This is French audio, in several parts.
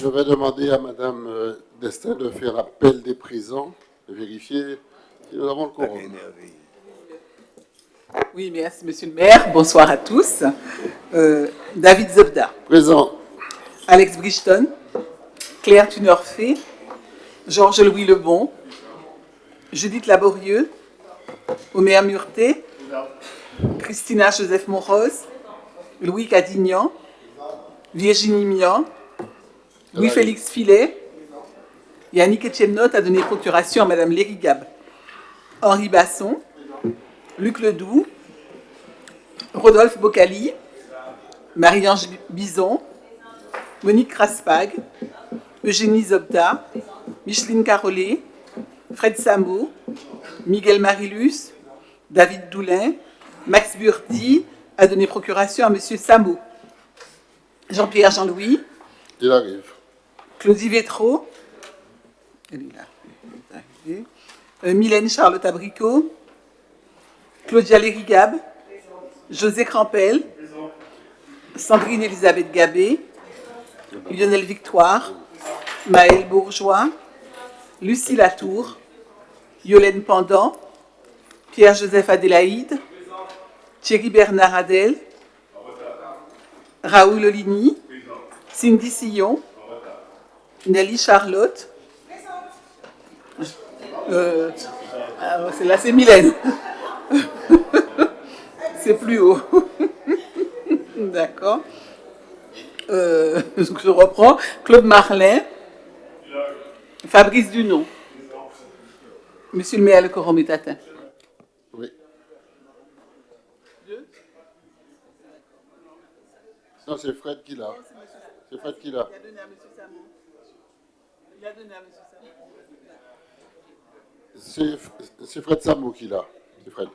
vais demander à Madame Destin de faire appel des présents, de vérifier si nous avons le quorum. Oui, merci, Monsieur le maire. Bonsoir à tous. David Zobda. Présent. Alex Bridgeton. Claire Tunorfé. Georges-Louis Lebon. Judith Laborieux. Omer Murté. Christina Joseph Monrose. Louis Cadignan. Virginie Mian. Louis-Félix Filet. Yannick Etchemnot a donné procuration à Madame Léry Gab. Henri Basson. Luc Ledoux. Rodolphe Bocali. Marie-Ange Bison. Monique Kraspag. Eugénie Zobda. Micheline Carollet. Fred Sambo. Miguel Marilus. David Doulin. Max Burdi a donné procuration à Monsieur Sambo. Jean-Pierre Jean-Louis. Il arrive. Claudie Vétro. Elle est là. Mylène Charlotte Abricot. Claudia Lérigab. José Crampel. Sandrine Elisabeth Gabé. Lionel Victoire. Maëlle Bourgeois. Lucie Latour. Yolène Pendant. Pierre-Joseph Adélaïde. Thierry Bernard Adel. Raoul Oligny. Cindy Sillon. Nelly Charlotte. C'est Mylène. C'est plus haut. D'accord. Je reprends. Claude Marlin. Fabrice Dunon. Monsieur le maire, le quorum est atteint. Oui. Non, c'est Fred qui l'a. C'est Fred qui l'a. Il a donné à M. Samon. Il a donné à M. Samon. C'est Fred Samou qui l'a. C'est Fred.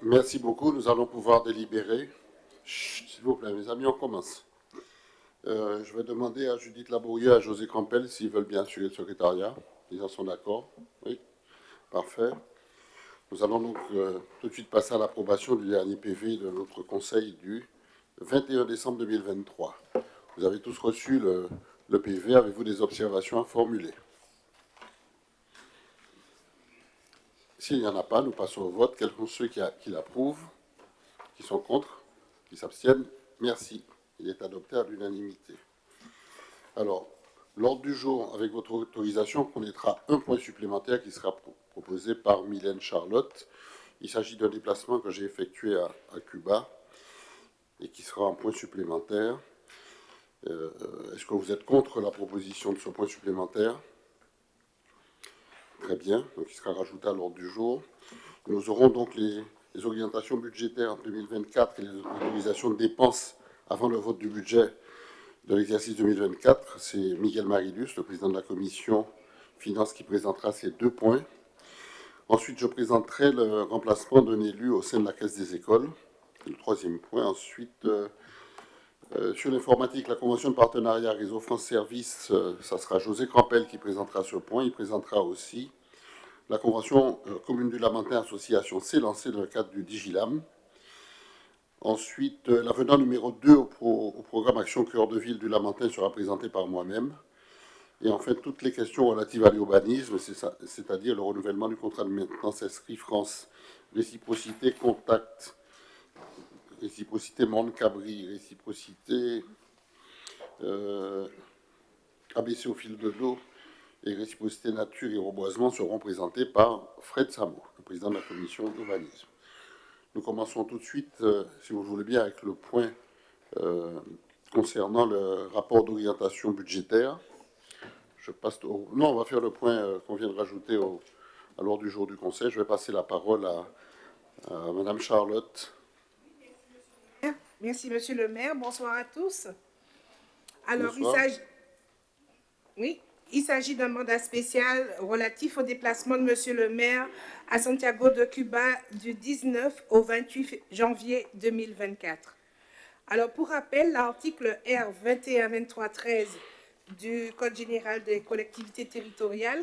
Merci beaucoup. Nous allons pouvoir délibérer. Chut, s'il vous plaît, mes amis, on commence. Je vais demander à Judith Laborieux et à José Crampel s'ils veulent bien assurer le secrétariat. Ils en sont d'accord. Oui. Parfait. Nous allons donc tout de suite passer à l'approbation du dernier PV de notre conseil du 21 décembre 2023. Vous avez tous reçu le PV. Avez-vous des observations à formuler? S'il n'y en a pas, nous passons au vote. Quels sont ceux qui l'approuvent? Qui sont contre? Qui s'abstiennent? Merci. Il est adopté à l'unanimité. Alors, l'ordre du jour, avec votre autorisation, connaîtra un point supplémentaire qui sera proposé par Mylène Charlotte. Il s'agit d'un déplacement que j'ai effectué à Cuba et qui sera un point supplémentaire. Est-ce que vous êtes contre la proposition de ce point supplémentaire? Très bien, donc il sera rajouté à l'ordre du jour. Nous aurons donc les orientations budgétaires en 2024 et les autorisations de dépenses avant le vote du budget de l'exercice 2024. C'est Miguel Marilus, le président de la commission finances, qui présentera ces deux points. Ensuite, je présenterai le remplacement d'un élu au sein de la Caisse des écoles. C'est le troisième point. Ensuite, sur l'informatique, la convention de partenariat Réseau France Service, ça sera José Crampel qui présentera ce point. Il présentera aussi la convention commune du Lamentin Association s'est lancée dans le cadre du Digilam. Ensuite, l'avenant numéro 2 au programme Action Cœur de Ville du Lamentin sera présenté par moi-même. Et enfin, toutes les questions relatives à l'urbanisme, c'est-à-dire le renouvellement du contrat de maintenance Esprit France, réciprocité Contact, réciprocité Monde Cabri, réciprocité ABC au fil de l'eau et réciprocité nature et reboisement seront présentés par Fred Samou, le président de la commission d'urbanisme. Nous commençons tout de suite, si vous le voulez bien, avec le point concernant le rapport d'orientation budgétaire. Non, on va faire le point qu'on vient de rajouter à l'ordre du jour du Conseil. Je vais passer la parole à Madame Charlotte. Merci, Monsieur le maire. Bonsoir à tous. Alors, Bonsoir. il s'agit d'un mandat spécial relatif au déplacement de Monsieur le maire à Santiago de Cuba du 19 au 28 janvier 2024. Alors, pour rappel, l'article R 21-23-13 du Code général des collectivités territoriales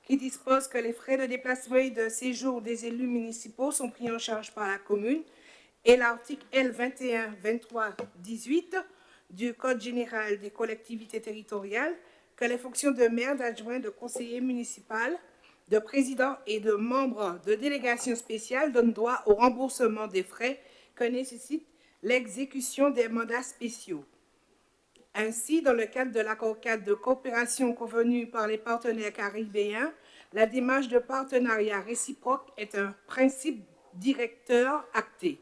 qui dispose que les frais de déplacement et de séjour des élus municipaux sont pris en charge par la commune, et l'article L 21-23-18 du Code général des collectivités territoriales que les fonctions de maire, d'adjoint, de conseiller municipal, de président et de membres de délégations spéciales donnent droit au remboursement des frais que nécessite l'exécution des mandats spéciaux. Ainsi, dans le cadre de l'accord-cadre de coopération convenu par les partenaires caribéens, la démarche de partenariat réciproque est un principe directeur acté.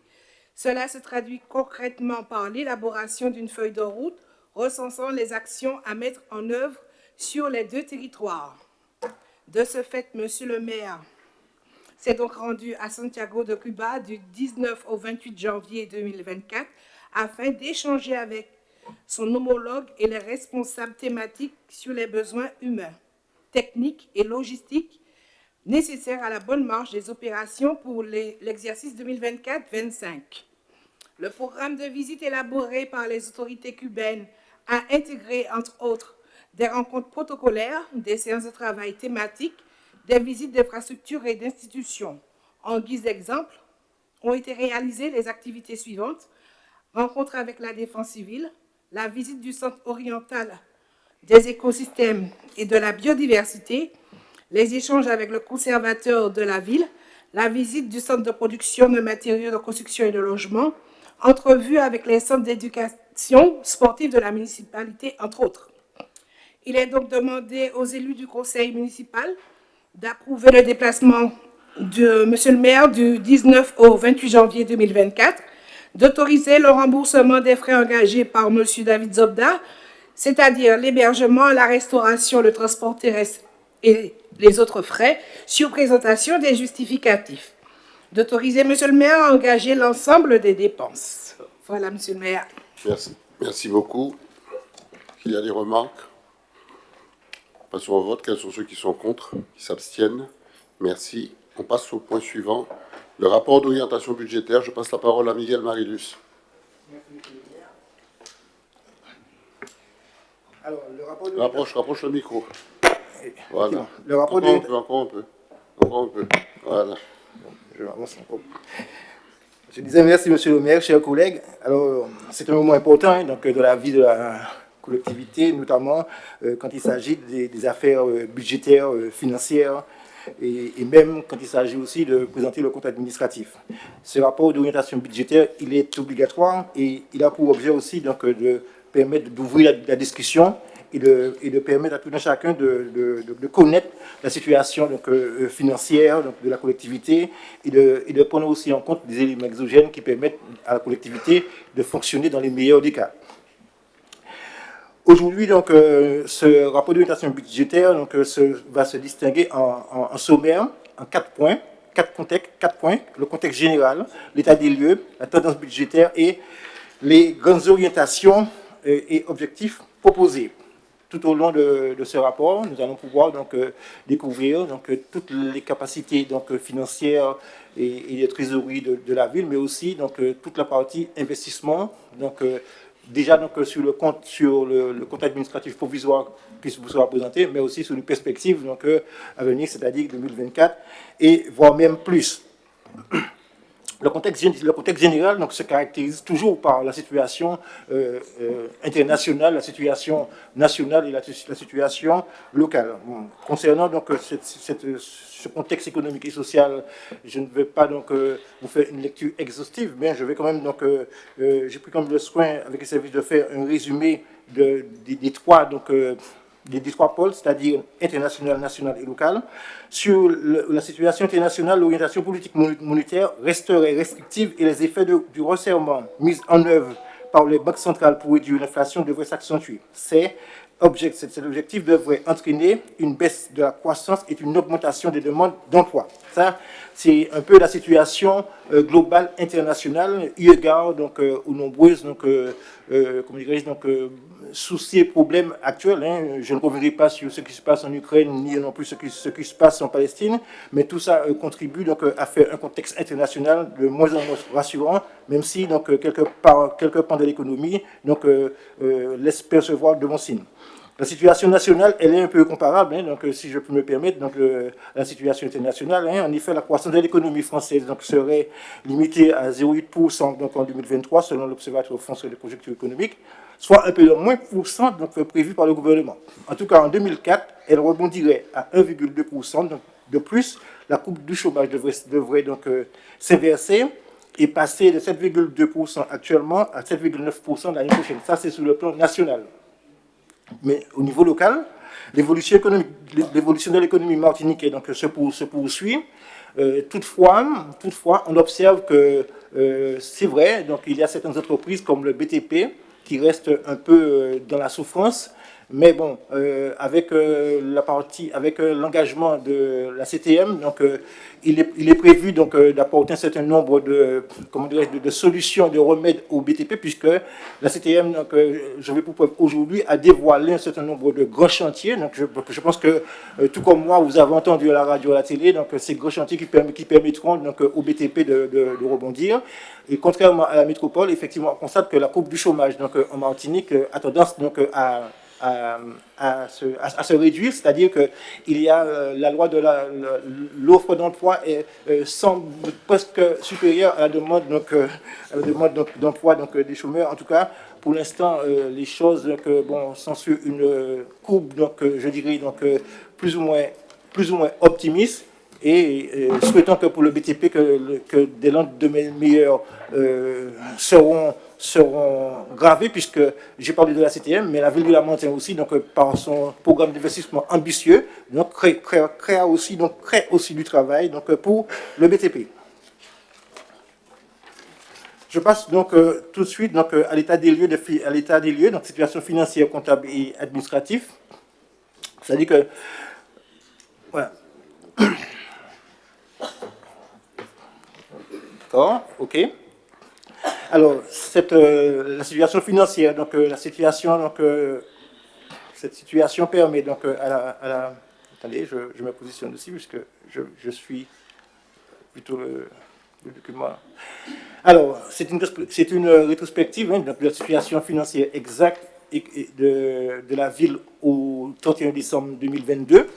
Cela se traduit concrètement par l'élaboration d'une feuille de route recensant les actions à mettre en œuvre sur les deux territoires. De ce fait, Monsieur le maire s'est donc rendu à Santiago de Cuba du 19 au 28 janvier 2024 afin d'échanger avec son homologue et les responsables thématiques sur les besoins humains, techniques et logistiques nécessaires à la bonne marche des opérations pour l'exercice 2024-25. Le programme de visite élaboré par les autorités cubaines a intégré, entre autres, des rencontres protocolaires, des séances de travail thématiques, des visites d'infrastructures et d'institutions. En guise d'exemple, ont été réalisées les activités suivantes: rencontre avec la défense civile, la visite du centre oriental des écosystèmes et de la biodiversité, les échanges avec le conservateur de la ville, la visite du centre de production de matériaux de construction et de logement, entrevue avec les centres d'éducation sportive de la municipalité, entre autres. Il est donc demandé aux élus du conseil municipal d'approuver le déplacement de Monsieur le maire du 19 au 28 janvier 2024, d'autoriser le remboursement des frais engagés par Monsieur David Zobda, c'est-à-dire l'hébergement, la restauration, le transport terrestre et les autres frais, sur présentation des justificatifs. D'autoriser Monsieur le maire à engager l'ensemble des dépenses. Voilà, Monsieur le maire. Merci. Merci beaucoup. Il y a des remarques? Passons au vote. Quels sont ceux qui sont contre, qui s'abstiennent? Merci. On passe au point suivant. Le rapport d'orientation budgétaire. Je passe la parole à Miguel Marilus. Alors, le rapport de... Rapproche le micro. Voilà. Le rapport Encore un peu. Voilà. Je disais merci, monsieur le maire, chers collègues. Alors, c'est un moment important donc, de la vie de la collectivité, notamment quand il s'agit des affaires budgétaires, financières, et même quand il s'agit aussi de présenter le compte administratif. Ce rapport d'orientation budgétaire, il est obligatoire et il a pour objet aussi donc, de permettre d'ouvrir la discussion et de permettre à tout un chacun de connaître la situation donc, financière donc, de la collectivité et de prendre aussi en compte des éléments exogènes qui permettent à la collectivité de fonctionner dans les meilleurs des cas. Aujourd'hui, donc, ce rapport d'orientation budgétaire donc, va se distinguer en sommaire, en 4 points, 4 points, le contexte général, l'état des lieux, la tendance budgétaire et les grandes orientations et objectifs proposés. Tout au long de ce rapport, nous allons pouvoir donc, découvrir donc, toutes les capacités donc, financières et de trésorerie de la ville, mais aussi donc, toute la partie investissement. Donc, déjà donc, sur le compte administratif provisoire qui vous sera présenté, mais aussi sur une perspective donc, à venir, c'est-à-dire 2024, et voire même plus. Le contexte général donc, se caractérise toujours par la situation internationale, la situation nationale et la situation locale. Concernant donc, ce contexte économique et social, je ne vais pas donc, vous faire une lecture exhaustive, mais je vais quand même, donc, j'ai pris comme le soin avec les services de faire un résumé des trois pôles, c'est-à-dire international, national et local. Sur la situation internationale, l'orientation politique monétaire resterait restrictive et les effets du resserrement mis en œuvre par les banques centrales pour réduire l'inflation devraient s'accentuer. Cet objectif devrait entraîner une baisse de la croissance et une augmentation des demandes d'emploi. Ça, c'est un peu la situation globale internationale, eu égard donc, aux nombreuses soucis et problèmes actuels. Je ne reviendrai pas sur ce qui se passe en Ukraine, ni non plus ce qui se passe en Palestine, mais tout ça contribue donc, à faire un contexte international de moins en moins rassurant, même si donc, quelques pans de l'économie laissent percevoir de bons signes. La situation nationale, elle est un peu comparable, donc, si je peux me permettre, donc, la situation internationale. En effet, la croissance de l'économie française donc, serait limitée à 0,8% donc, en 2023, selon l'Observatoire français de conjoncture économique. soit un peu de moins % donc, prévu par le gouvernement. En tout cas, en 2004, elle rebondirait à 1,2%. Donc, de plus, la courbe du chômage devrait donc s'inverser et passer de 7,2% actuellement à 7,9% l'année prochaine. Ça, c'est sur le plan national. Mais au niveau local, l'évolution de l'économie martiniquaise donc, se poursuit. Toutefois, on observe que c'est vrai, donc il y a certaines entreprises comme le BTP qui restent un peu dans la souffrance, mais bon, avec l'engagement de la CTM, donc il est prévu donc d'apporter un certain nombre de solutions, de remèdes au BTP, puisque la CTM, donc je vais pour preuve aujourd'hui, a dévoilé un certain nombre de grands chantiers. Donc je pense que tout comme moi, vous avez entendu à la radio, à la télé, donc ces grands chantiers qui permettront donc au BTP de rebondir. Et contrairement à la métropole, effectivement, on constate que la courbe du chômage donc en Martinique a tendance donc à se réduire, c'est-à-dire qu'il y a la loi de l'offre d'emploi semble presque supérieure à la demande d'emploi des chômeurs. En tout cas, pour l'instant, les choses sont sur une courbe je dirais plus ou moins optimiste. Et souhaitons que pour le BTP, que des lendemains meilleurs seront gravés, puisque j'ai parlé de la CTM, mais la ville de La Montagne aussi, donc par son programme d'investissement ambitieux, donc crée aussi du travail donc pour le BTP. Je passe donc tout de suite donc à l'état des lieux, donc situation financière, comptable et administrative. C'est-à-dire que voilà. D'accord, ok. Alors, la situation financière, donc cette situation permet donc attendez, je me positionne aussi puisque je suis plutôt le document. Alors, c'est une rétrospective donc, de la situation financière exacte de la ville au 31 décembre 2022.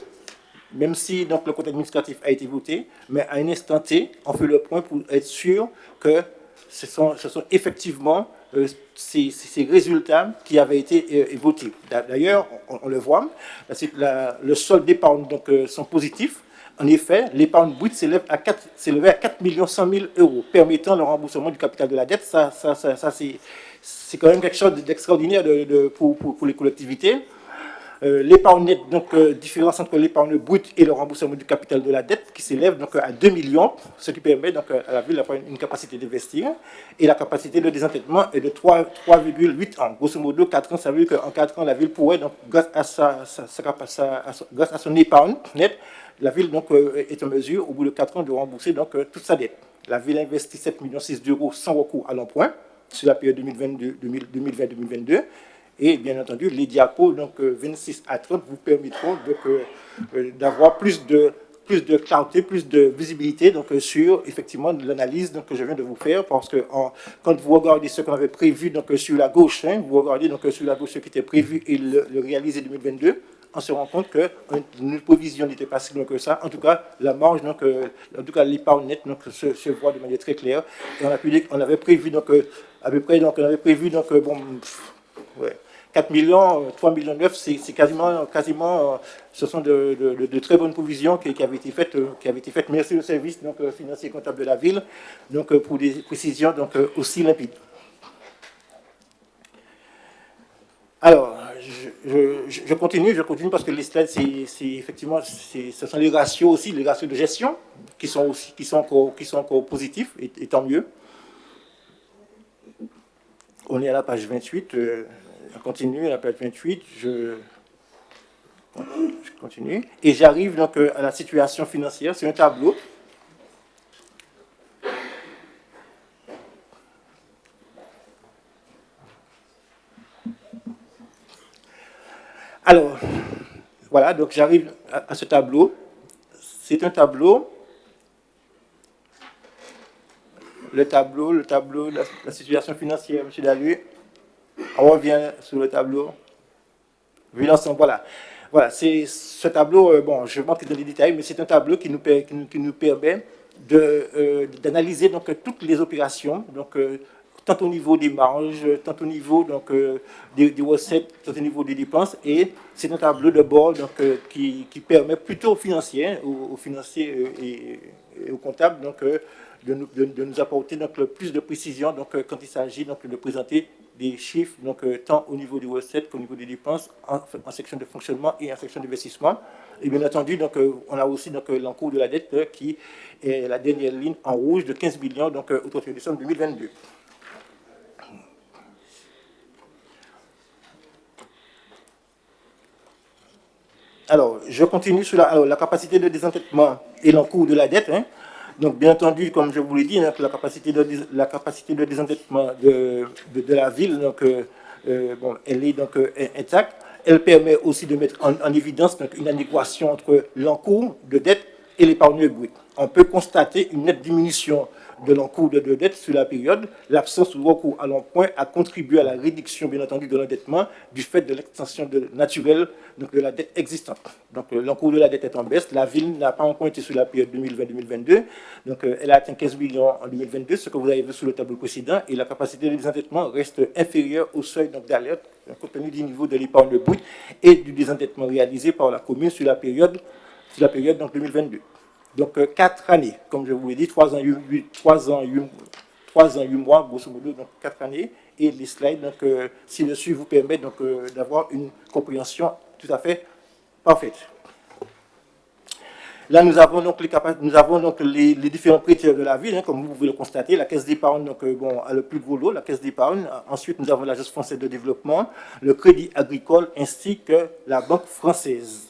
Même si donc, le compte administratif a été voté, mais à un instant T, on fait le point pour être sûr que ce sont effectivement ces résultats qui avaient été votés. D'ailleurs, on le voit, le solde d'épargne sont positifs. En effet, l'épargne brute s'élève à 4 100 000 euros, permettant le remboursement du capital de la dette. Ça c'est quand même quelque chose d'extraordinaire pour les collectivités. L'épargne nette, donc différence entre l'épargne brute et le remboursement du capital de la dette qui s'élève donc à 2 millions, ce qui permet donc à la ville d'avoir une capacité d'investir, et la capacité de désendettement est de 3,8 ans. Grosso modo, 4 ans, ça veut dire qu'en 4 ans, la ville pourrait, donc, grâce à son épargne nette, la ville donc, est en mesure, au bout de 4 ans, de rembourser donc, toute sa dette. La ville investit 7,6 millions d'euros sans recours à l'emprunt sur la période 2020-2022. Et bien entendu, les diapos, donc 26 à 30, vous permettront d'avoir plus de clarté, plus de visibilité donc, sur effectivement l'analyse que je viens de vous faire. Parce que quand vous regardez ce qu'on avait prévu donc, sur la gauche, vous regardez donc, sur la gauche ce qui était prévu et le réalisé 2022, on se rend compte qu'une provision n'était pas si loin que ça. En tout cas, la marge, en tout cas l'épargne nette se voit de manière très claire. Et on avait prévu donc, à peu près, donc, on avait prévu donc, 4 millions, 3 millions 9, c'est quasiment, ce sont de très bonnes provisions qui avaient été faites. Merci au service donc, financier et comptable de la ville donc, pour des précisions donc, aussi limpides. Alors, je continue parce que les slides, ce sont les ratios aussi, les ratios de gestion qui sont encore positifs et tant mieux. On est à la page 28. On continue à la page 28, je continue, et j'arrive donc à la situation financière. C'est un tableau. Alors, voilà, donc j'arrive à ce tableau. C'est un tableau. Le tableau, la situation financière, M. Dalu. On revient sur le tableau. Vu l'ensemble, voilà. C'est ce tableau, bon, je vais montrer dans les détails, mais c'est un tableau qui nous permet d'analyser donc toutes les opérations, donc tant au niveau des marges, tant au niveau donc, des recettes, tant au niveau des dépenses. Et c'est un tableau de bord donc, qui permet plutôt aux financiers, aux financiers et aux comptables donc, de nous apporter donc, le plus de précision donc, quand il s'agit donc, de présenter des chiffres, donc, tant au niveau des recettes qu'au niveau des dépenses, en section de fonctionnement et en section d'investissement. Et bien entendu, donc, on a aussi l'encours de la dette qui est la dernière ligne en rouge de 15 millions donc, au 31 décembre 2022. Alors, je continue sur la capacité de désendettement et l'encours de la dette. Hein. Donc, bien entendu, comme je vous l'ai dit, hein, la capacité de désendettement de la ville, donc, bon, elle est donc intacte. Elle permet aussi de mettre en évidence donc, une adéquation entre l'encours de dette et l'épargne brute. On peut constater une nette diminution de l'encours de dette sur la période. L'absence de recours à l'emprunt a contribué à la réduction, bien entendu, de l'endettement du fait de l'extension naturelle donc, de la dette existante. Donc, l'encours de la dette est en baisse. La ville n'a pas emprunté sur la période 2020-2022. Donc, elle a atteint 15 millions en 2022, ce que vous avez vu sur le tableau précédent. Et la capacité de désendettement reste inférieure au seuil d'alerte, compte tenu du niveau de l'épargne brute et du désendettement réalisé par la commune sur la période donc, 2022. Donc, 4 années, comme je vous l'ai dit, 3 ans, 8 mois, grosso modo, donc 4 années. Et les slides, donc, ci-dessus, vous permettent d'avoir une compréhension tout à fait parfaite. Là, nous avons donc les différents critères de la ville, hein, comme vous pouvez le constater. La caisse d'épargne bon, a le plus gros lot, la caisse d'épargne. Ensuite, nous avons l'Agence française de développement, le Crédit agricole, ainsi que la Banque française.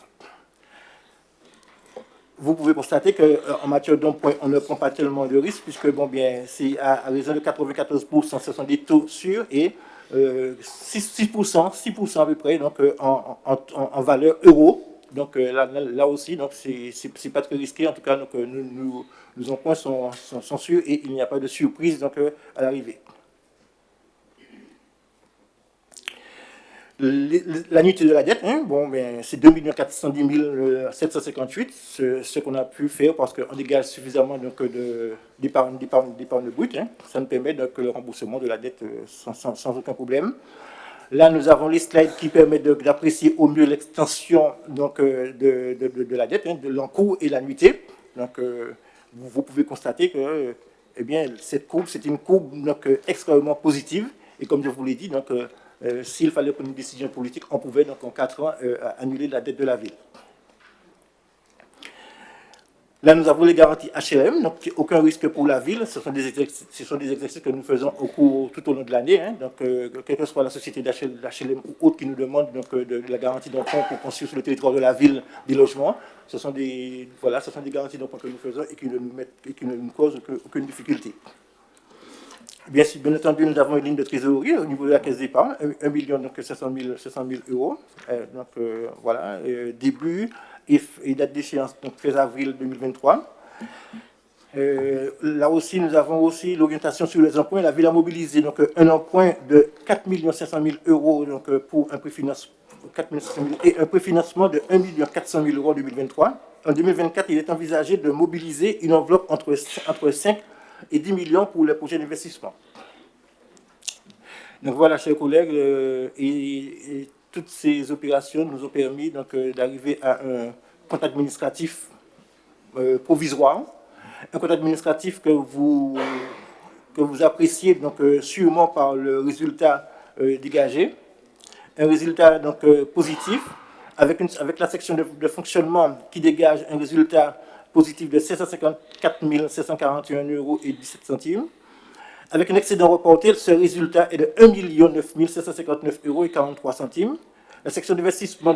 Vous pouvez constater qu'en matière d'emprunt, on ne prend pas tellement de risques, puisque bon, bien, c'est à raison de 94%, ce sont des taux sûrs, et 6% à peu près donc, en valeur euro. Donc là aussi, c'est pas très risqué. En tout cas, donc, nos emprunts sont sûrs et il n'y a pas de surprise donc, à l'arrivée. L'annuité de la dette, hein, bon, ben, c'est 2 410 758, ce qu'on a pu faire parce qu'on dégage suffisamment d'épargne brute. Hein. Ça nous permet donc, le remboursement de la dette sans aucun problème. Là, nous avons les slides qui permettent d'apprécier au mieux l'extension de la dette, hein, de l'encours et l'annuité. Donc, vous pouvez constater que eh bien, cette courbe, c'est une courbe donc, extrêmement positive. Et comme je vous l'ai dit, donc, s'il fallait prendre une décision politique, on pouvait donc en 4 ans annuler la dette de la ville. Là, nous avons les garanties HLM, donc aucun risque pour la ville. Ce sont des exercices que nous faisons tout au long de l'année. Hein, donc, quelle que soit la société d'HLM ou autre qui nous demande donc, de la garantie d'emprunt pour construire sur le territoire de la ville des logements, ce sont des garanties d'emprunt que nous faisons et qui ne nous causent aucune difficulté. Bien entendu, nous avons une ligne de trésorerie au niveau de la caisse d'épargne, 1 million donc 500 000 euros. Donc voilà, début et date d'échéance, donc 13 avril 2023. Là aussi, nous avons aussi l'orientation sur les emprunts. La ville a mobilisé donc, un emprunt de 4 500 000 euros donc, pour un préfinancement, et un préfinancement de 1 400 000 euros en 2023. En 2024, il est envisagé de mobiliser une enveloppe entre 5 et 10 millions pour les projets d'investissement. Donc voilà, chers collègues, et toutes ces opérations nous ont permis d'arriver à un compte administratif provisoire, un compte administratif que vous appréciez donc, sûrement par le résultat dégagé, un résultat donc, positif, avec la section de fonctionnement qui dégage un résultat positif de 554 741 euros et 17 centimes. Avec un excédent reporté, ce résultat est de 1 9 759 euros et 43 centimes. La section d'investissement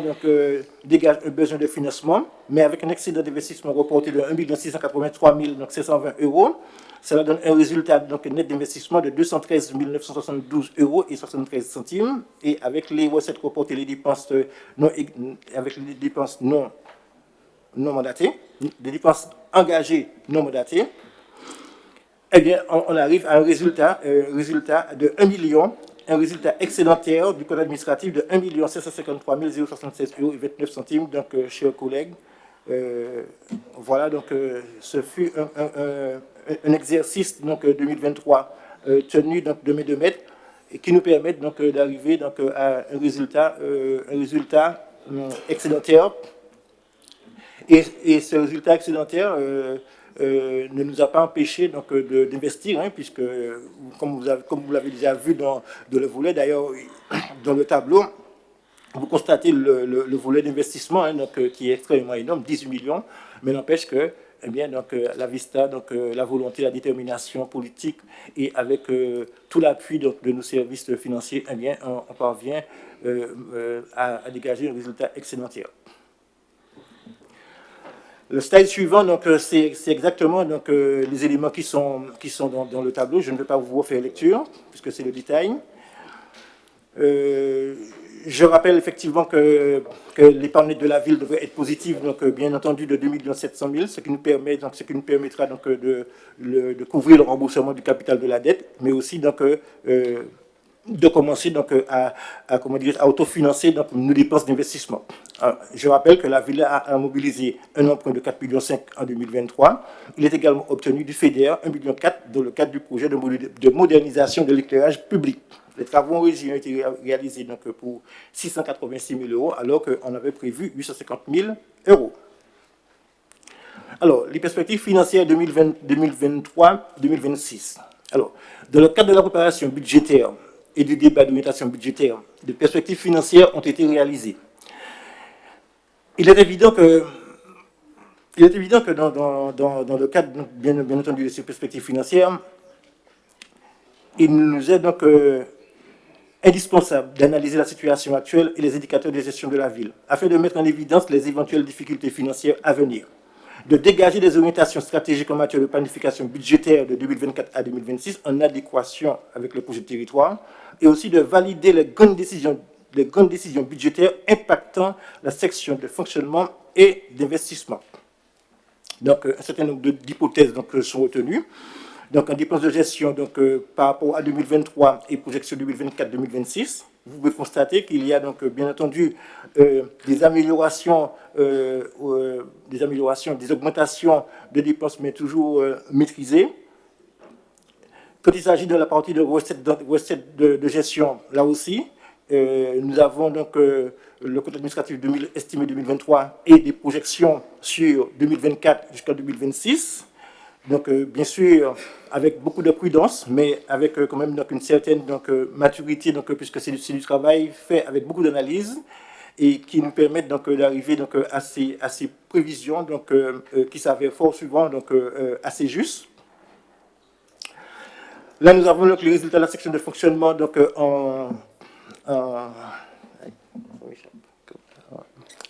dégage un besoin de financement, mais avec un excédent d'investissement reporté de 1 683 720 euros. Cela donne un résultat net d'investissement de 213 972 euros et 73 centimes. Et avec les recettes reportées, les dépenses non mandatées, des dépenses engagées non mandatées, eh bien, on arrive à un résultat de 1 million, un résultat excédentaire du code administratif de 1 553 076 euros et 29 centimes. Donc, chers collègues, voilà, donc, ce fut un exercice donc, 2023 tenus donc, de main de maître et qui nous permettent donc d'arriver donc à un résultat excédentaire. Et ce résultat excédentaire ne nous a pas empêché donc d'investir, hein, puisque comme vous l'avez déjà vu dans le volet, d'ailleurs dans le tableau, vous constatez le volet d'investissement, hein, donc, qui est extrêmement énorme, 18 millions, mais n'empêche que eh bien, donc, la vista, donc, la volonté, la détermination politique et avec tout l'appui de nos services financiers, eh bien, on parvient à dégager un résultat excédentaire. Le slide suivant, donc, c'est exactement donc, les éléments qui sont dans le tableau. Je ne vais pas vous refaire lecture, puisque c'est le détail. Je rappelle effectivement que l'épargne de la ville devrait être positive, donc bien entendu de 2 700 000, ce qui nous permettra donc de couvrir le remboursement du capital de la dette, mais aussi donc de commencer donc à autofinancer donc nos dépenses d'investissement. Je rappelle que la ville a mobilisé un emprunt de 4,5 millions en 2023. Il est également obtenu du FEDER 1,4 million dans le cadre du projet de modernisation de l'éclairage public. Les travaux en régie ont été réalisés donc, pour 686 000 euros, alors qu'on avait prévu 850 000 euros. Alors, les perspectives financières 2023-2026. Alors, dans le cadre de la préparation budgétaire et du débat d'orientation budgétaire, des perspectives financières ont été réalisées. Il est évident que dans le cadre, bien entendu, de ces perspectives financières, il nous est donc indispensable d'analyser la situation actuelle et les indicateurs de gestion de la ville, afin de mettre en évidence les éventuelles difficultés financières à venir, de dégager des orientations stratégiques en matière de planification budgétaire de 2024 à 2026 en adéquation avec le projet de territoire, et aussi de valider les grandes décisions budgétaires impactant la section de fonctionnement et d'investissement. Donc, un certain nombre d'hypothèses sont retenues. Donc, en dépenses de gestion, donc, par rapport à 2023 et projection 2024-2026, vous pouvez constater qu'il y a donc, bien entendu, des améliorations, des augmentations de dépenses, mais toujours maîtrisées. Quand il s'agit de la partie de recettes de gestion, là aussi, nous avons donc le compte administratif estimé 2023 et des projections sur 2024 jusqu'à 2026. Donc, bien sûr, avec beaucoup de prudence, mais avec quand même donc, une certaine maturité, donc, puisque c'est du travail fait avec beaucoup d'analyse et qui nous permettent d'arriver à ces prévisions donc, qui s'avèrent fort souvent donc, assez justes. Là, nous avons donc, les résultats de la section de fonctionnement donc, en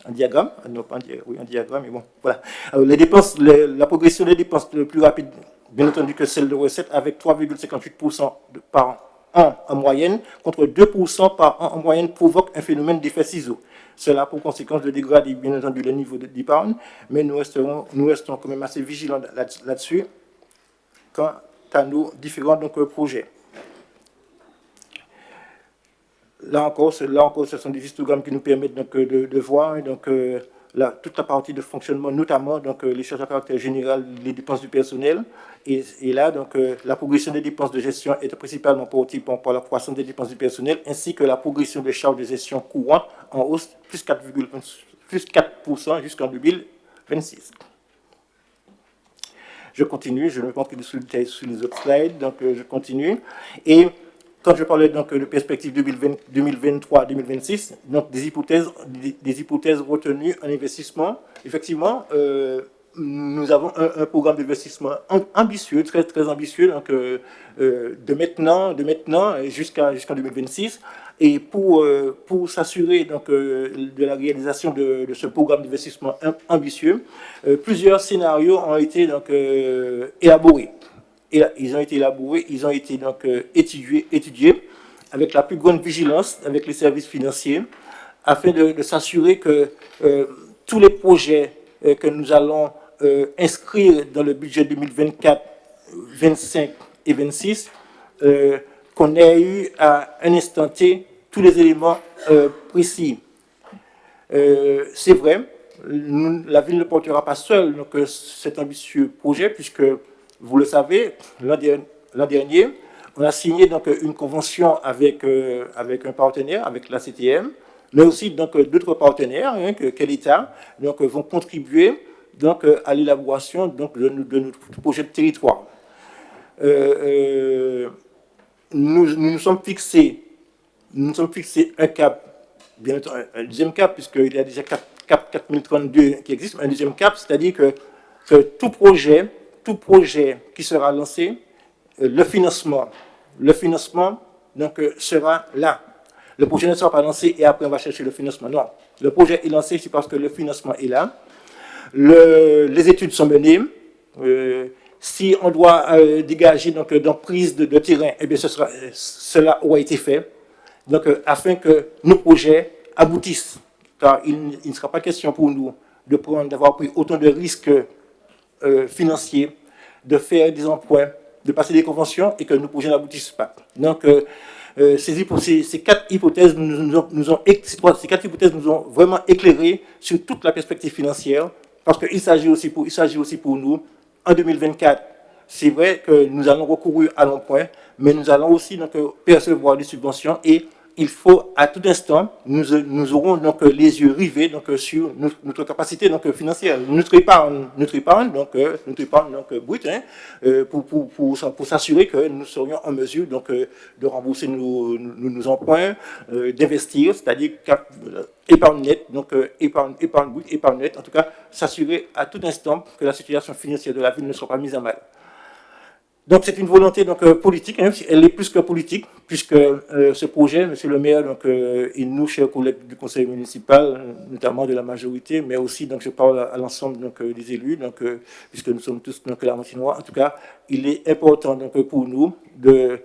diagramme, non pas un diagramme, mais bon, voilà. Alors, les dépenses, la progression des dépenses est plus rapide, bien entendu, que celle de recettes, avec 3,58% par an en moyenne, contre 2% par an en moyenne, provoque un phénomène d'effet ciseau. Cela a pour conséquence de dégrader, bien entendu, le niveau d'épargne, mais nous restons quand même assez vigilants là-dessus quant à nos différents projets. Là encore, ce sont des histogrammes qui nous permettent donc, de voir donc, toute la partie de fonctionnement, notamment donc, les charges à caractère général, les dépenses du personnel. Et là, donc, la progression des dépenses de gestion est principalement portée par la croissance des dépenses du personnel, ainsi que la progression des charges de gestion courantes en hausse plus 4% jusqu'en 2026. Je continue, je ne vais pas entrer sur les autres slides, donc je continue. Et quand je parlais donc de perspective 2023-2026, donc des hypothèses retenues en investissement, effectivement, nous avons un programme d'investissement ambitieux, très très ambitieux, donc de maintenant jusqu'en 2026. Et pour s'assurer donc de la réalisation de ce programme d'investissement ambitieux, plusieurs scénarios ont été donc élaborés. Et ils ont été élaborés, ils ont été donc étudiés avec la plus grande vigilance avec les services financiers afin de s'assurer que tous les projets que nous allons inscrire dans le budget 2024, 25 et 26 qu'on ait eu à un instant T tous les éléments précis. C'est vrai, la ville ne portera pas seule donc, cet ambitieux projet puisque vous le savez, l'an dernier, on a signé donc une convention avec un partenaire, avec la CTM, mais aussi donc d'autres partenaires que l'État donc vont contribuer donc à l'élaboration donc de notre projet de territoire. Nous nous sommes fixés un cap, bien entendu, un deuxième cap, puisqu'il y a déjà cap 4032 qui existe, un deuxième cap, c'est-à-dire que tout projet qui sera lancé, le financement donc, sera là. Le projet ne sera pas lancé et après on va chercher le financement. Non, le projet est lancé, c'est parce que le financement est là. Les études sont menées. Si on doit dégager donc prise de terrain, eh bien cela aura été fait. Donc afin que nos projets aboutissent, car il ne sera pas question pour nous d'avoir pris autant de risques financiers, de faire des emprunts, de passer des conventions et que nos projets n'aboutissent pas. Donc ces quatre hypothèses nous ont vraiment éclairés sur toute la perspective financière, parce qu'il s'agit aussi pour nous, en 2024, c'est vrai que nous allons recourir à l'emprunt, mais nous allons aussi donc, percevoir des subventions et il faut à tout instant, nous aurons donc les yeux rivés donc, sur notre capacité donc, financière, notre épargne brute, pour s'assurer que nous serions en mesure donc, de rembourser nos emprunts, d'investir, c'est-à-dire épargne nette, donc épargne brute, épargne nette, en tout cas s'assurer à tout instant que la situation financière de la ville ne soit pas mise à mal. Donc c'est une volonté donc, politique, elle est plus que politique, puisque ce projet, monsieur le maire, donc, et nous, chers collègues du conseil municipal, notamment de la majorité, mais aussi, donc, je parle à l'ensemble donc, des élus, donc, puisque nous sommes tous donc, la Martinois, en tout cas, il est important donc, pour nous de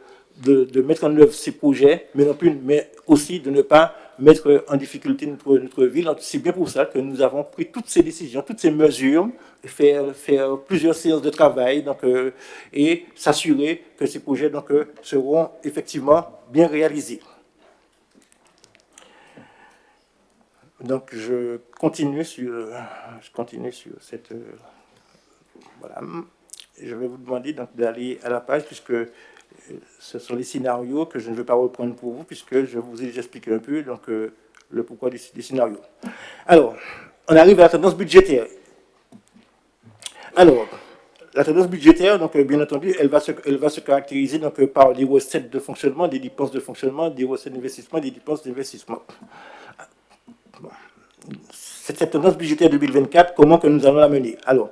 mettre en œuvre ces projets, mais aussi de ne pas mettre en difficulté notre ville. C'est bien pour ça que nous avons pris toutes ces décisions, toutes ces mesures, faire plusieurs séances de travail donc, et s'assurer que ces projets donc, seront effectivement bien réalisés. Donc je continue sur cette... voilà. Je vais vous demander donc, d'aller à la page, puisque ce sont les scénarios que je ne veux pas reprendre pour vous, puisque je vous ai déjà expliqué un peu donc, le pourquoi des scénarios. Alors, on arrive à la tendance budgétaire. Alors, la tendance budgétaire, donc, bien entendu, elle va se caractériser donc, par des recettes de fonctionnement, des dépenses de fonctionnement, des recettes d'investissement, des dépenses d'investissement. Bon. Cette tendance budgétaire 2024, comment que nous allons la mener? Alors,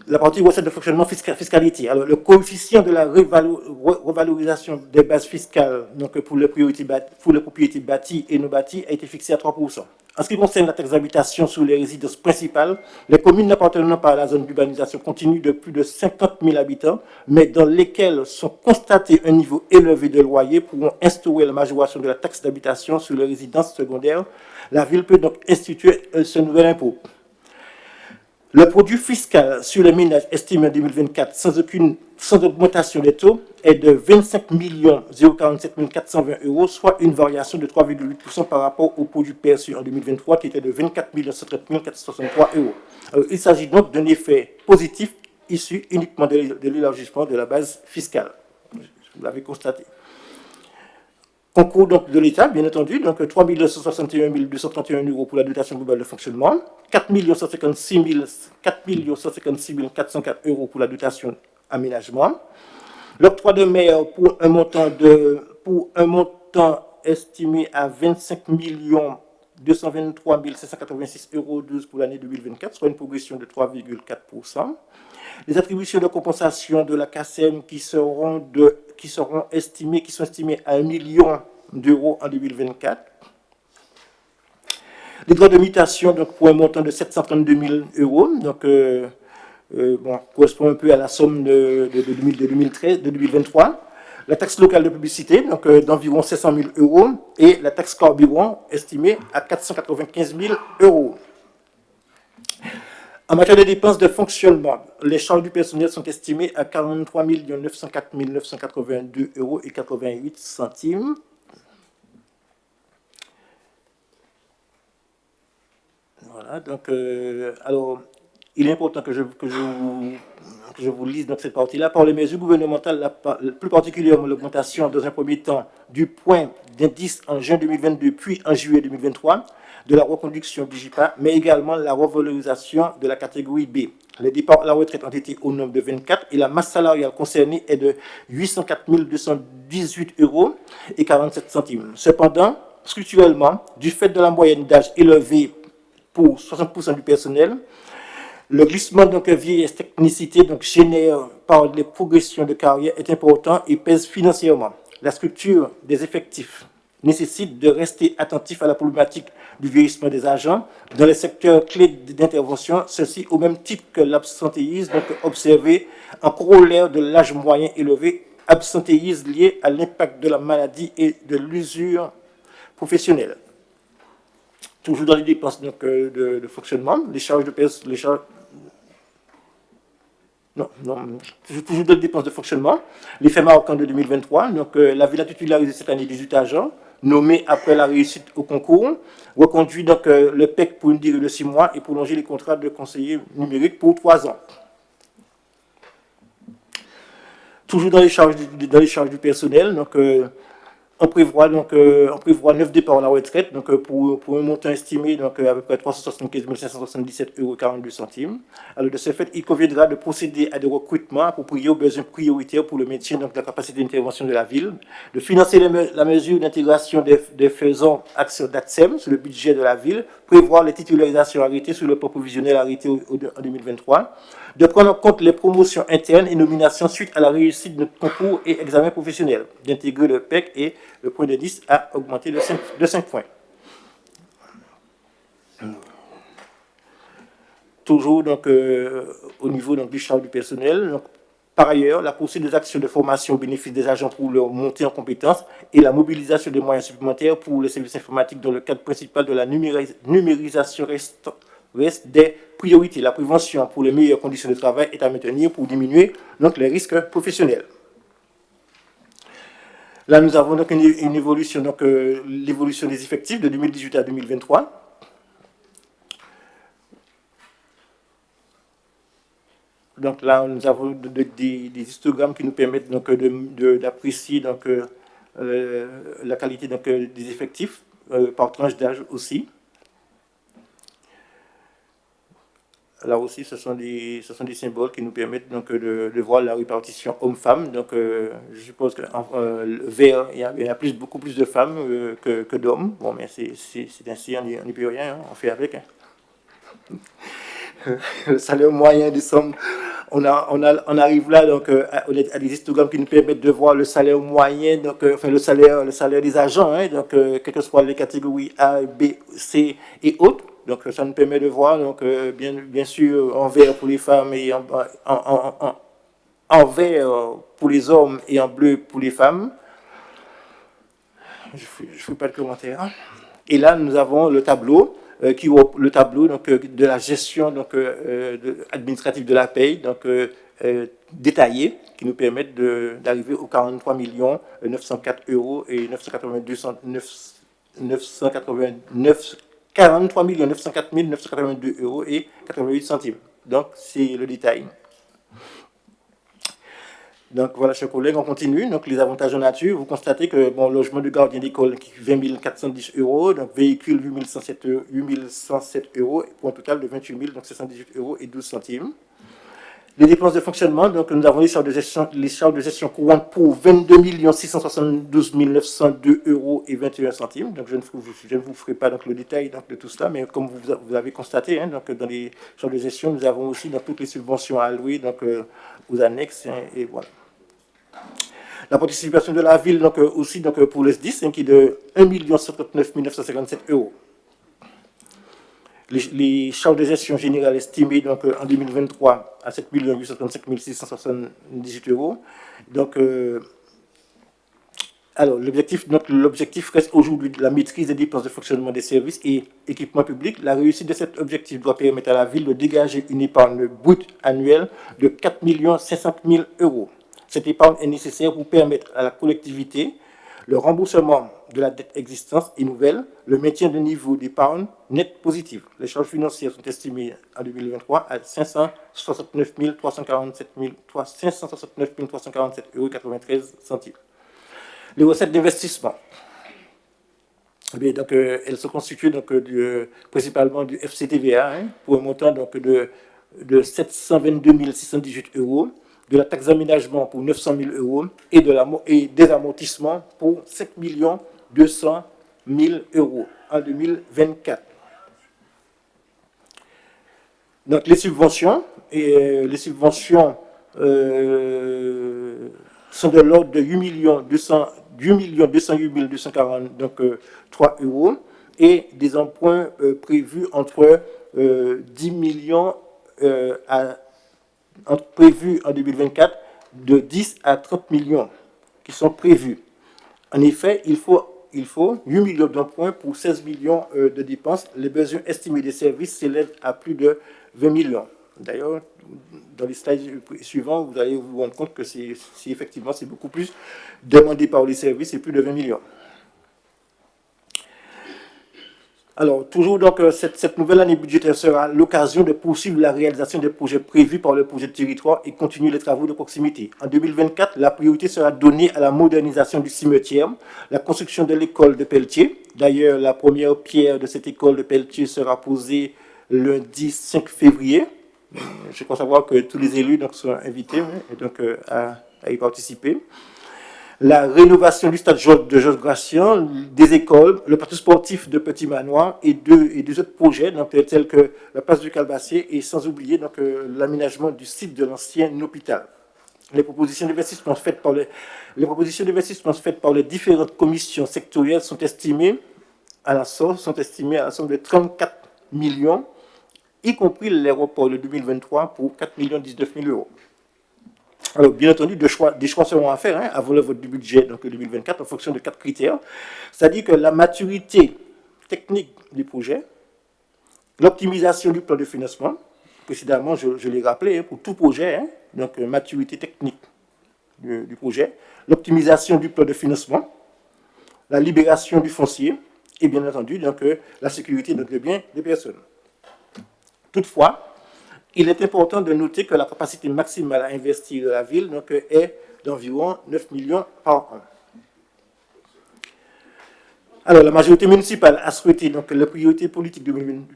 la partie recettes de fonctionnement fiscalité. Alors, le coefficient de la revalorisation des bases fiscales donc pour les propriétés bâties et non bâties a été fixé à 3%. En ce qui concerne la taxe d'habitation sur les résidences principales, les communes n'appartenant pas à la zone d'urbanisation continue de plus de 50 000 habitants, mais dans lesquelles sont constatés un niveau élevé de loyer, pourront instaurer la majoration de la taxe d'habitation sur les résidences secondaires. La ville peut donc instituer ce nouvel impôt. Le produit fiscal sur les ménages estimé en 2024 sans augmentation des taux est de 25 047 420 €, soit une variation de 3,8% par rapport au produit perçu en 2023 qui était de 24 130 463 €. Alors, il s'agit donc d'un effet positif issu uniquement de l'élargissement de la base fiscale. Vous l'avez constaté. Concours donc, de l'État, bien entendu, donc 3 161 231 € pour la dotation globale de fonctionnement, 4 156 404 € pour la dotation aménagement, l'octroi de mer pour un montant estimé à 25 223 586 € pour l'année 2024, soit une progression de 3,4%. Les attributions de compensation de la CACEM qui sont estimées à 1 million d'euros en 2024. Les droits de mutation donc, pour un montant de 732 000 €, donc correspond un peu à la somme de 2023. La taxe locale de publicité donc, d'environ 700 000 € et la taxe carburant estimée à 495 000 €. En matière de dépenses de fonctionnement, les charges du personnel sont estimées à 43 904 982 € et 88 centimes. Voilà, donc, alors, il est important que je vous lise donc cette partie-là. Par les mesures gouvernementales, plus particulièrement l'augmentation dans un premier temps du point d'indice en juin 2022 puis en juillet 2023 de la reconduction du JIPA, mais également la revalorisation de la catégorie B. Les départs à la retraite ont été au nombre de 24 et la masse salariale concernée est de 804 218 euros et 47 centimes. Cependant, structurellement, du fait de la moyenne d'âge élevée pour 60% du personnel, le glissement donc vieillesse technicité donc génère par les progressions de carrière est important et pèse financièrement. La structure des effectifs nécessite de rester attentif à la problématique du vieillissement des agents dans les secteurs clés d'intervention, ceci au même titre que l'absentéisme donc observé en corollaire de l'âge moyen élevé, absentéisme lié à l'impact de la maladie et de l'usure professionnelle. Toujours dans les dépenses donc, de fonctionnement, les charges de toujours dans les dépenses de fonctionnement, les faits marquants de 2023, donc la ville a titularisé cette année 18 agents, nommés après la réussite au concours, reconduit donc le PEC pour une durée de 6 mois et prolongé les contrats de conseillers numériques pour 3 ans. Toujours dans les charges du personnel, donc on prévoit 9 départs à la retraite, donc pour un montant estimé donc à peu près 375 577 euros 42 centimes. Alors de ce fait, il conviendra de procéder à des recrutements appropriés aux besoins prioritaires pour le maintien donc de la capacité d'intervention de la ville, de financer la mesure d'intégration des faisants actions d'ATSEM sur le budget de la ville, prévoir les titularisations arrêtées sur le plan provisionnel arrêté en 2023, de prendre en compte les promotions internes et nominations suite à la réussite de concours et examens professionnels, d'intégrer le PEC et le point d'indice a augmenté de 5 points. Toujours donc, au niveau donc, du charge du personnel. Donc, par ailleurs, la poursuite des actions de formation au bénéfice des agents pour leur montée en compétences et la mobilisation des moyens supplémentaires pour les services informatiques dans le cadre principal de la numérisation reste des priorités. La prévention pour les meilleures conditions de travail est à maintenir pour diminuer donc, les risques professionnels. Là, nous avons donc une évolution, donc l'évolution des effectifs de 2018 à 2023. Donc là, nous avons des histogrammes qui nous permettent donc d'apprécier donc la qualité donc, des effectifs par tranche d'âge aussi. Là aussi, ce sont des symboles qui nous permettent donc, de voir la répartition homme-femme. Donc, je suppose que vert, il y a beaucoup plus de femmes que d'hommes. Bon, mais c'est ainsi, on n'y peut rien, hein, on fait avec. Hein. Le salaire moyen des sommes, on arrive là donc, à des histogrammes qui nous permettent de voir le salaire moyen, donc, enfin le salaire des agents, hein, donc, quelles que soient les catégories A, B, C et autres. Donc, ça nous permet de voir, donc, bien sûr, en vert pour les femmes et en vert pour les hommes et en bleu pour les femmes. Je ne fais pas de commentaires. Et là, nous avons le tableau, donc, de la gestion donc, administrative de la paye, donc, détaillé, qui nous permettent d'arriver aux 43 904 euros et 43 904 982 euros et 88 centimes. Donc, c'est le détail. Donc, voilà, chers collègues, on continue. Donc, les avantages en nature, vous constatez que, bon, logement de gardien d'école, 20 410 euros, donc véhicule, 8 107 euros, pour un total de 28 718 euros et 12 centimes. Les dépenses de fonctionnement, donc nous avons les charges de gestion courantes pour 22 672 902 euros et 21 centimes. Donc je ne vous ferai pas donc, le détail donc, de tout cela, mais comme vous avez constaté, hein, donc, dans les charges de gestion, nous avons aussi donc, toutes les subventions allouées donc, aux annexes, hein, et voilà. La participation de la ville donc, aussi donc, pour le SDIS, hein, qui est de 1 139 957 euros. Les charges de gestion générale estimées donc, en 2023 à 7 835 678 euros. Donc, alors, l'objectif reste aujourd'hui de la maîtrise des dépenses de fonctionnement des services et équipements publics. La réussite de cet objectif doit permettre à la ville de dégager une épargne brute annuelle de 4 500 000 euros. Cette épargne est nécessaire pour permettre à la collectivité le remboursement de la dette existante et nouvelle, le maintien de niveau d'épargne net positif. Les charges financières sont estimées en 2023 à 569 347 €. Les recettes d'investissement. Donc, elles se constituent donc, principalement du FCTVA, pour un montant donc, de 722 618 €, de la taxe d'aménagement pour 900 000 € et des amortissements pour 5 200 000 € en 2024. Donc les subventions sont de l'ordre de 8 208 243 € et des emprunts prévus entre 10 millions prévus en 2024 de 10 à 30 millions qui sont prévus. En effet, il faut 8 millions d'emprunts pour 16 millions de dépenses. Les besoins estimés des services s'élèvent à plus de 20 millions. D'ailleurs, dans les slides suivants, vous allez vous rendre compte que effectivement, c'est beaucoup plus demandé par les services, c'est plus de 20 millions. Alors, toujours donc, cette nouvelle année budgétaire sera l'occasion de poursuivre la réalisation des projets prévus par le projet de territoire et continuer les travaux de proximité. En 2024, la priorité sera donnée à la modernisation du cimetière, la construction de l'école de Pelletier. D'ailleurs, la première pierre de cette école de Pelletier sera posée lundi 5 février. Je crois savoir que tous les élus donc, sont invités à y participer. La rénovation du stade de Georges Gratien, des écoles, le parc sportif de Petit Manoir et deux autres projets donc, tels que la place du Calbassier et sans oublier l'aménagement du site de l'ancien hôpital. Les propositions d'investissement faites par les différentes commissions sectorielles sont estimées à la somme de 34 millions, y compris l'aéroport de 2023 pour 4 019 000 €. Alors, bien entendu, des choix seront à faire avant le vote du budget donc 2024 en fonction de 4 critères. C'est-à-dire que la maturité technique du projet, l'optimisation du plan de financement, précédemment, je l'ai rappelé, pour tout projet, donc maturité technique du projet, l'optimisation du plan de financement, la libération du foncier et bien entendu donc, la sécurité de biens des personnes. Toutefois, il est important de noter que la capacité maximale à investir de la ville donc, est d'environ 9 millions par an. Alors, la majorité municipale a souhaité, donc la priorité politique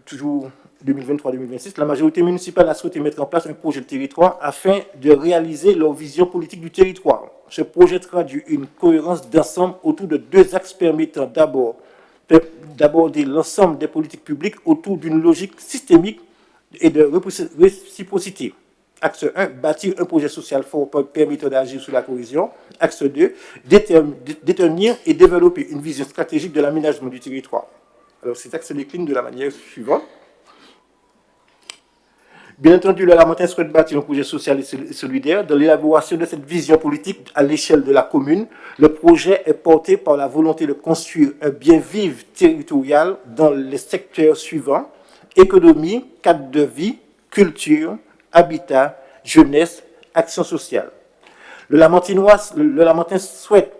toujours 2023-2026, la majorité municipale a souhaité mettre en place un projet de territoire afin de réaliser leur vision politique du territoire. Ce projet traduit une cohérence d'ensemble autour de 2 axes permettant d'aborder l'ensemble des politiques publiques autour d'une logique systémique et de réciprocité. Axe 1, bâtir un projet social fort permettant d'agir sur la cohésion. Axe 2, détenir et développer une vision stratégique de l'aménagement du territoire. Alors, cet axe se décline de la manière suivante. Bien entendu, le Lamentin souhaite bâtir un projet social et solidaire. Dans l'élaboration de cette vision politique à l'échelle de la commune, le projet est porté par la volonté de construire un bien-vivre territorial dans les secteurs suivants: économie, cadre de vie, culture, habitat, jeunesse, action sociale. Le Lamentin souhaite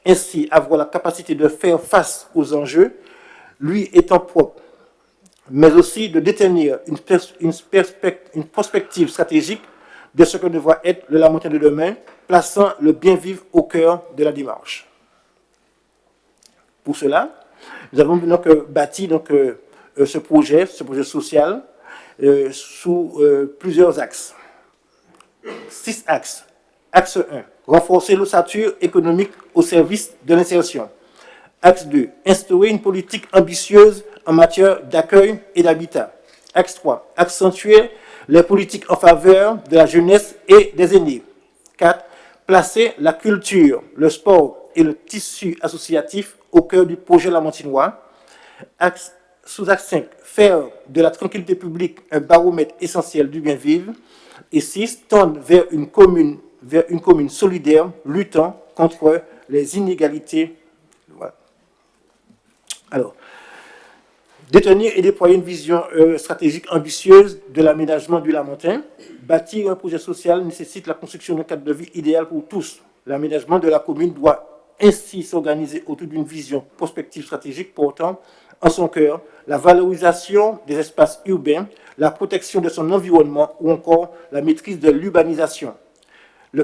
ainsi avoir la capacité de faire face aux enjeux, lui étant propre, mais aussi de détenir une perspective stratégique de ce que devra être le Lamentin de demain, plaçant le bien-vivre au cœur de la démarche. Pour cela, nous avons donc bâti ce projet social sous plusieurs axes. 6 axes. Axe 1, renforcer l'ossature économique au service de l'insertion. Axe 2, instaurer une politique ambitieuse en matière d'accueil et d'habitat. Axe 3, accentuer les politiques en faveur de la jeunesse et des aînés. 4, placer la culture, le sport et le tissu associatif au cœur du projet lamantinois. Sous-axe 5, faire de la tranquillité publique un baromètre essentiel du bien-vivre. Et 6, tendre vers une commune solidaire luttant contre les inégalités. Voilà. Alors, détenir et déployer une vision stratégique ambitieuse de l'aménagement du Lamentin. Bâtir un projet social nécessite la construction d'un cadre de vie idéal pour tous. L'aménagement de la commune doit ainsi s'organiser autour d'une vision prospective stratégique portant en son cœur la valorisation des espaces urbains, la protection de son environnement ou encore la maîtrise de l'urbanisation. Le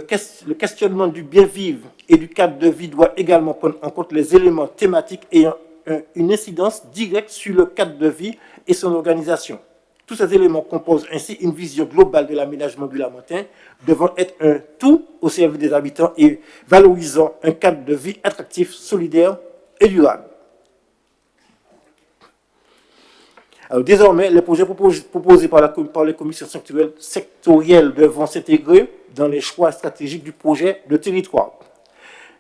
questionnement du bien vivre et du cadre de vie doit également prendre en compte les éléments thématiques ayant une incidence directe sur le cadre de vie et son organisation. Tous ces éléments composent ainsi une vision globale de l'aménagement du Lamentin, devant être un tout au service des habitants et valorisant un cadre de vie attractif, solidaire et durable. Alors, désormais, les projets proposés par les commissions sectorielles devront s'intégrer dans les choix stratégiques du projet de territoire.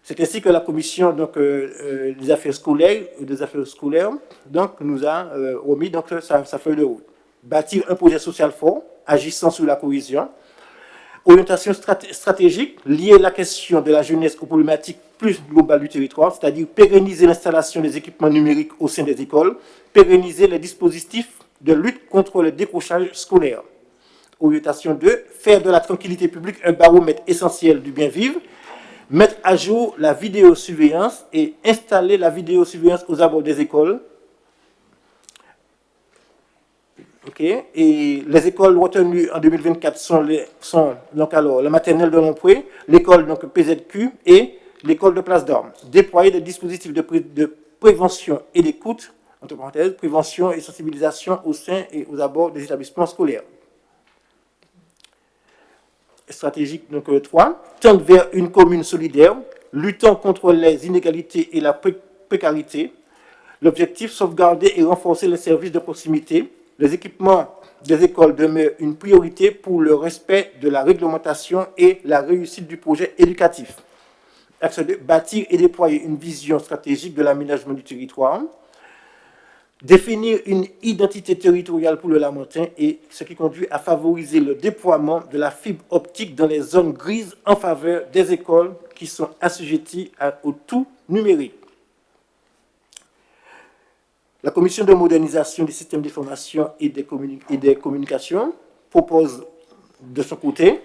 C'est ainsi que la commission des affaires scolaires nous a remis sa feuille de route. Bâtir un projet social fort, agissant sur la cohésion. Orientation stratégique, lier la question de la jeunesse aux problématiques plus globales du territoire, c'est-à-dire pérenniser l'installation des équipements numériques au sein des écoles, pérenniser les dispositifs de lutte contre le décrochage scolaire. Orientation 2, faire de la tranquillité publique un baromètre essentiel du bien vivre, mettre à jour la vidéosurveillance et installer la vidéosurveillance aux abords des écoles. Okay. Et les écoles retenues en 2024 sont donc alors la maternelle de Lompré, l'école PZQ et l'école de Place d'Armes. Déployer des dispositifs de prévention et d'écoute, entre parenthèses, prévention et sensibilisation au sein et aux abords des établissements scolaires. Stratégique 3, tendre vers une commune solidaire, luttant contre les inégalités et la précarité. L'objectif, sauvegarder et renforcer les services de proximité. Les équipements des écoles demeurent une priorité pour le respect de la réglementation et la réussite du projet éducatif. Axe 2, bâtir et déployer une vision stratégique de l'aménagement du territoire. Définir une identité territoriale pour le Lamentin et ce qui conduit à favoriser le déploiement de la fibre optique dans les zones grises en faveur des écoles qui sont assujetties au tout numérique. La commission de modernisation des systèmes d'information et des communications propose de son côté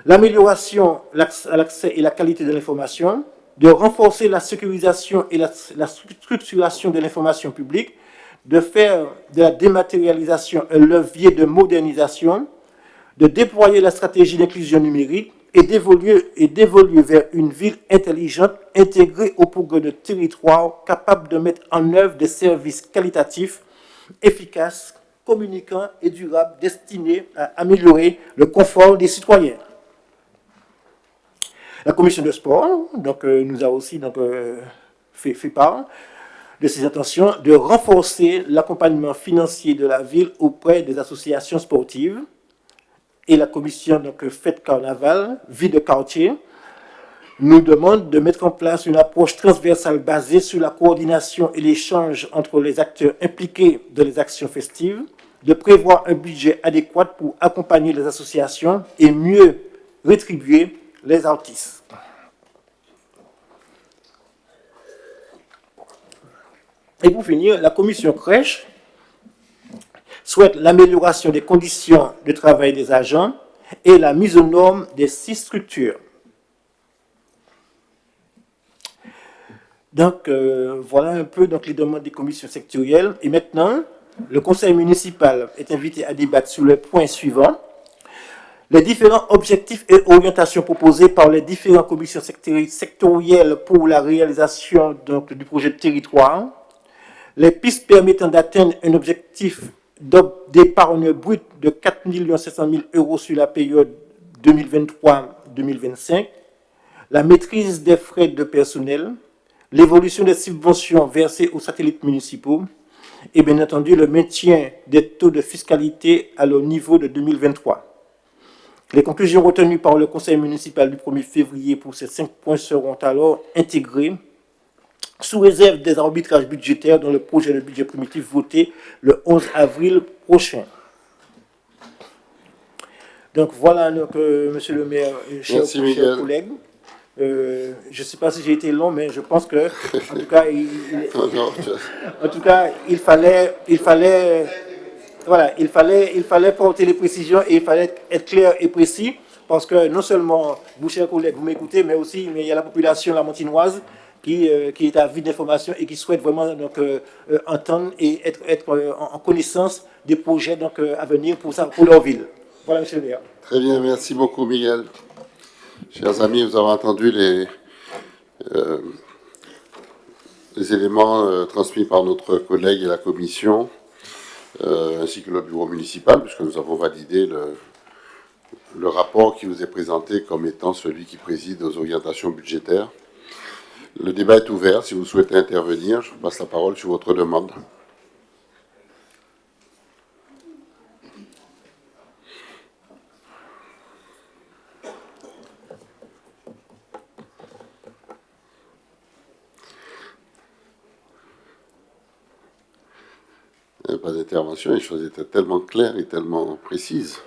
l'amélioration à l'accès et la qualité de l'information, de renforcer la sécurisation et la structuration de l'information publique, de faire de la dématérialisation un levier de modernisation, de déployer la stratégie d'inclusion numérique et d'évoluer vers une ville intelligente intégrée au progrès de territoire capable de mettre en œuvre des services qualitatifs, efficaces, communicants et durables destinés à améliorer le confort des citoyens. La commission de sport nous a aussi fait part de ses intentions de renforcer l'accompagnement financier de la ville auprès des associations sportives. Et la commission Fête Carnaval, Vie de quartier, nous demande de mettre en place une approche transversale basée sur la coordination et l'échange entre les acteurs impliqués dans les actions festives, de prévoir un budget adéquat pour accompagner les associations et mieux rétribuer les artistes. Et pour finir, la commission crèche souhaite l'amélioration des conditions de travail des agents et la mise aux normes des 6 structures. Voilà un peu les demandes des commissions sectorielles. Et maintenant, le conseil municipal est invité à débattre sur le point suivant. Les différents objectifs et orientations proposés par les différentes commissions sectorielles pour la réalisation du projet de territoire, les pistes permettant d'atteindre un objectif d'épargne brute de 4 700 000 € sur la période 2023-2025, la maîtrise des frais de personnel, l'évolution des subventions versées aux satellites municipaux et bien entendu le maintien des taux de fiscalité à leur niveau de 2023. Les conclusions retenues par le conseil municipal du 1er février pour ces 5 points seront alors intégrées sous réserve des arbitrages budgétaires dans le projet de budget primitif voté le 11 avril prochain. Donc voilà, monsieur le maire, chers collègues. Je ne sais pas si j'ai été long, mais je pense que, en tout cas, il fallait porter les précisions et il fallait être clair et précis, parce que non seulement vous, chers collègues, vous m'écoutez, mais aussi il y a la population lamantinoise qui est avide d'informations et qui souhaite vraiment donc, entendre et être en connaissance des projets donc, à venir pour leur ville. Voilà, monsieur le maire. Très bien, merci beaucoup, Miguel. Chers amis, vous avez entendu les éléments transmis par notre collègue et la commission, ainsi que le bureau municipal, puisque nous avons validé le rapport qui vous est présenté comme étant celui qui préside aux orientations budgétaires. Le débat est ouvert. Si vous souhaitez intervenir, je vous passe la parole sur votre demande. Il n'y a pas d'intervention, les choses étaient tellement claires et tellement précises.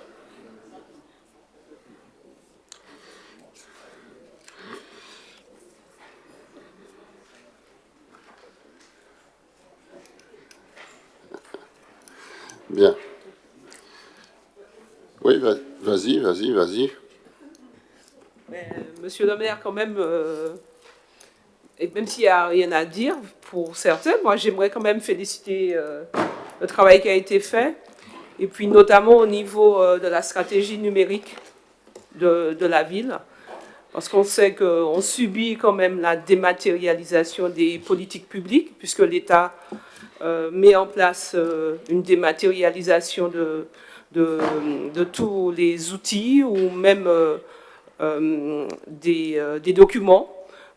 Bien. Oui, vas-y. Monsieur le maire, quand même, et même s'il n'y a rien à dire pour certains, moi j'aimerais quand même féliciter le travail qui a été fait, et puis notamment au niveau de la stratégie numérique de la ville, parce qu'on sait qu'on subit quand même la dématérialisation des politiques publiques, puisque l'État met en place une dématérialisation de tous les outils ou même des documents.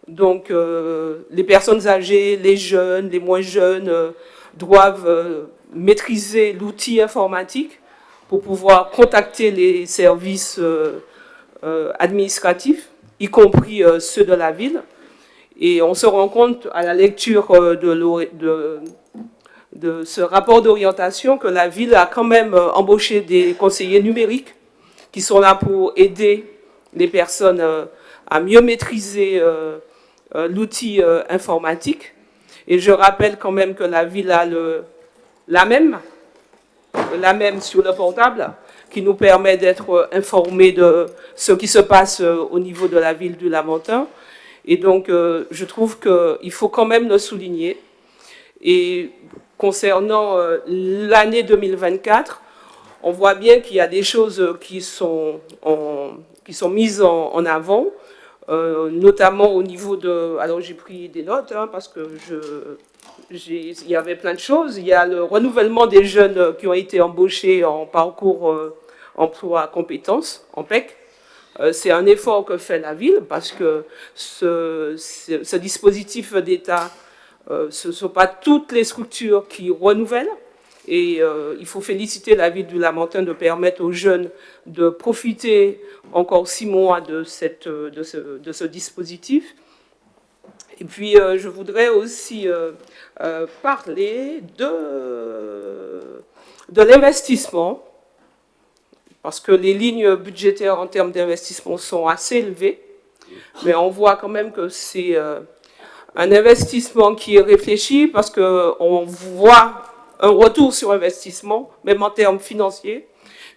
Donc les personnes âgées, les jeunes, les moins jeunes doivent maîtriser l'outil informatique pour pouvoir contacter les services administratifs, y compris ceux de la ville. Et on se rend compte à la lecture de ce rapport d'orientation que la ville a quand même embauché des conseillers numériques qui sont là pour aider les personnes à mieux maîtriser l'outil informatique. Et je rappelle quand même que la ville a la même sur le portable, qui nous permet d'être informés de ce qui se passe au niveau de la ville du Lamentin. Et donc, je trouve qu'il faut quand même le souligner. Et concernant l'année 2024, on voit bien qu'il y a des choses qui sont mises en avant, notamment au niveau de... Alors, j'ai pris des notes, parce que il y avait plein de choses. Il y a le renouvellement des jeunes qui ont été embauchés en parcours emploi compétences, en PEC. C'est un effort que fait la ville, parce que ce dispositif d'État, ce ne sont pas toutes les structures qui renouvellent. Et il faut féliciter la ville du Lamentin de permettre aux jeunes de profiter encore 6 mois de ce dispositif. Et puis, je voudrais aussi parler de l'investissement, parce que les lignes budgétaires en termes d'investissement sont assez élevées, mais on voit quand même que c'est un investissement qui est réfléchi, parce qu'on voit un retour sur investissement, même en termes financiers,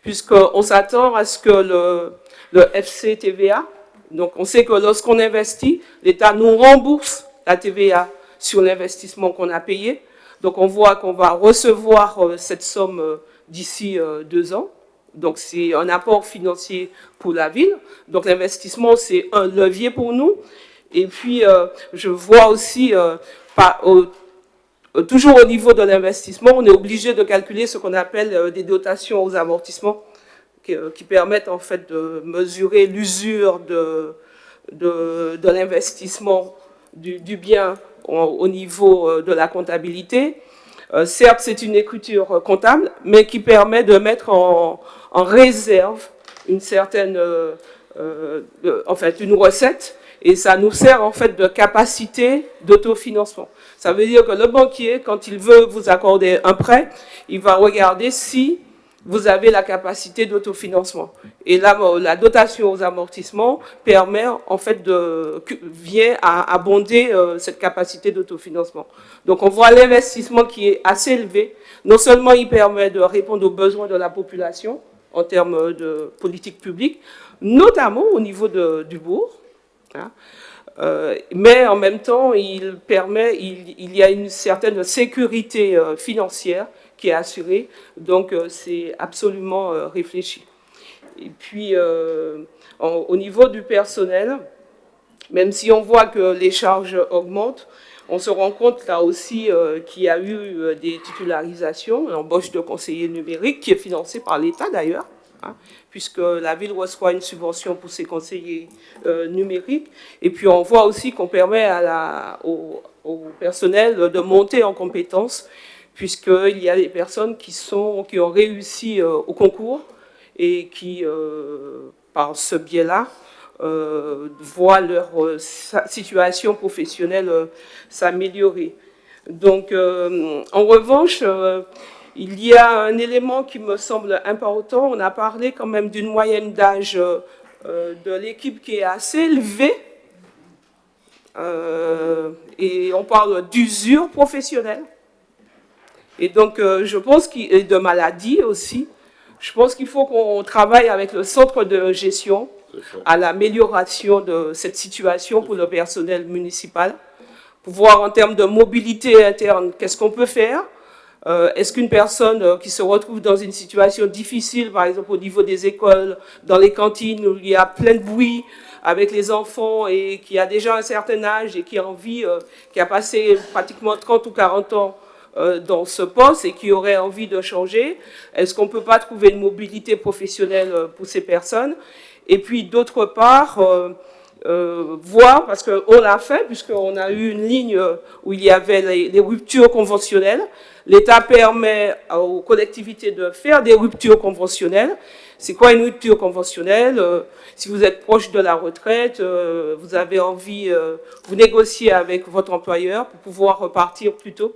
puisqu'on s'attend à ce que le FCTVA, donc on sait que lorsqu'on investit, l'État nous rembourse la TVA sur l'investissement qu'on a payé. Donc on voit qu'on va recevoir cette somme d'ici 2 ans. Donc c'est un apport financier pour la ville. Donc l'investissement, c'est un levier pour nous. Et puis je vois aussi, toujours au niveau de l'investissement, on est obligé de calculer ce qu'on appelle des dotations aux amortissements, qui permettent en fait de mesurer l'usure de l'investissement du bien au niveau de la comptabilité. Certes, c'est une écriture comptable, mais qui permet de mettre en réserve une certaine, en fait, une recette, et ça nous sert en fait de capacité d'autofinancement. Ça veut dire que le banquier, quand il veut vous accorder un prêt, il va regarder si vous avez la capacité d'autofinancement. Et là, la dotation aux amortissements permet, en fait, vient à abonder cette capacité d'autofinancement. Donc, on voit l'investissement qui est assez élevé. Non seulement il permet de répondre aux besoins de la population en termes de politique publique, notamment au niveau du bourg. Mais en même temps, il y a une certaine sécurité financière qui est assurée, donc c'est absolument réfléchi. Et puis, au niveau du personnel, même si on voit que les charges augmentent, on se rend compte là aussi qu'il y a eu des titularisations, l'embauche de conseillers numériques qui est financée par l'État d'ailleurs, hein, puisque la ville reçoit une subvention pour ses conseillers numériques. Et puis on voit aussi qu'on permet au personnel de monter en compétences, puisqu'il y a des personnes qui ont réussi au concours et qui, par ce biais-là, voient leur situation professionnelle s'améliorer. Donc, en revanche, il y a un élément qui me semble important. On a parlé quand même d'une moyenne d'âge de l'équipe qui est assez élevée. Et on parle d'usure professionnelle. Et donc, je pense et de maladie aussi. Je pense qu'il faut qu'on travaille avec le centre de gestion à l'amélioration de cette situation pour le personnel municipal, pour voir en termes de mobilité interne, qu'est-ce qu'on peut faire. Est-ce qu'une personne qui se retrouve dans une situation difficile, par exemple au niveau des écoles, dans les cantines où il y a plein de bruit avec les enfants et qui a déjà un certain âge et qui a passé pratiquement 30 ou 40 ans dans ce poste et qui aurait envie de changer, est-ce qu'on ne peut pas trouver une mobilité professionnelle pour ces personnes? Et puis d'autre part, voir, parce qu'on l'a fait, puisqu'on a eu une ligne où il y avait les ruptures conventionnelles. L'État permet aux collectivités de faire des ruptures conventionnelles. C'est quoi une rupture conventionnelle? Si vous êtes proche de la retraite, vous avez envie, vous négociez avec votre employeur pour pouvoir repartir plus tôt.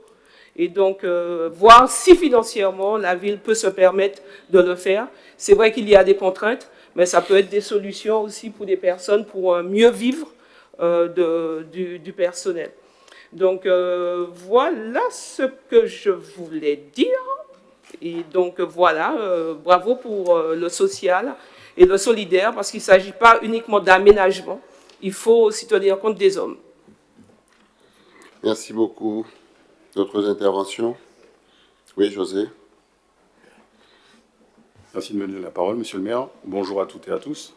Et donc, voir si financièrement la ville peut se permettre de le faire. C'est vrai qu'il y a des contraintes, mais ça peut être des solutions aussi pour des personnes pour mieux vivre du personnel. Donc, voilà ce que je voulais dire. Et donc, voilà, bravo pour le social et le solidaire, parce qu'il ne s'agit pas uniquement d'aménagement. Il faut aussi tenir compte des hommes. Merci beaucoup. D'autres interventions? Oui, José. Merci de me donner la parole, Monsieur le maire. Bonjour à toutes et à tous.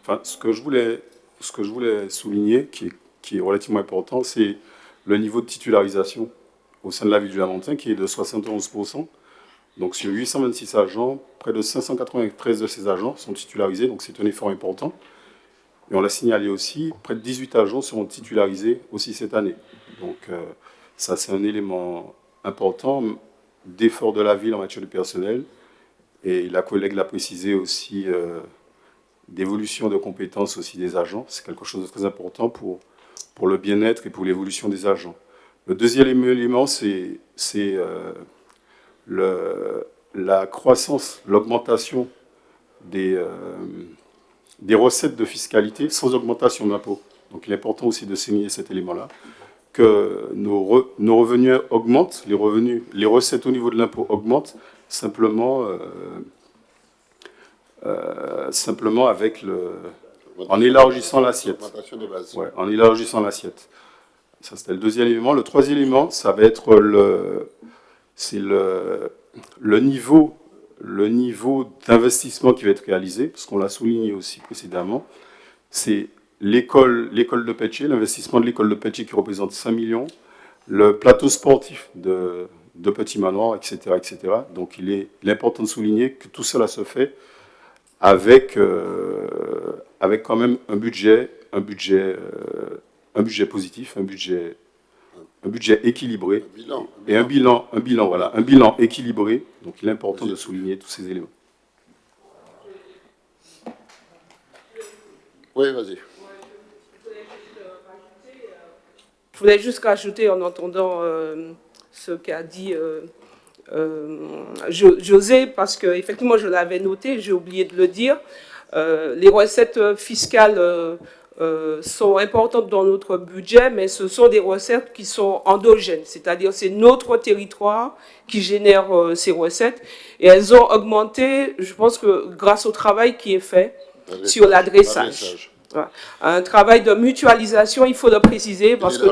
Enfin, ce que je voulais souligner, qui est relativement important, c'est le niveau de titularisation au sein de la ville du Lamentin, qui est de 71%. Donc sur 826 agents, près de 593 de ces agents sont titularisés, donc c'est un effort important. Et on l'a signalé aussi, près de 18 agents seront titularisés aussi cette année. Donc ça, c'est un élément important d'effort de la ville en matière de personnel. Et la collègue l'a précisé aussi, d'évolution de compétences aussi des agents. C'est quelque chose de très important pour le bien-être et pour l'évolution des agents. Le deuxième élément, c'est la croissance, l'augmentation des recettes de fiscalité sans augmentation d'impôts. Donc il est important aussi de souligner cet élément-là, que nos revenus augmentent, les recettes au niveau de l'impôt augmentent, simplement avec en élargissant l'assiette. Ouais, en élargissant l'assiette. Ça, c'était le deuxième élément. Le troisième élément, ça va être le niveau d'investissement qui va être réalisé, parce qu'on l'a souligné aussi précédemment. C'est l'école de Petché, l'investissement de l'école de Petché qui représente 5 millions, le plateau sportif de Petit Manoir, etc., etc. Donc il est important de souligner que tout cela se fait avec quand même un budget positif, un budget équilibré, un bilan équilibré. Donc il est important de souligner tous ces éléments. Oui, vas-y. Je voulais juste rajouter en entendant ce qu'a dit José, parce qu'effectivement, je l'avais noté, j'ai oublié de le dire. Les recettes fiscales sont importantes dans notre budget, mais ce sont des recettes qui sont endogènes, c'est-à-dire c'est notre territoire qui génère ces recettes, et elles ont augmenté, je pense que grâce au travail qui est fait sur l'adressage. Voilà. Un travail de mutualisation, il faut le préciser, parce que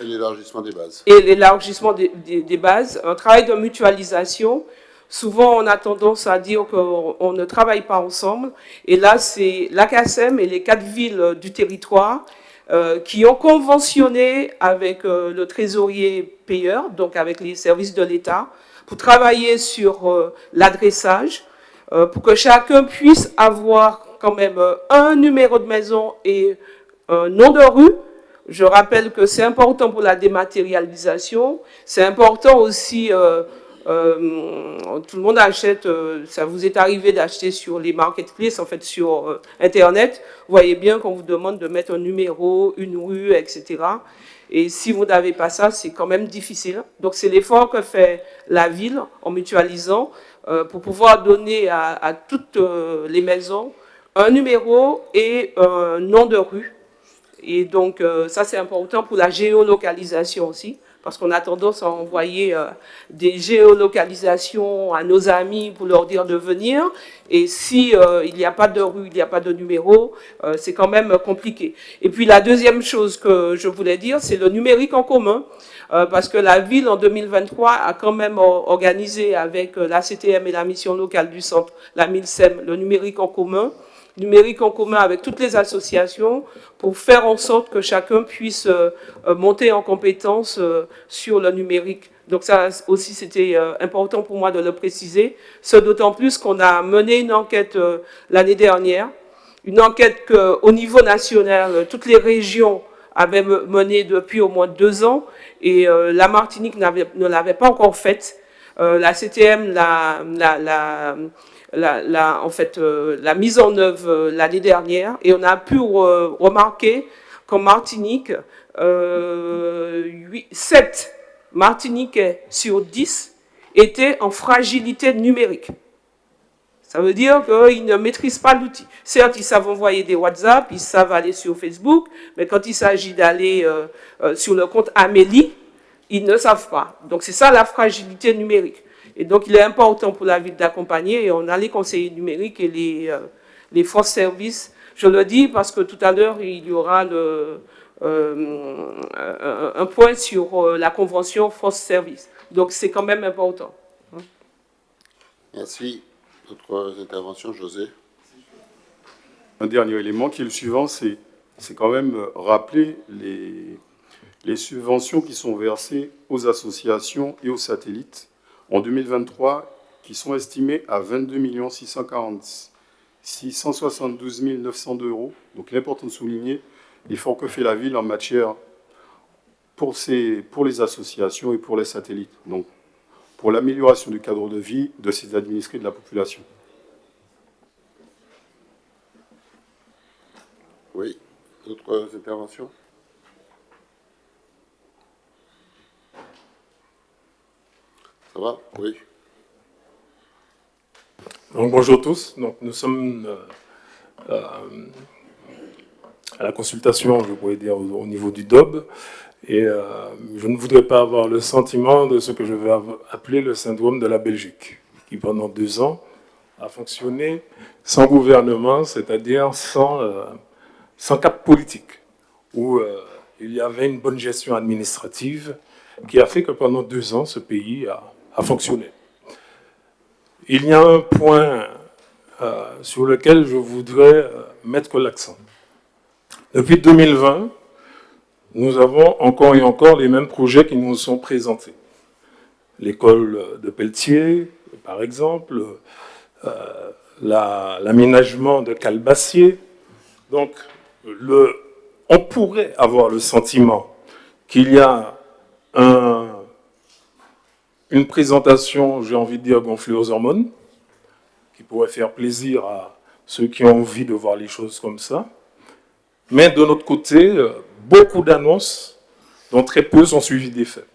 Et l'élargissement des bases. Et l'élargissement des bases. Un travail de mutualisation. Souvent, on a tendance à dire qu'on ne travaille pas ensemble. Et là, c'est l'ACASEM et les 4 villes du territoire qui ont conventionné avec le trésorier payeur, donc avec les services de l'État, pour travailler sur l'adressage, pour que chacun puisse avoir quand même un numéro de maison et un nom de rue. Je rappelle que c'est important pour la dématérialisation. C'est important aussi, tout le monde achète, ça vous est arrivé d'acheter sur les marketplaces, en fait sur Internet. Vous voyez bien qu'on vous demande de mettre un numéro, une rue, etc. Et si vous n'avez pas ça, c'est quand même difficile. Donc c'est l'effort que fait la ville en mutualisant pour pouvoir donner à toutes les maisons un numéro et un nom de rue. Et donc, ça, c'est important pour la géolocalisation aussi, parce qu'on a tendance à envoyer des géolocalisations à nos amis pour leur dire de venir. Et si il n'y a pas de rue, il n'y a pas de numéro, c'est quand même compliqué. Et puis, la deuxième chose que je voulais dire, c'est le numérique en commun, parce que la ville, en 2023, a quand même organisé avec la CTM et la mission locale du centre, la MILSEM, le numérique en commun avec toutes les associations pour faire en sorte que chacun puisse monter en compétence sur le numérique. Donc ça aussi, c'était important pour moi de le préciser, ce d'autant plus qu'on a mené une enquête l'année dernière, une enquête qu'au niveau national, toutes les régions avaient menée depuis au moins 2 ans, et la Martinique ne l'avait pas encore faite. La CTM la mise en œuvre l'année dernière, et on a pu remarquer qu'en Martinique, 7 Martiniquais sur 10 étaient en fragilité numérique. Ça veut dire qu'ils ne maîtrisent pas l'outil. Certes, ils savent envoyer des WhatsApp, ils savent aller sur Facebook, mais quand il s'agit d'aller sur le compte Amélie, ils ne savent pas. Donc c'est ça la fragilité numérique. Et donc, il est important pour la ville d'accompagner, et on a les conseillers numériques et les forces services. Je le dis parce que tout à l'heure, il y aura un point sur la convention force service. Donc, c'est quand même important. Merci. D'autres interventions, José? Un dernier élément qui est le suivant, c'est quand même rappeler les subventions qui sont versées aux associations et aux satellites en 2023, qui sont estimés à 22 672 902 €. Donc, il est important de souligner l'effort que fait la ville en matière pour les associations et pour les satellites. Donc, pour l'amélioration du cadre de vie de ces administrés de la population. Oui. D'autres interventions? Ça va? Oui. Donc, bonjour tous. Donc, nous sommes à la consultation, je pourrais dire, au niveau du DOB. Et je ne voudrais pas avoir le sentiment de ce que je vais appeler le syndrome de la Belgique, qui pendant 2 ans a fonctionné sans gouvernement, c'est-à-dire sans cap politique, où il y avait une bonne gestion administrative qui a fait que pendant 2 ans, ce pays a fonctionné. Il y a un point sur lequel je voudrais mettre l'accent. Depuis 2020, nous avons encore et encore les mêmes projets qui nous sont présentés. L'école de Pelletier, par exemple, l'aménagement de Calbassier. Donc, on pourrait avoir le sentiment qu'il y a une présentation, j'ai envie de dire, gonflée aux hormones, qui pourrait faire plaisir à ceux qui ont envie de voir les choses comme ça. Mais de notre côté, beaucoup d'annonces, dont très peu sont suivies des faits.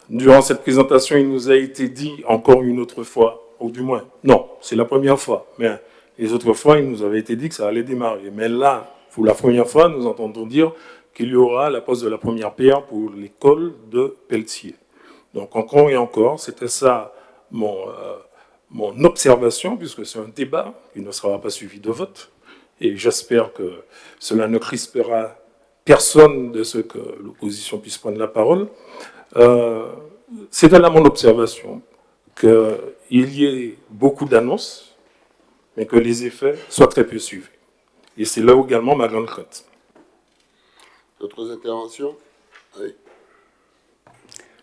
Durant cette présentation, il nous a été dit encore une autre fois, ou du moins, non, c'est la première fois, mais les autres fois, il nous avait été dit que ça allait démarrer. Mais là, pour la première fois, nous entendons dire qu'il y aura la pose de la première pierre pour l'école de Pelletier. Donc encore et encore, c'était ça mon observation, puisque c'est un débat qui ne sera pas suivi de vote. et j'espère que cela ne crispera personne de ce que l'opposition puisse prendre la parole. C'est là mon observation qu'il y ait beaucoup d'annonces, mais que les effets soient très peu suivis. Et c'est là également ma grande crainte. D'autres interventions? Oui.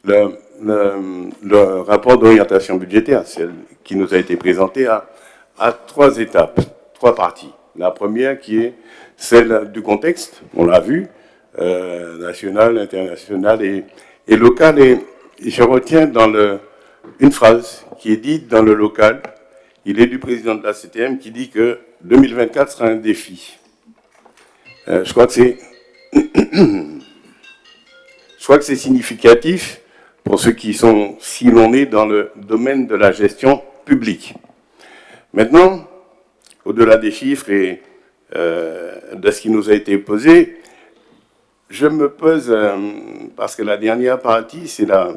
Le rapport d'orientation budgétaire, celle qui nous a été présenté, a 3 étapes, 3 parties. La première qui est celle du contexte, on l'a vu, national, international et local. Et je retiens une phrase qui est dite dans le local. Il est du président de la CTM qui dit que 2024 sera un défi. Je crois que c'est significatif pour ceux qui sont sillonnés dans le domaine de la gestion publique. Maintenant, au-delà des chiffres et de ce qui nous a été posé, je me pose, parce que la dernière partie, c'est là,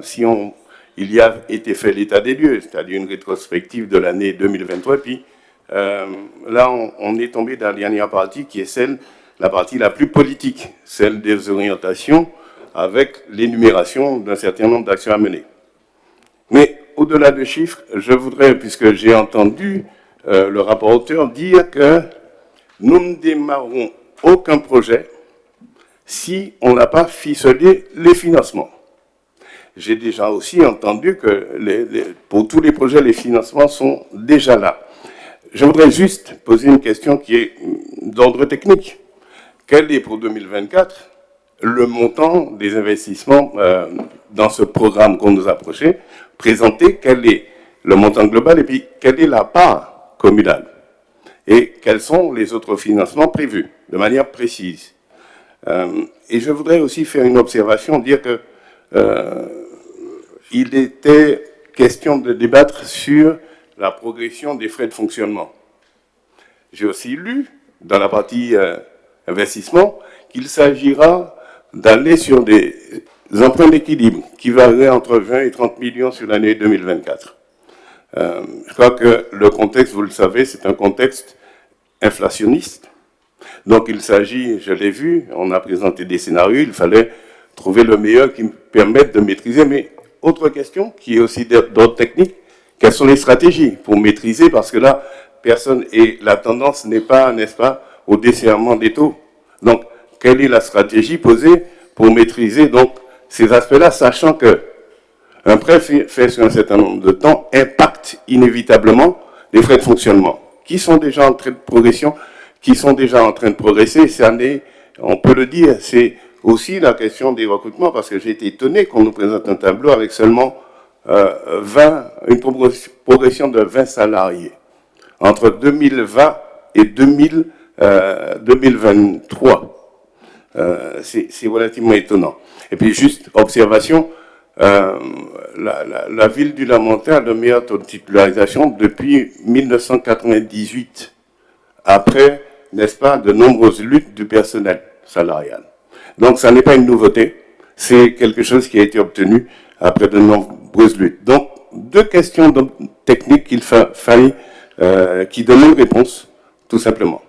il y a été fait l'état des lieux, c'est-à-dire une rétrospective de l'année 2023, puis là, on est tombé dans la dernière partie, qui est la partie la plus politique, celle des orientations, avec l'énumération d'un certain nombre d'actions à mener. Mais au-delà des chiffres, je voudrais, puisque j'ai entendu le rapporteur dire que nous ne démarrons aucun projet si on n'a pas ficelé les financements. J'ai déjà aussi entendu que pour tous les projets, les financements sont déjà là. Je voudrais juste poser une question qui est d'ordre technique. Quel est pour 2024 le montant des investissements dans ce programme qu'on nous a présenté? Quel est le montant global et puis quelle est la part communale? Et quels sont les autres financements prévus de manière précise? Et je voudrais aussi faire une observation, dire que il était question de débattre sur la progression des frais de fonctionnement. J'ai aussi lu dans la partie investissement qu'il s'agira d'aller sur des emprunts d'équilibre qui varieraient entre 20 et 30 millions sur l'année 2024. Je crois que le contexte, vous le savez, c'est un contexte inflationniste. Donc il s'agit, je l'ai vu, on a présenté des scénarios, il fallait trouver le meilleur qui me permette de maîtriser. Mais autre question, qui est aussi d'ordre technique, quelles sont les stratégies pour maîtriser? Parce que là, personne, et la tendance n'est pas, n'est-ce pas, au desserrement des taux. Donc, quelle est la stratégie posée pour maîtriser donc ces aspects-là, sachant que un prêt fait sur un certain nombre de temps impacte inévitablement les frais de fonctionnement, qui sont déjà en train de progression, qui sont déjà en train de progresser. On peut le dire, c'est aussi la question des recrutements, parce que j'ai été étonné qu'on nous présente un tableau avec seulement une progression de 20 salariés entre 2020 et 2023. C'est relativement étonnant. Et puis juste observation, la ville du Lamentin a le meilleur taux de titularisation depuis 1998, après, n'est-ce pas, de nombreuses luttes du personnel salarial. Donc ça n'est pas une nouveauté, c'est quelque chose qui a été obtenu après de nombreuses luttes. Donc, 2 questions techniques qu'il fallait qui donnent une réponse, tout simplement.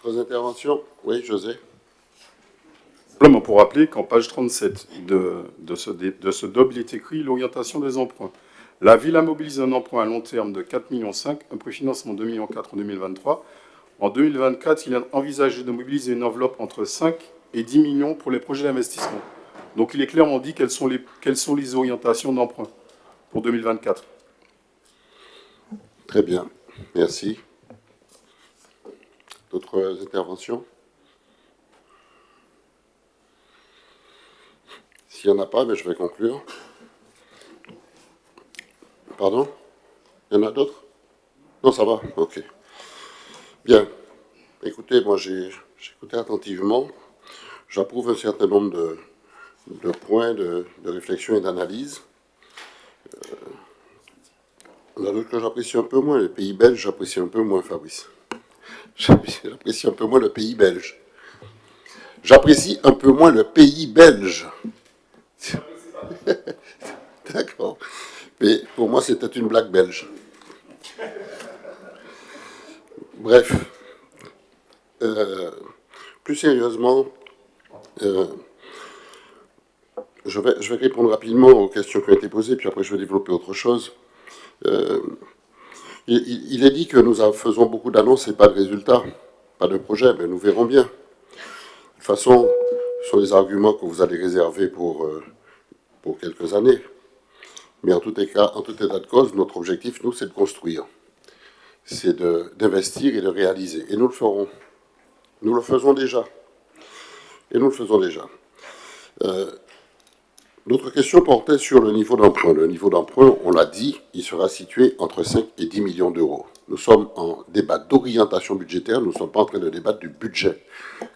D'autres interventions? Oui, José. Simplement pour rappeler qu'en page 37 de ce DOB, il est écrit l'orientation des emprunts. La ville a mobilisé un emprunt à long terme de 4,5 millions, un préfinancement de 2,4 millions en 2023. En 2024, il a envisagé de mobiliser une enveloppe entre 5 et 10 millions pour les projets d'investissement. Donc il est clairement dit quelles sont les orientations d'emprunt pour 2024. Très bien, merci. D'autres interventions? S'il n'y en a pas, mais je vais conclure. Pardon? Il y en a d'autres? Non, ça va? Ok. Bien. Écoutez, moi j'ai écouté attentivement. J'approuve un certain nombre de points de réflexion et d'analyse. Il y en a d'autres que j'apprécie un peu moins. Les pays belges, j'apprécie un peu moins, Fabrice. J'apprécie un peu moins le pays belge. J'apprécie un peu moins le pays belge. D'accord. Mais pour moi, c'était une blague belge. Bref, plus sérieusement, je vais répondre rapidement aux questions qui ont été posées, puis après je vais développer autre chose. Il est dit que nous faisons beaucoup d'annonces et pas de résultats, pas de projets, mais nous verrons bien. De toute façon, ce sont des arguments que vous allez réserver pour quelques années. Mais en tout état de cause, notre objectif, nous, c'est de construire. C'est d'investir et de réaliser. Et nous le ferons. Nous le faisons déjà. Et nous le faisons déjà. Notre question portait sur le niveau d'emprunt. Le niveau d'emprunt, on l'a dit, il sera situé entre 5 et 10 millions d'euros. Nous sommes en débat d'orientation budgétaire, nous ne sommes pas en train de débattre du budget.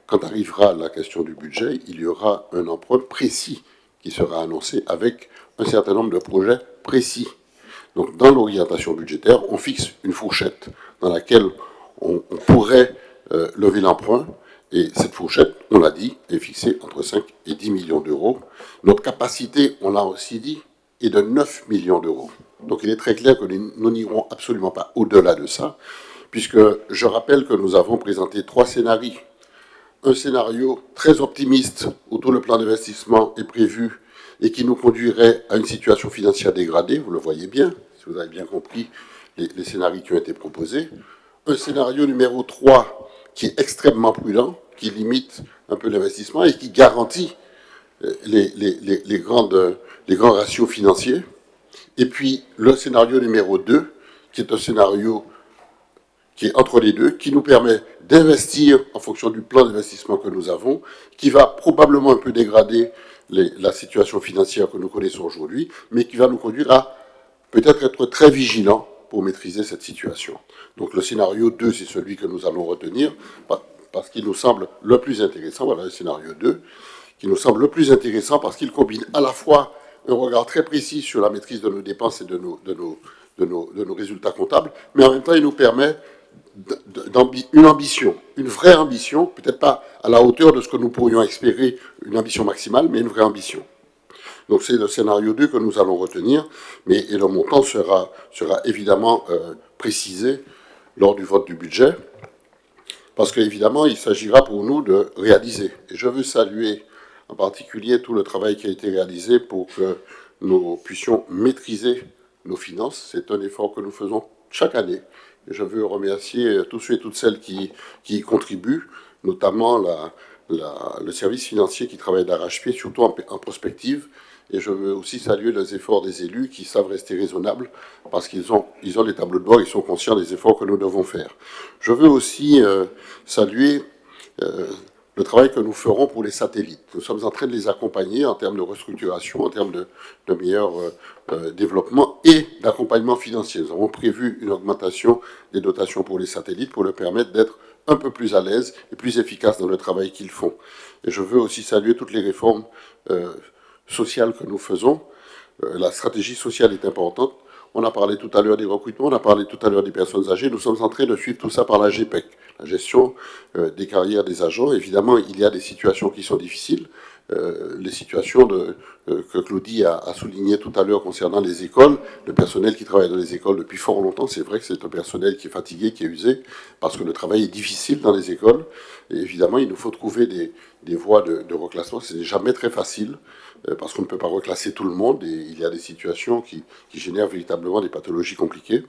Quand arrivera la question du budget, il y aura un emprunt précis qui sera annoncé avec un certain nombre de projets précis. Donc, dans l'orientation budgétaire, on fixe une fourchette dans laquelle on pourrait lever l'emprunt. Et cette fourchette, on l'a dit, est fixée entre 5 et 10 millions d'euros. Notre capacité, on l'a aussi dit, est de 9 millions d'euros. Donc, il est très clair que nous n'irons absolument pas au-delà de ça, puisque je rappelle que nous avons présenté 3 scénarios. Un scénario très optimiste où tout le plan d'investissement est prévu et qui nous conduirait à une situation financière dégradée, vous le voyez bien, si vous avez bien compris les scénarios qui ont été proposés. Un scénario numéro 3 qui est extrêmement prudent, qui limite un peu l'investissement et qui garantit les grands ratios financiers. Et puis le scénario numéro 2, qui est un scénario qui est entre les deux, qui nous permet d'investir en fonction du plan d'investissement que nous avons, qui va probablement un peu dégrader la situation financière que nous connaissons aujourd'hui, mais qui va nous conduire à peut-être être très vigilants pour maîtriser cette situation. Donc le scénario 2, c'est celui que nous allons retenir, parce qu'il nous semble le plus intéressant. Voilà le scénario 2, qui nous semble le plus intéressant parce qu'il combine à la fois un regard très précis sur la maîtrise de nos dépenses et de nos résultats comptables, mais en même temps, il nous permet une ambition, une vraie ambition, peut-être pas à la hauteur de ce que nous pourrions espérer, une ambition maximale, mais une vraie ambition. Donc c'est le scénario 2 que nous allons retenir, et le montant sera évidemment précisé lors du vote du budget, parce qu'évidemment, il s'agira pour nous de réaliser. Et je veux saluer en particulier tout le travail qui a été réalisé pour que nous puissions maîtriser nos finances. C'est un effort que nous faisons chaque année. Et je veux remercier tous ceux et toutes celles qui y contribuent, notamment le service financier qui travaille d'arrache-pied, surtout en prospective. Et je veux aussi saluer les efforts des élus qui savent rester raisonnables parce qu'ils ont les tableaux de bord, ils sont conscients des efforts que nous devons faire. Je veux aussi saluer le travail que nous ferons pour les satellites. Nous sommes en train de les accompagner en termes de restructuration, en termes de meilleur développement et d'accompagnement financier. Nous avons prévu une augmentation des dotations pour les satellites pour leur permettre d'être un peu plus à l'aise et plus efficaces dans le travail qu'ils font. Et je veux aussi saluer toutes les réformes sociales que nous faisons. La stratégie sociale est importante. On a parlé tout à l'heure des recrutements, on a parlé tout à l'heure des personnes âgées. Nous sommes en train de suivre tout ça par la GPEC, la gestion des carrières des agents. Évidemment, il y a des situations qui sont difficiles. Les situations que Claudie a soulignées tout à l'heure concernant les écoles, le personnel qui travaille dans les écoles depuis fort longtemps, c'est vrai que c'est un personnel qui est fatigué, qui est usé, parce que le travail est difficile dans les écoles. Et évidemment, il nous faut trouver des voies de reclassement. Ce n'est jamais très facile, parce qu'on ne peut pas reclasser tout le monde, et il y a des situations qui génèrent véritablement des pathologies compliquées.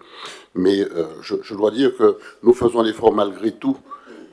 Mais je dois dire que nous faisons l'effort malgré tout,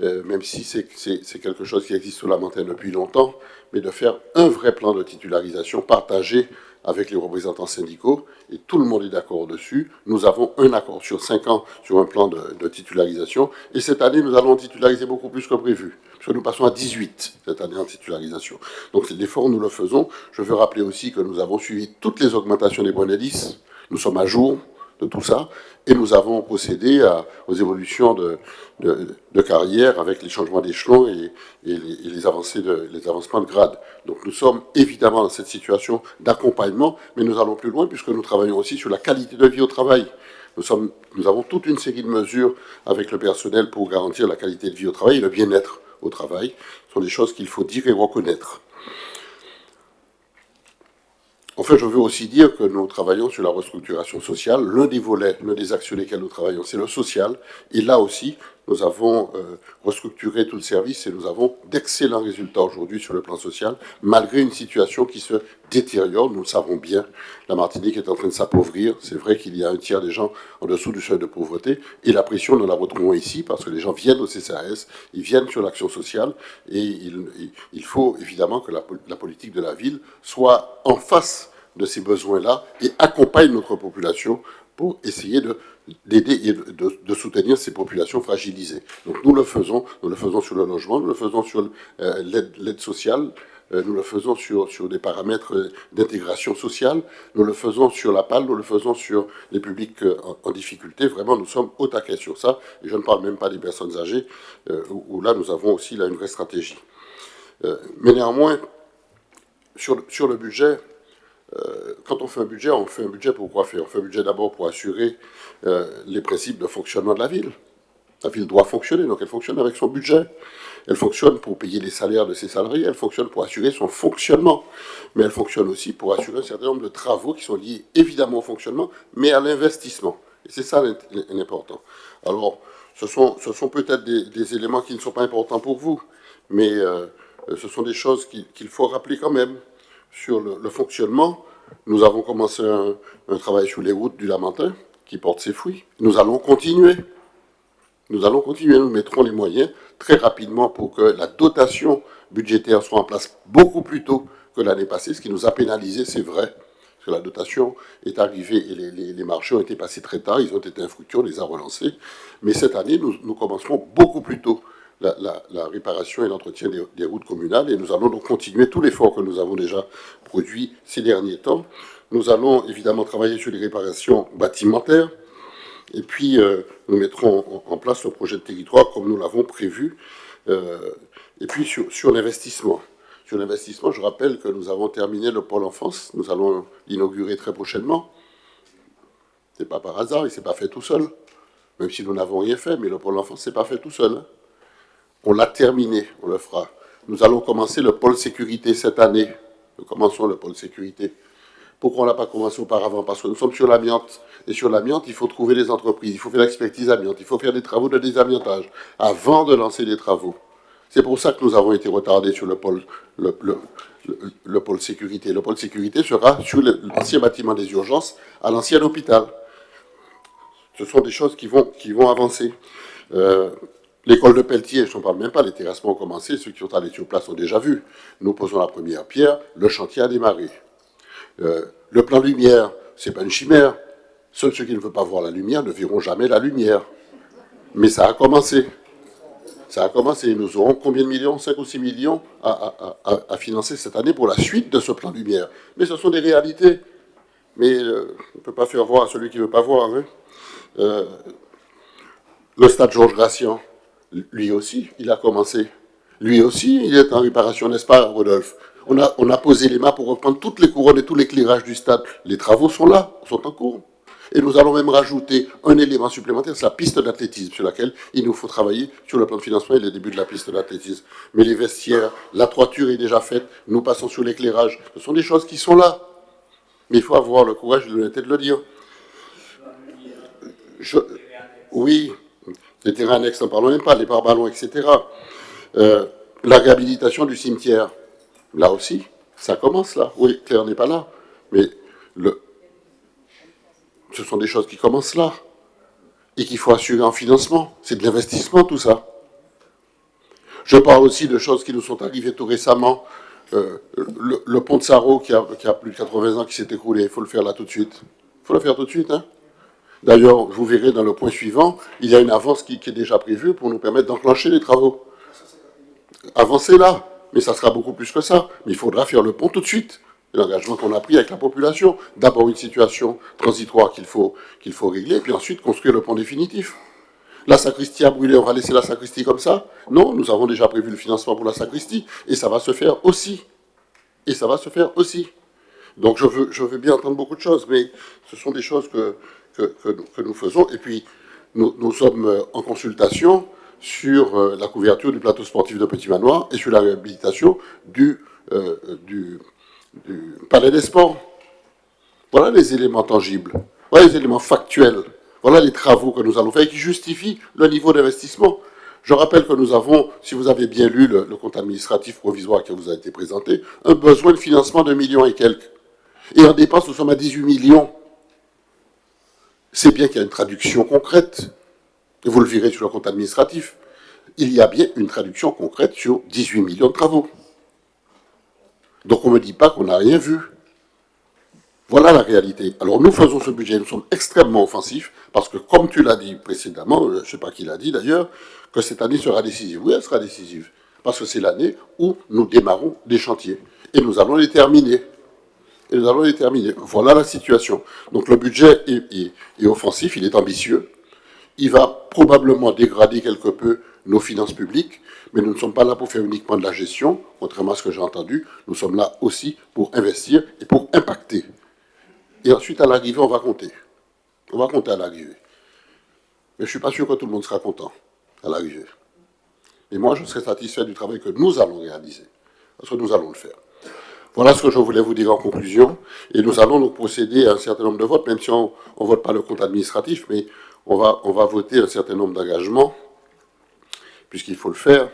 même si c'est quelque chose qui existe sous la montagne depuis longtemps, mais de faire un vrai plan de titularisation partagé avec les représentants syndicaux, et tout le monde est d'accord dessus. Nous avons un accord sur 5 ans sur un plan de titularisation, et cette année, nous allons titulariser beaucoup plus que prévu, parce que nous passons à 18 cette année en titularisation. Donc cet effort, nous le faisons. Je veux rappeler aussi que nous avons suivi toutes les augmentations des points d'indice. Nous sommes à jour de tout ça, et nous avons procédé aux évolutions de carrière avec les changements d'échelon et les avancements de grade. Donc nous sommes évidemment dans cette situation d'accompagnement, mais nous allons plus loin puisque nous travaillons aussi sur la qualité de vie au travail. Nous avons toute une série de mesures avec le personnel pour garantir la qualité de vie au travail et le bien-être au travail. Ce sont des choses qu'il faut dire et reconnaître. Enfin, je veux aussi dire que nous travaillons sur la restructuration sociale. L'un des volets, l'un des axes sur lesquels nous travaillons, c'est le social. Et là aussi, nous avons restructuré tout le service et nous avons d'excellents résultats aujourd'hui sur le plan social, malgré une situation qui se détériore. Nous le savons bien, la Martinique est en train de s'appauvrir. C'est vrai qu'il y a un tiers des gens en dessous du seuil de pauvreté, et la pression, nous la retrouvons ici, parce que les gens viennent au CCAS, ils viennent sur l'action sociale, et il faut évidemment que la politique de la ville soit en face de ces besoins-là et accompagne notre population pour essayer d'aider et de soutenir ces populations fragilisées. Donc nous le faisons sur le logement, nous le faisons sur l'aide sociale, nous le faisons sur des paramètres d'intégration sociale, nous le faisons sur la PAL, nous le faisons sur les publics en difficulté. Vraiment, nous sommes au taquet sur ça. Et je ne parle même pas des personnes âgées, où là, nous avons aussi là, une vraie stratégie. Mais néanmoins, sur le budget, quand on fait un budget pour quoi faire? On fait un budget d'abord pour assurer les principes de fonctionnement de la ville. La ville doit fonctionner, donc elle fonctionne avec son budget. Elle fonctionne pour payer les salaires de ses salariés, elle fonctionne pour assurer son fonctionnement. Mais elle fonctionne aussi pour assurer un certain nombre de travaux qui sont liés évidemment au fonctionnement, mais à l'investissement. Et c'est ça l'important. Alors, ce sont peut-être des éléments qui ne sont pas importants pour vous, mais ce sont des choses qu'il faut rappeler quand même. Sur le fonctionnement, nous avons commencé un travail sur les routes du Lamentin qui porte ses fruits. Nous allons continuer. Nous mettrons les moyens très rapidement pour que la dotation budgétaire soit en place beaucoup plus tôt que l'année passée, ce qui nous a pénalisé, c'est vrai, parce que la dotation est arrivée et les marchés ont été passés très tard, ils ont été infructueux, on les a relancés. Mais cette année, nous commencerons beaucoup plus tôt la réparation et l'entretien des routes communales, et nous allons donc continuer tout l'effort que nous avons déjà produit ces derniers temps. Nous allons évidemment travailler sur les réparations bâtimentaires, et puis nous mettrons en place le projet de territoire comme nous l'avons prévu. Et puis sur l'investissement. Sur l'investissement, je rappelle que nous avons terminé le pôle enfance, nous allons l'inaugurer très prochainement. Ce n'est pas par hasard, il ne s'est pas fait tout seul, même si nous n'avons rien fait, mais le pôle enfance ne s'est pas fait tout seul. On l'a terminé, on le fera. Nous allons commencer le pôle sécurité cette année. Nous commençons le pôle sécurité. Pourquoi on ne l'a pas commencé auparavant? Parce que nous sommes sur l'amiante. Et sur l'amiante, il faut trouver les entreprises, il faut faire l'expertise amiante, il faut faire des travaux de désamiantage avant de lancer les travaux. C'est pour ça que nous avons été retardés sur le pôle sécurité. Le pôle sécurité sera sur l'ancien bâtiment des urgences, à l'ancien hôpital. Ce sont des choses qui vont avancer. L'école de Pelletier, je n'en parle même pas, les terrassements ont commencé, ceux qui sont allés sur place ont déjà vu. Nous posons la première pierre, le chantier a démarré. Le plan lumière, ce n'est pas une chimère. Seuls ceux qui ne veulent pas voir la lumière ne verront jamais la lumière. Mais ça a commencé. Ça a commencé. Nous aurons combien de millions? 5 ou 6 millions à financer cette année pour la suite de ce plan lumière. Mais ce sont des réalités. Mais on ne peut pas faire voir à celui qui ne veut pas voir. Hein. Le stade Georges Gracian, lui aussi, il a commencé. Lui aussi, il est en réparation, n'est-ce pas, Rodolphe? On a posé les mains pour reprendre toutes les couronnes et tout l'éclairage du stade. Les travaux sont là, sont en cours. Et nous allons même rajouter un élément supplémentaire, c'est la piste d'athlétisme, sur laquelle il nous faut travailler sur le plan de financement et le début de la piste d'athlétisme. Mais les vestiaires, la toiture est déjà faite, nous passons sur l'éclairage. Ce sont des choses qui sont là. Mais il faut avoir le courage et l'honnêteté de le dire. Oui, les terrains annexes, n'en parlons même pas, les pare-ballons, etc. La réhabilitation du cimetière, là aussi, ça commence là. Oui, Claire n'est pas là, mais ce sont des choses qui commencent là et qu'il faut assurer en financement. C'est de l'investissement, tout ça. Je parle aussi de choses qui nous sont arrivées tout récemment. Le pont de Sarro, qui a plus de 80 ans, qui s'est écroulé, il faut le faire là tout de suite. Il faut le faire tout de suite. Hein. D'ailleurs, vous verrez dans le point suivant, il y a une avance qui est déjà prévue pour nous permettre d'enclencher les travaux. Avancez là, mais ça sera beaucoup plus que ça. Mais il faudra faire le pont tout de suite. C'est l'engagement qu'on a pris avec la population. D'abord une situation transitoire qu'il faut régler, puis ensuite construire le pont définitif. La sacristie a brûlé, on va laisser la sacristie comme ça? Non, nous avons déjà prévu le financement pour la sacristie, et ça va se faire aussi. Et ça va se faire aussi. Donc je veux bien entendre beaucoup de choses, mais ce sont des choses que nous faisons. Et puis, nous sommes en consultation sur la couverture du plateau sportif de Petit Manoir et sur la réhabilitation du Palais des Sports. Voilà les éléments tangibles, voilà les éléments factuels. Voilà les travaux que nous allons faire et qui justifient le niveau d'investissement. Je rappelle que nous avons, si vous avez bien lu le compte administratif provisoire qui vous a été présenté, un besoin de financement d'1 million et quelques. Et en dépenses, nous sommes à 18 millions. C'est bien qu'il y a une traduction concrète. Et vous le verrez sur le compte administratif. Il y a bien une traduction concrète sur 18 millions de travaux. Donc on ne me dit pas qu'on n'a rien vu. Voilà la réalité. Alors nous faisons ce budget, nous sommes extrêmement offensifs, parce que comme tu l'as dit précédemment, je ne sais pas qui l'a dit d'ailleurs, que cette année sera décisive. Oui, elle sera décisive, parce que c'est l'année où nous démarrons des chantiers. Et nous allons les terminer. Et nous allons les terminer. Voilà la situation. Donc le budget est offensif, il est ambitieux. Il va probablement dégrader quelque peu nos finances publiques, mais nous ne sommes pas là pour faire uniquement de la gestion, contrairement à ce que j'ai entendu. Nous sommes là aussi pour investir et pour impacter. Et ensuite, à l'arrivée, on va compter. On va compter à l'arrivée. Mais je ne suis pas sûr que tout le monde sera content à l'arrivée. Et moi, je serai satisfait du travail que nous allons réaliser. Parce que nous allons le faire. Voilà ce que je voulais vous dire en conclusion. Et nous allons donc procéder à un certain nombre de votes, même si on ne vote pas le compte administratif, mais on va voter un certain nombre d'engagements, puisqu'il faut le faire.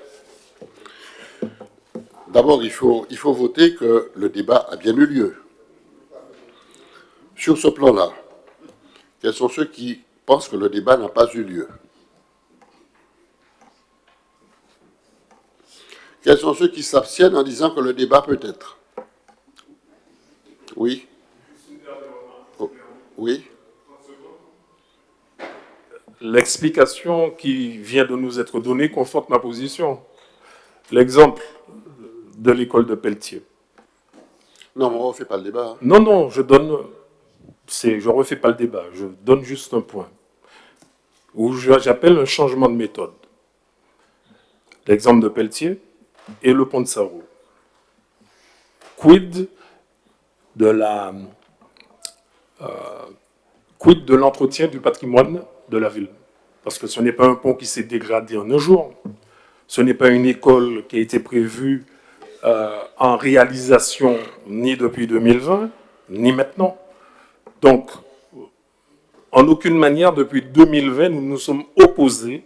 D'abord, il faut voter que le débat a bien eu lieu. Sur ce plan-là, quels sont ceux qui pensent que le débat n'a pas eu lieu? Quels sont ceux qui s'abstiennent en disant que le débat peut être? Oui. Oh, oui. L'explication qui vient de nous être donnée conforte ma position. L'exemple de l'école de Pelletier. Non, on ne refait pas le débat. Hein. Non, je refais pas le débat, je donne juste un point, où j'appelle un changement de méthode. L'exemple de Pelletier et le pont de Sarro. Quid de l'entretien du patrimoine de la ville? Parce que ce n'est pas un pont qui s'est dégradé en un jour, ce n'est pas une école qui a été prévue en réalisation ni depuis 2020, ni maintenant. Donc, en aucune manière, depuis 2020, nous nous sommes opposés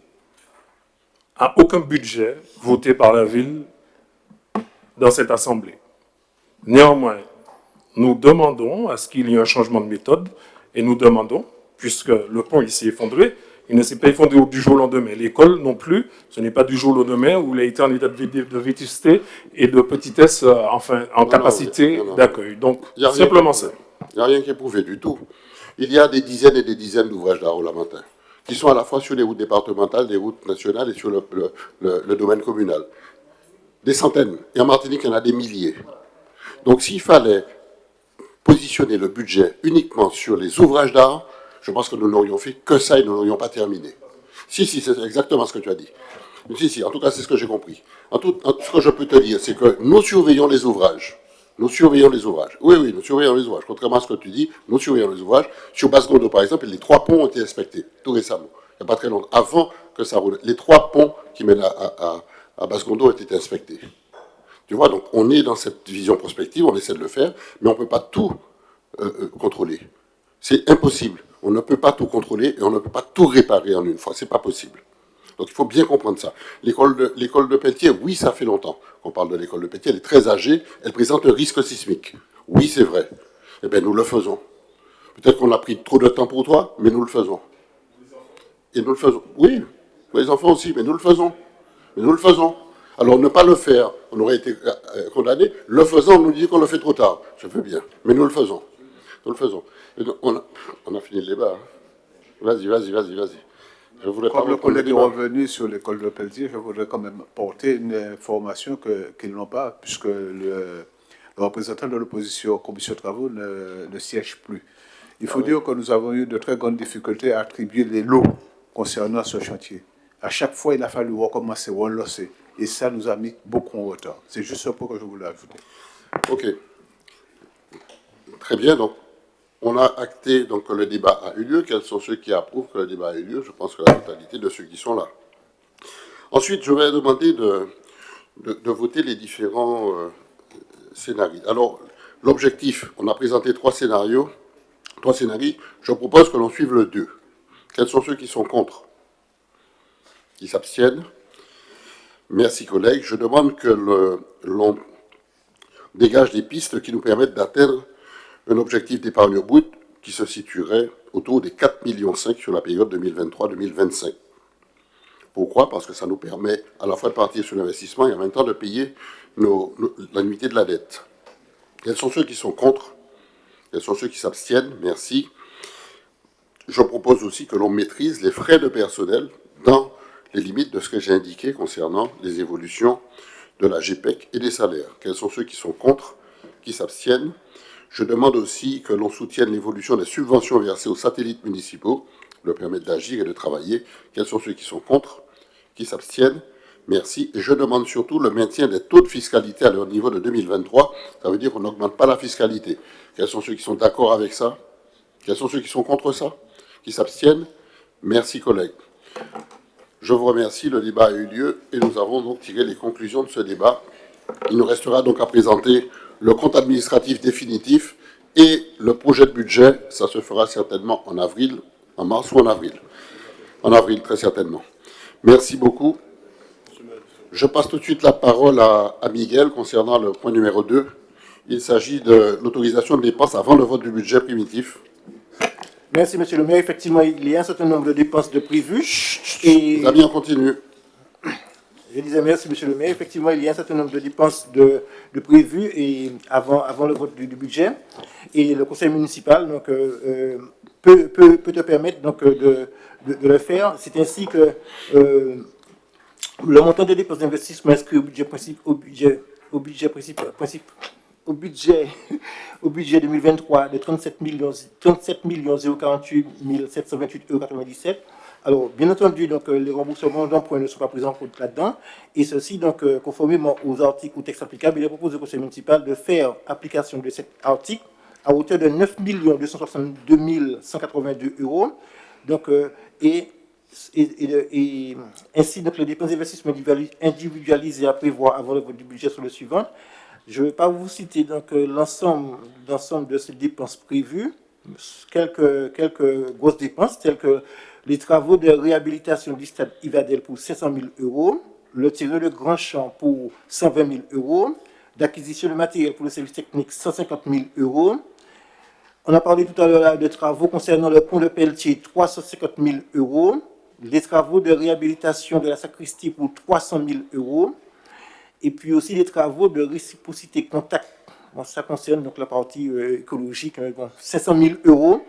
à aucun budget voté par la ville dans cette assemblée. Néanmoins, nous demandons à ce qu'il y ait un changement de méthode et nous demandons, puisque le pont il s'est effondré, il ne s'est pas effondré du jour au lendemain. L'école non plus, ce n'est pas du jour au lendemain où il a été en état de vétusté et de petitesse, en capacité d'accueil. Donc, simplement ça. Il n'y a rien qui est prouvé du tout. Il y a des dizaines et des dizaines d'ouvrages d'art ornemental qui sont à la fois sur les routes départementales, des routes nationales et sur le domaine communal. Des centaines. Et en Martinique, il y en a des milliers. Donc, s'il fallait positionner le budget uniquement sur les ouvrages d'art, je pense que nous n'aurions fait que ça et nous n'aurions pas terminé. Si, c'est exactement ce que tu as dit. Si, en tout cas, c'est ce que j'ai compris. Ce que je peux te dire, c'est que nous surveillons les ouvrages. Nous surveillons les ouvrages. Oui, nous surveillons les ouvrages. Contrairement à ce que tu dis, nous surveillons les ouvrages. Sur Basse-Gondo, par exemple, les 3 ponts ont été inspectés, tout récemment. Il n'y a pas très longtemps. Avant que ça roule. Les 3 ponts qui mènent à Basse-Gondo ont été inspectés. Tu vois, donc on est dans cette vision prospective, on essaie de le faire, mais on ne peut pas tout contrôler. C'est impossible. On ne peut pas tout contrôler et on ne peut pas tout réparer en une fois. Ce n'est pas possible. Donc il faut bien comprendre ça. L'école de Pelletier, oui, ça fait longtemps qu'on parle de l'école de Pelletier. Elle est très âgée, elle présente un risque sismique. Oui, c'est vrai. Eh bien, nous le faisons. Peut-être qu'on a pris trop de temps pour toi, mais nous le faisons. Et nous le faisons. Oui, les enfants aussi, mais nous le faisons. Mais nous le faisons. Alors ne pas le faire, on aurait été condamné. Le faisant, on nous dit qu'on le fait trop tard. Je veux bien, mais nous le faisons. Nous le faisons. On a fini le débat. Hein. Vas-y. Comme le collègue est revenu sur l'école de Pelletier, je voudrais quand même porter une information qu'ils n'ont pas, puisque le représentant de l'opposition commission de travaux ne siège plus. Il faut dire que nous avons eu de très grandes difficultés à attribuer les lots concernant ce chantier. À chaque fois, il a fallu recommencer, relancer. Et ça nous a mis beaucoup en retard. C'est juste ce point que je voulais ajouter. OK. Très bien. Donc, on a acté donc, que le débat a eu lieu. Quels sont ceux qui approuvent que le débat a eu lieu? Je pense que la totalité de ceux qui sont là. Ensuite, je vais demander de voter les différents scénarios. Alors, l'objectif, on a présenté 3 scénarios. 3 scénarios. Je propose que l'on suive le 2. Quels sont ceux qui sont contre? Qui s'abstiennent? Merci, collègues. Je demande que l'on dégage des pistes qui nous permettent d'atteindre un objectif d'épargne brute qui se situerait autour des 4,5 millions sur la période 2023-2025. Pourquoi? Parce que ça nous permet à la fois de partir sur l'investissement et en même temps de payer l'annuité de la dette. Quels sont ceux qui sont contre? Quels sont ceux qui s'abstiennent? Merci. Je propose aussi que l'on maîtrise les frais de personnel dans les limites de ce que j'ai indiqué concernant les évolutions de la GPEC et des salaires. Quels sont ceux qui sont contre? Qui s'abstiennent? Je demande aussi que l'on soutienne l'évolution des subventions versées aux satellites municipaux, leur permettre d'agir et de travailler. Quels sont ceux qui sont contre? Qui s'abstiennent? Merci. Et je demande surtout le maintien des taux de fiscalité à leur niveau de 2023. Ça veut dire qu'on n'augmente pas la fiscalité. Quels sont ceux qui sont d'accord avec ça? Quels sont ceux qui sont contre ça? Qui s'abstiennent? Merci, collègues. Je vous remercie. Le débat a eu lieu et nous avons donc tiré les conclusions de ce débat. Il nous restera donc à présenter le compte administratif définitif et le projet de budget. Ça se fera certainement en avril, en mars ou en avril. En avril, très certainement. Merci beaucoup. Je passe tout de suite la parole à Miguel concernant le point numéro 2. Il s'agit de l'autorisation de dépenses avant le vote du budget primitif. Merci, monsieur le maire. Effectivement, il y a un certain nombre de dépenses de prévues. Et Les amis, on continue. je disais merci, monsieur le maire. Effectivement, il y a un certain nombre de dépenses de prévues et avant le vote du budget. Et le conseil municipal donc, peut te permettre donc, de le faire. C'est ainsi que le montant des dépenses d'investissement inscrit au budget 2023 de 37 048 728,97 €. Alors, bien entendu, donc, les remboursements d'emprunt ne sont pas pris en compte là-dedans. Et ceci, donc, conformément aux articles ou textes applicables, il est proposé au conseil municipal de faire application de cet article à hauteur de 9 262 182 €. Donc, et ainsi, donc, les dépenses d'investissement individualisées à prévoir avant le vote du budget sont les suivantes. Je ne vais pas vous citer donc l'ensemble de ces dépenses prévues, quelques grosses dépenses telles que les travaux de réhabilitation du stade Ivadel pour 500 000 €, le terrain de Grand Champ pour 120 000 €, d'acquisition de matériel pour le service technique 150 000 €. On a parlé tout à l'heure de travaux concernant le pont de Pelletier 350 000 €, les travaux de réhabilitation de la sacristie pour 300 000 €. Et puis aussi des travaux de réciprocité contact. Bon, ça concerne donc la partie écologique, 500 000 €.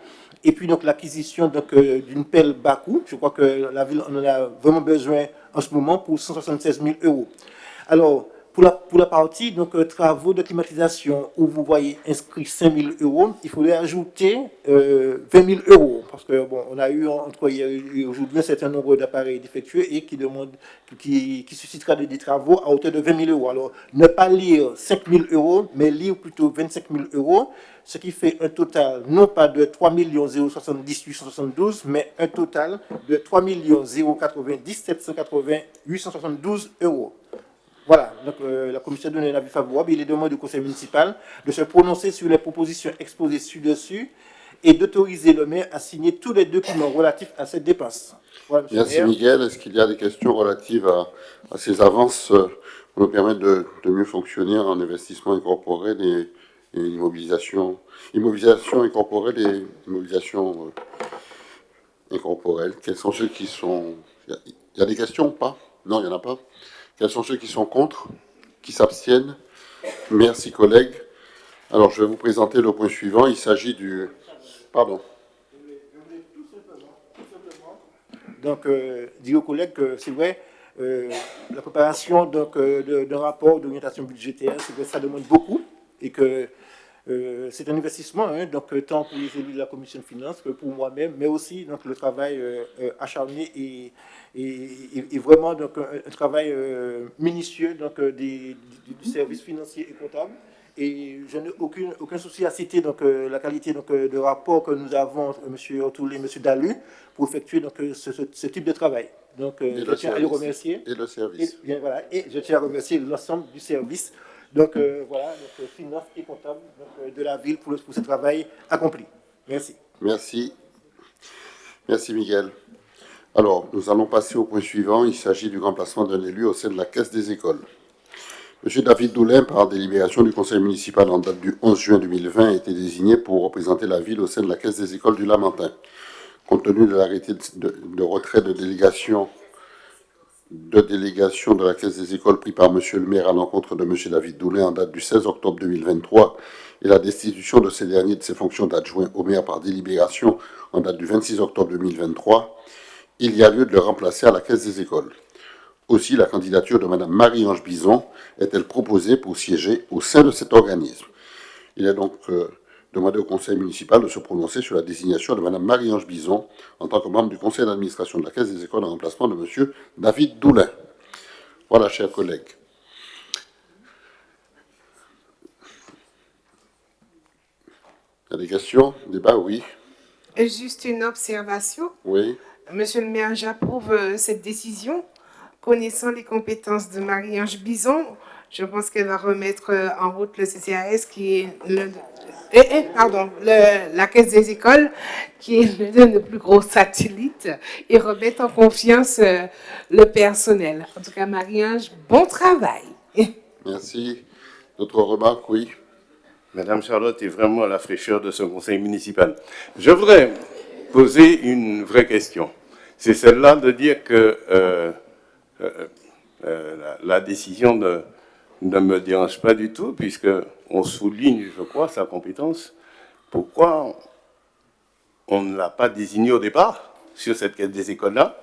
Et puis donc l'acquisition d'une pelle bas coût. Je crois que la ville en a vraiment besoin en ce moment pour 176 000 €. Alors, pour la partie donc, travaux de climatisation, où vous voyez inscrit 5 000 €, il faudrait ajouter 20 000 €. Parce que bon, on a eu entre hier et aujourd'hui un certain nombre d'appareils défectueux et qui suscitera des travaux à hauteur de 20 000 €. Alors, ne pas lire 5 000 €, mais lire plutôt 25 000 €, ce qui fait un total non pas de 3 070 872, mais un total de 3 090 780 872 €. Voilà, donc la commission donne un avis favorable. Il est demandé au conseil municipal de se prononcer sur les propositions exposées ci-dessus et d'autoriser le maire à signer tous les documents relatifs à cette dépense. Voilà, merci Miguel. Est-ce qu'il y a des questions relatives à ces avances pour nous permettre de mieux fonctionner en investissement incorporel et immobilisation incorporelle et immobilisation incorporelle? Quels sont ceux qui sont... Il y a des questions ou pas? Non, il n'y en a pas. Quels sont ceux qui sont contre? Qui s'abstiennent? Merci, collègues. Alors, je vais vous présenter le point suivant. Il s'agit du... Pardon. Donc, dire aux collègues que c'est vrai, la préparation d'un rapport d'orientation budgétaire, c'est vrai, ça demande beaucoup et que c'est un investissement, donc tant pour les élus de la commission de finances que pour moi-même, mais aussi donc, le travail acharné et vraiment donc, un travail minutieux donc, du service financier et comptable. Et je n'ai aucun souci à citer donc, la qualité donc, de rapport que nous avons, M. Ortoulé et M. Dalu, pour effectuer donc, ce type de travail. Donc, je tiens à les remercier. Et le service. Et je tiens à remercier l'ensemble du service. Donc, voilà, donc, finance et comptable donc, de la ville pour ce travail accompli. Merci. Merci. Merci, Miguel. Alors, nous allons passer au point suivant. Il s'agit du remplacement d'un élu au sein de la Caisse des écoles. Monsieur David Doulin, par délibération du conseil municipal en date du 11 juin 2020, a été désigné pour représenter la ville au sein de la Caisse des écoles du Lamentin. Compte tenu de l'arrêté de retrait de délégation de la Caisse des écoles pris par monsieur le maire à l'encontre de monsieur David Doulin en date du 16 octobre 2023 et la destitution de ces derniers de ses fonctions d'adjoint au maire par délibération en date du 26 octobre 2023, il y a lieu de le remplacer à la Caisse des écoles. Aussi, la candidature de Mme Marie-Ange Bison est-elle proposée pour siéger au sein de cet organisme. Il est donc demandé au conseil municipal de se prononcer sur la désignation de Mme Marie-Ange Bison en tant que membre du conseil d'administration de la Caisse des écoles en remplacement de M. David Doulin. Voilà, chers collègues. Il y a des questions? Débat, oui. Juste une observation. Oui. Monsieur le maire, j'approuve cette décision. Connaissant les compétences de Marie-Ange Bison, je pense qu'elle va remettre en route le CCAS qui est la Caisse des écoles qui est l'un des plus gros satellites et remettre en confiance le personnel. En tout cas, Marie-Ange, bon travail. Merci. D'autres remarques? Oui. Madame Charlotte est vraiment à la fraîcheur de ce conseil municipal. Je voudrais poser une vraie question. C'est celle-là de dire que la décision ne me dérange pas du tout, puisqu'on souligne, je crois, sa compétence. Pourquoi on ne l'a pas désigné au départ sur cette Caisse des écoles-là?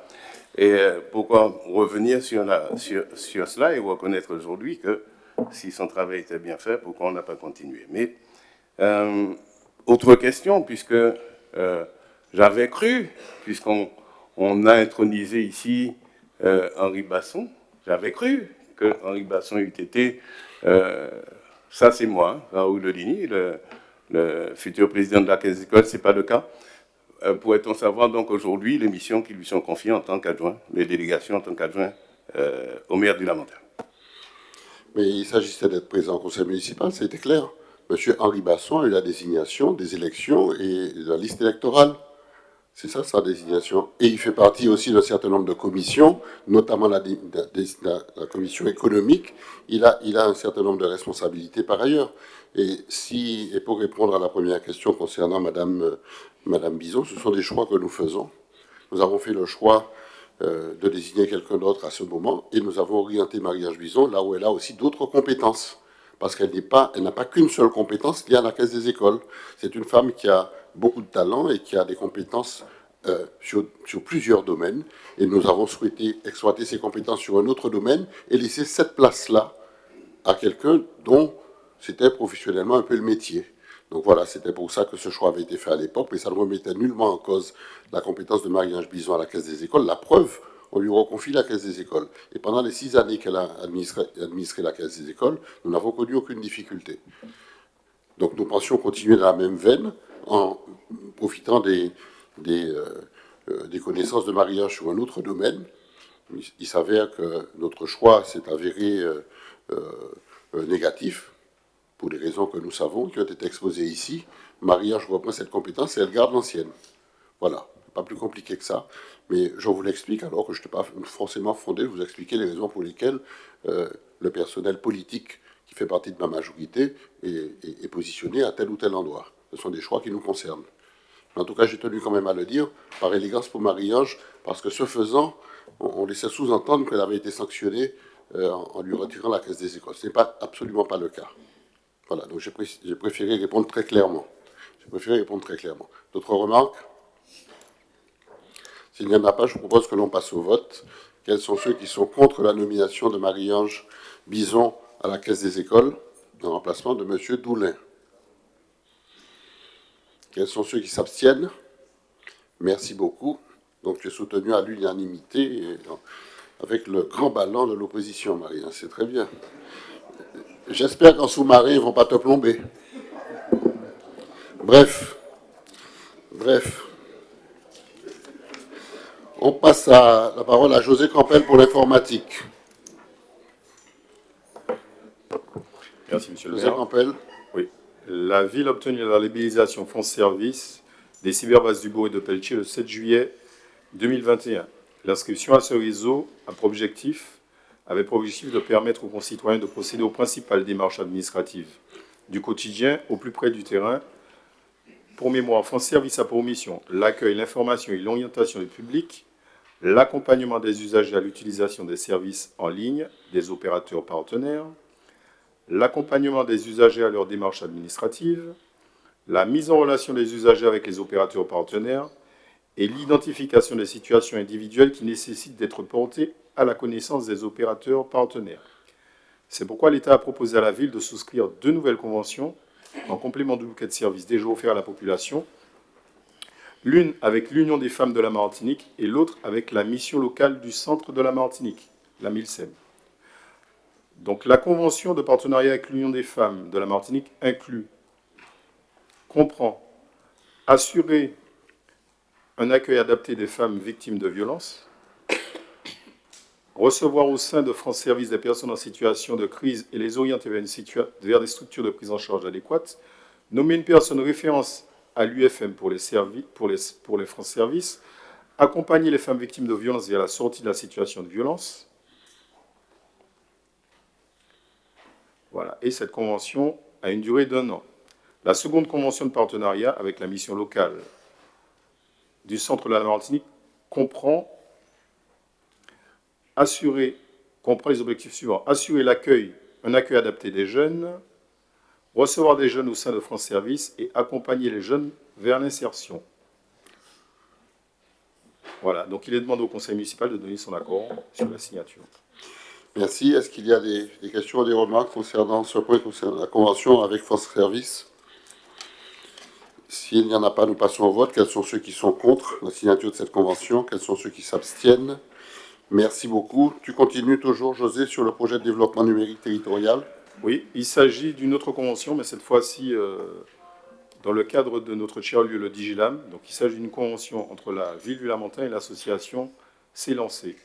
Et pourquoi revenir sur cela et reconnaître aujourd'hui que si son travail était bien fait, pourquoi on n'a pas continué? Mais autre question, puisque j'avais cru, puisqu'on a intronisé ici Henri Basson, j'avais cru que Henri Basson eût été, ça c'est moi, Raoul Lelini, le futur président de la Caisse des écoles, ce n'est pas le cas. Pourrait-on savoir donc aujourd'hui les missions qui lui sont confiées en tant qu'adjoint, les délégations en tant qu'adjoint au maire du Lamentin? Mais il s'agissait d'être présent au conseil municipal, c'était clair. Monsieur Henri Basson a eu la désignation des élections et de la liste électorale. C'est ça, sa désignation. Et il fait partie aussi d'un certain nombre de commissions, notamment la commission économique. Il a un certain nombre de responsabilités par ailleurs. Et pour répondre à la première question concernant Madame Bison, ce sont des choix que nous faisons. Nous avons fait le choix de désigner quelqu'un d'autre à ce moment, et nous avons orienté Marie-Ange Bison là où elle a aussi d'autres compétences, parce qu'elle n'a pas qu'une seule compétence liée à la Caisse des écoles. C'est une femme qui a beaucoup de talent et qui a des compétences sur plusieurs domaines, et nous avons souhaité exploiter ses compétences sur un autre domaine et laisser cette place-là à quelqu'un dont c'était professionnellement un peu le métier. Donc voilà, c'était pour ça que ce choix avait été fait à l'époque, mais ça ne remettait nullement en cause la compétence de Marie-Ange Bison à la Caisse des écoles. La preuve, on lui reconfie la Caisse des écoles. Et pendant les 6 années qu'elle a administré la Caisse des écoles, nous n'avons connu aucune difficulté. Donc nous pensions continuer dans la même veine en profitant des connaissances de Marie-Ange sur un autre domaine. Il s'avère que notre choix s'est avéré négatif, pour des raisons que nous savons, qui ont été exposées ici. Marie-Ange reprend cette compétence et elle garde l'ancienne. Voilà, pas plus compliqué que ça. Mais je vous l'explique alors que je n'étais pas forcément fondé de vous expliquer les raisons pour lesquelles le personnel politique qui fait partie de ma majorité est positionné à tel ou tel endroit. Ce sont des choix qui nous concernent. Mais en tout cas, j'ai tenu quand même à le dire, par élégance pour Marie-Ange, parce que ce faisant, on laissait sous-entendre qu'elle avait été sanctionnée en lui retirant la Caisse des écoles. Ce n'est absolument pas le cas. Voilà, donc j'ai préféré répondre très clairement. D'autres remarques? S'il n'y en a pas, je propose que l'on passe au vote. Quels sont ceux qui sont contre la nomination de Marie-Ange Bison à la Caisse des écoles, en remplacement de M. Doulin? Quels sont ceux qui s'abstiennent? Merci beaucoup. Donc, tu es soutenu à l'unanimité avec le grand ballon de l'opposition, Marie-Ange. C'est très bien. J'espère qu'en sous-marin, ils ne vont pas te plomber. Bref. On passe la parole à José Campbell pour l'informatique. Merci, monsieur le José maire. Campbell. Oui. La ville a obtenu la labellisation France Service des cyberbases du Bourg et de Pelletier le 7 juillet 2021. L'inscription à ce réseau avait pour objectif de permettre aux concitoyens de procéder aux principales démarches administratives du quotidien au plus près du terrain. Pour mémoire, France Service a pour mission l'accueil, l'information et l'orientation du public, l'accompagnement des usagers à l'utilisation des services en ligne des opérateurs partenaires, l'accompagnement des usagers à leurs démarches administratives, la mise en relation des usagers avec les opérateurs partenaires et l'identification des situations individuelles qui nécessitent d'être portées à la connaissance des opérateurs partenaires. C'est pourquoi l'État a proposé à la ville de souscrire 2 nouvelles conventions en complément du bouquet de services déjà offert à la population, l'une avec l'Union des femmes de la Martinique et l'autre avec la mission locale du centre de la Martinique, la MILSEM. Donc la convention de partenariat avec l'Union des femmes de la Martinique comprend assurer un accueil adapté des femmes victimes de violences, recevoir au sein de France Service des personnes en situation de crise et les orienter vers des structures de prise en charge adéquates, nommer une personne référence à l'UFM pour les France Service, accompagner les femmes victimes de violences vers la sortie de la situation de violence. Voilà. Et cette convention a une durée d'1 an. La seconde convention de partenariat avec la mission locale du centre de la Martinique comprend les objectifs suivants. Assurer un accueil adapté des jeunes, recevoir des jeunes au sein de France Service et accompagner les jeunes vers l'insertion. Voilà, donc il est demandé au conseil municipal de donner son accord sur la signature. Merci. Est-ce qu'il y a des questions ou des remarques concernant ce point, concernant la convention avec France Service? S'il n'y en a pas, nous passons au vote. Quels sont ceux qui sont contre la signature de cette convention? Quels sont ceux qui s'abstiennent? Merci beaucoup. Tu continues toujours, José, sur le projet de développement numérique territorial? Oui, il s'agit d'une autre convention, mais cette fois-ci dans le cadre de notre tiers-lieu, le Digilam. Donc il s'agit d'une convention entre la ville du Lamentin et l'association S'élancer.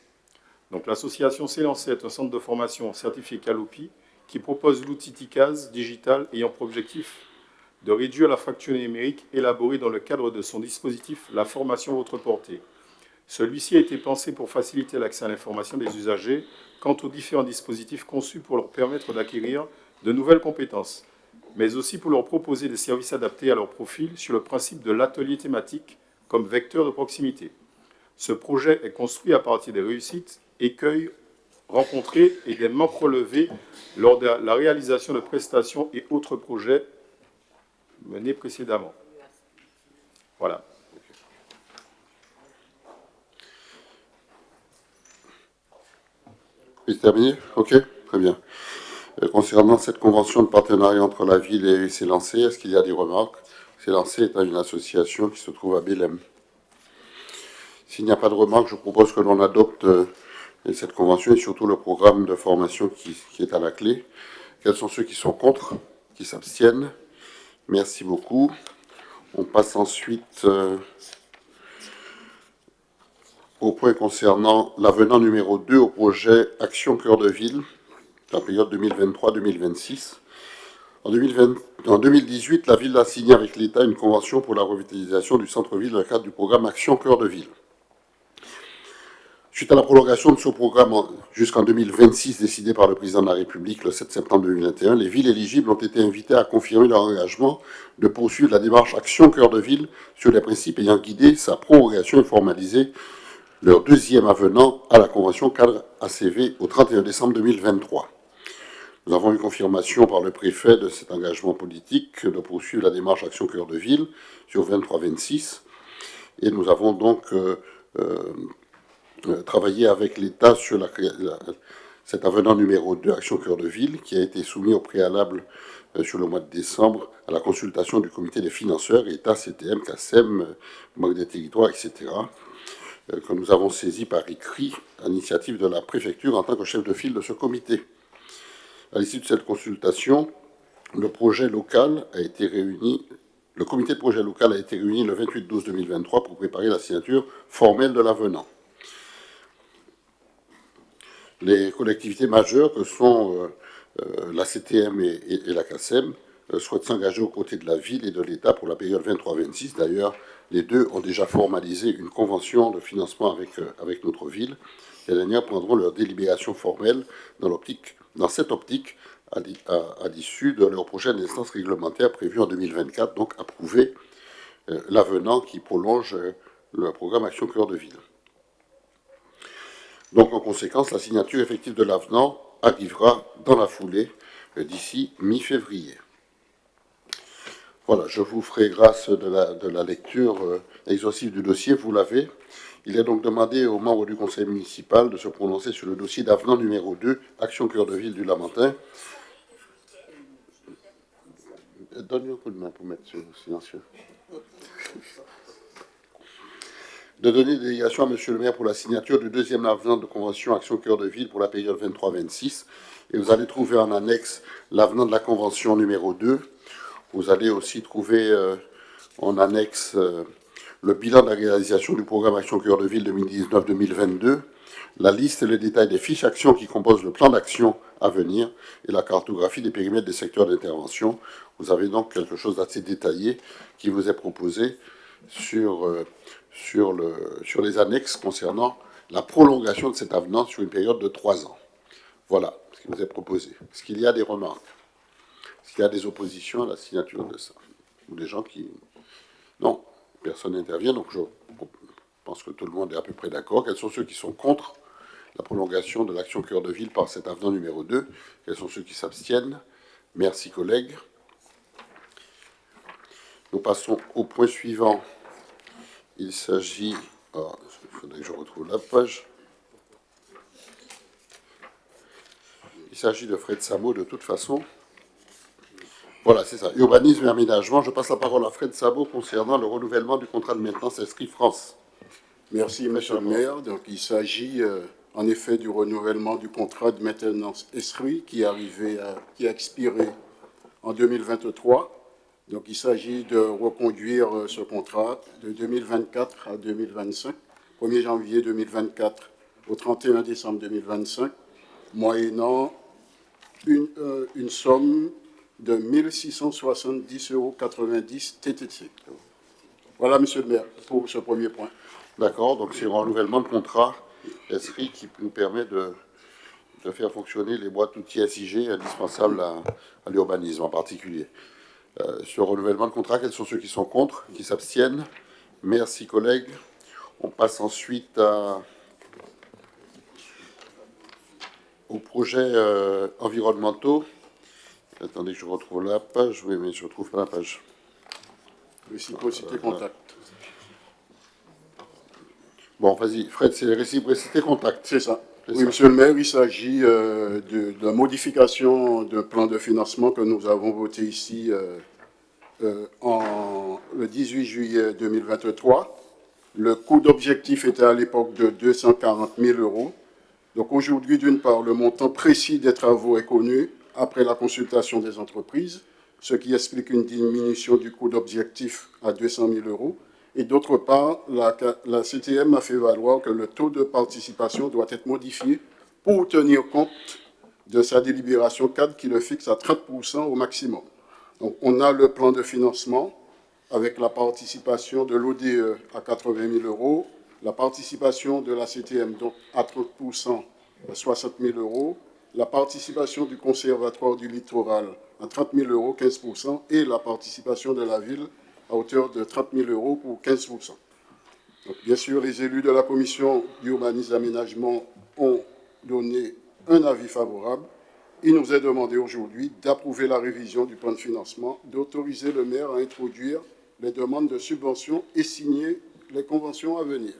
Donc l'association S'élancer est un centre de formation certifié Calopi qui propose l'outil TICAS digital ayant pour objectif de réduire la fracture numérique élaborée dans le cadre de son dispositif La formation à votre portée. Celui-ci a été pensé pour faciliter l'accès à l'information des usagers quant aux différents dispositifs conçus pour leur permettre d'acquérir de nouvelles compétences, mais aussi pour leur proposer des services adaptés à leur profil sur le principe de l'atelier thématique comme vecteur de proximité. Ce projet est construit à partir des réussites, écueils rencontrés et des manques relevés lors de la réalisation de prestations et autres projets menés précédemment. Voilà. C'est terminé? Ok, très bien. Concernant cette convention de partenariat entre la ville et S'élancer, est-ce qu'il y a des remarques? S'élancer est une association qui se trouve à Bélem. S'il n'y a pas de remarques, je propose que l'on adopte cette convention et surtout le programme de formation qui est à la clé. Quels sont ceux qui sont contre, qui s'abstiennent? Merci beaucoup. On passe ensuite au point concernant l'avenant numéro 2 au projet Action Cœur de Ville, la période 2023-2026. En 2018, la ville a signé avec l'État une convention pour la revitalisation du centre-ville dans le cadre du programme Action Cœur de Ville. Suite à la prolongation de ce programme jusqu'en 2026 décidé par le président de la République le 7 septembre 2021, les villes éligibles ont été invitées à confirmer leur engagement de poursuivre la démarche Action Cœur de Ville sur les principes ayant guidé sa prorogation et formalisé leur deuxième avenant à la convention cadre ACV au 31 décembre 2023. Nous avons eu confirmation par le préfet de cet engagement politique de poursuivre la démarche Action Cœur de Ville sur 23-26 et nous avons donc travaillé avec l'État sur cet avenant numéro 2 Action Cœur de Ville qui a été soumis au préalable sur le mois de décembre à la consultation du comité des financeurs, État, CTM, CACEM, Banque des territoires, etc., que nous avons saisi par écrit à l'initiative de la préfecture en tant que chef de file de ce comité. À l'issue de cette consultation, le comité de projet local a été réuni le 28-12-2023 pour préparer la signature formelle de l'avenant. Les collectivités majeures que sont la CTM et la CACEM souhaite s'engager aux côtés de la ville et de l'État pour la période 23-26. D'ailleurs, les deux ont déjà formalisé une convention de financement avec notre ville. Les dernières prendront leur délibération formelle dans cette optique à l'issue de leur prochaine instance réglementaire prévue en 2024, donc approuver l'avenant qui prolonge le programme Action Cœur de Ville. Donc, en conséquence, la signature effective de l'avenant arrivera dans la foulée d'ici mi-février. Voilà, je vous ferai grâce de la lecture exhaustive du dossier, vous l'avez. Il est donc demandé aux membres du conseil municipal de se prononcer sur le dossier d'avenant numéro 2, Action Cœur de Ville du Lamentin. Donne-lui un coup de main pour mettre sur silencieux. De donner des délégations à M. le maire pour la signature du deuxième avenant de convention Action Cœur de Ville pour la période 23-26. Et vous allez trouver en annexe l'avenant de la convention numéro 2. Vous allez aussi trouver en annexe le bilan de la réalisation du programme Action Cœur de Ville 2019-2022, la liste et le détail des fiches actions qui composent le plan d'action à venir et la cartographie des périmètres des secteurs d'intervention. Vous avez donc quelque chose d'assez détaillé qui vous est proposé sur les annexes concernant la prolongation de cet avenant sur une période de 3 ans. Voilà ce qui vous est proposé. Est-ce qu'il y a des remarques? Est-ce qu'il y a des oppositions à la signature de ça? Ou des gens qui... Non, personne n'intervient, donc je pense que tout le monde est à peu près d'accord. Quels sont ceux qui sont contre la prolongation de l'Action Cœur de Ville par cet avenant numéro 2? Quels sont ceux qui s'abstiennent? Merci, collègues. Nous passons au point suivant. Il s'agit... Oh, il faudrait que je retrouve la page. Il s'agit de Fred Samo, de toute façon. Voilà, c'est ça. Urbanisme et aménagement. Je passe la parole à Fred Samo concernant le renouvellement du contrat de maintenance Esprit France. Merci, monsieur le maire. Donc, il s'agit en effet du renouvellement du contrat de maintenance Esprit qui a expiré en 2023. Donc, il s'agit de reconduire ce contrat de 2024 à 2025, 1er janvier 2024 au 31 décembre 2025, moyennant une somme de 1 670,90 € TTC. Voilà, monsieur le maire, pour ce premier point. D'accord, donc c'est un renouvellement de contrat ESRI qui nous permet de faire fonctionner les boîtes outils SIG indispensables à l'urbanisme en particulier. Sur le renouvellement de contrat, quels sont ceux qui sont contre, qui s'abstiennent? Merci, collègues. On passe ensuite aux projets environnementaux. Attendez que je retrouve la page. Oui, mais je ne retrouve pas la page. Réciprocité contact. Bon, vas-y, Fred, c'est réciprocité contact. C'est ça. Oui, monsieur le maire, il s'agit de la modification d'un plan de financement que nous avons voté ici le 18 juillet 2023. Le coût d'objectif était à l'époque de 240 000 €. Donc aujourd'hui, d'une part, le montant précis des travaux est connu après la consultation des entreprises, ce qui explique une diminution du coût d'objectif à 200 000 €. Et d'autre part, la CTM a fait valoir que le taux de participation doit être modifié pour tenir compte de sa délibération cadre qui le fixe à 30% au maximum. Donc, on a le plan de financement avec la participation de l'ODE à 80 000 €, la participation de la CTM donc à 30%, 60 000 €, la participation du Conservatoire du littoral à 30 000 €, 15%, et la participation de la ville à hauteur de 30 000 € pour 15%. Donc, bien sûr, les élus de la commission d'urbanisme et d'aménagement ont donné un avis favorable. Il nous est demandé aujourd'hui d'approuver la révision du plan de financement, d'autoriser le maire à introduire les demandes de subventions et signer les conventions à venir.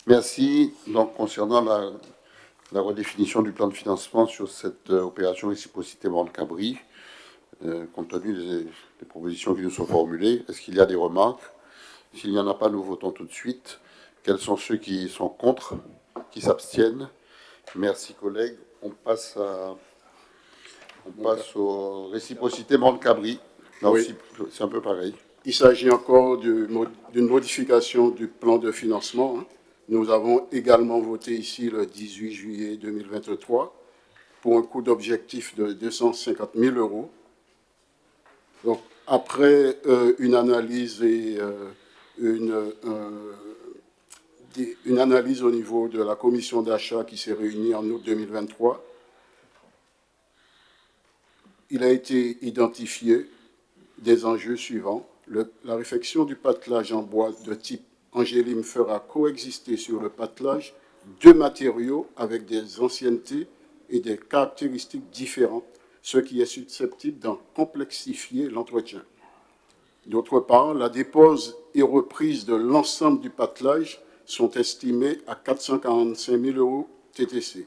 Merci. Donc, concernant la redéfinition du plan de financement sur cette opération réciprocité Borne-Cabri, compte tenu des propositions qui nous sont formulées, est-ce qu'il y a des remarques? S'il n'y en a pas, nous votons tout de suite. Quels sont ceux qui sont contre, qui s'abstiennent? Merci, collègues. On passe aux réciprocités Borne-Cabri. Là aussi, c'est un peu pareil. Il s'agit encore d'une modification du plan de financement. Nous avons également voté ici le 18 juillet 2023 pour un coût d'objectif de 250 000 €. Donc, après une analyse et une analyse au niveau de la commission d'achat qui s'est réunie en août 2023, il a été identifié des enjeux suivants. La réfection du patelage en bois de type Angélim fera coexister sur le patelage deux matériaux avec des anciennetés et des caractéristiques différentes, ce qui est susceptible d'en complexifier l'entretien. D'autre part, la dépose et reprise de l'ensemble du patelage sont estimées à 445 000 € TTC.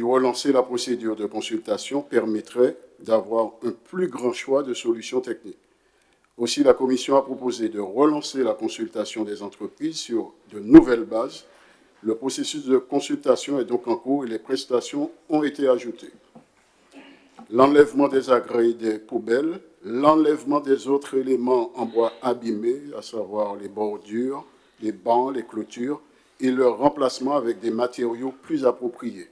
Relancer la procédure de consultation permettrait d'avoir un plus grand choix de solutions techniques. Aussi, la Commission a proposé de relancer la consultation des entreprises sur de nouvelles bases. Le processus de consultation est donc en cours et les prestations ont été ajoutées. L'enlèvement des agrès et des poubelles, l'enlèvement des autres éléments en bois abîmés, à savoir les bordures, les bancs, les clôtures, et leur remplacement avec des matériaux plus appropriés.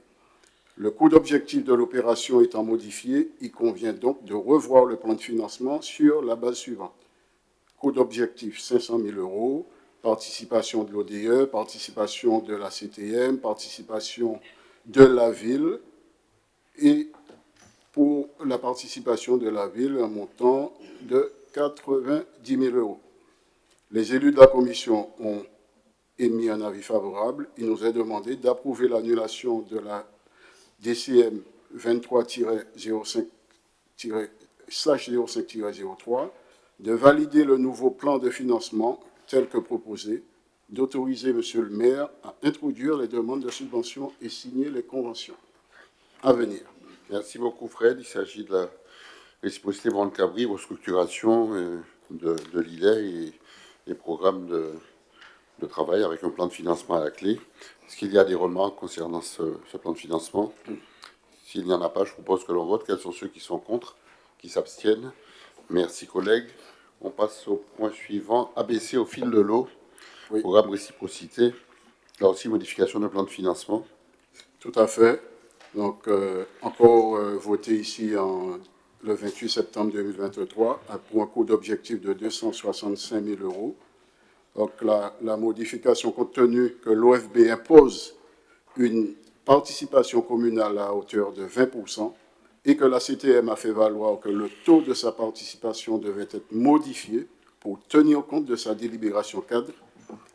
Le coût d'objectif de l'opération étant modifié, il convient donc de revoir le plan de financement sur la base suivante. Coût d'objectif 500 000 €, participation de l'ODE, participation de la CTM, participation de la ville, et pour la participation de la ville, un montant de 90 000 €. Les élus de la commission ont émis un avis favorable. Il nous est demandé d'approuver l'annulation de la DCM 23-05-03, de valider le nouveau plan de financement tel que proposé, d'autoriser M. le maire à introduire les demandes de subvention et signer les conventions à venir. Merci beaucoup, Fred. Il s'agit de la réciprocité Brand-Cabri, restructuration de l'ILER et des programmes de travail avec un plan de financement à la clé. Est-ce qu'il y a des remarques concernant ce plan de financement? S'il n'y en a pas, je propose que l'on vote. Quels sont ceux qui sont contre, qui s'abstiennent? Merci, collègues. On passe au point suivant. ABC au fil de l'eau. Oui. Programme réciprocité. Là aussi, modification de plan de financement. Tout à fait. Donc, encore voté ici le 28 septembre 2023 pour un coût d'objectif de 265 000 €. Donc, la modification, compte tenu que l'OFB impose une participation communale à hauteur de 20% et que la CTM a fait valoir que le taux de sa participation devait être modifié pour tenir compte de sa délibération cadre,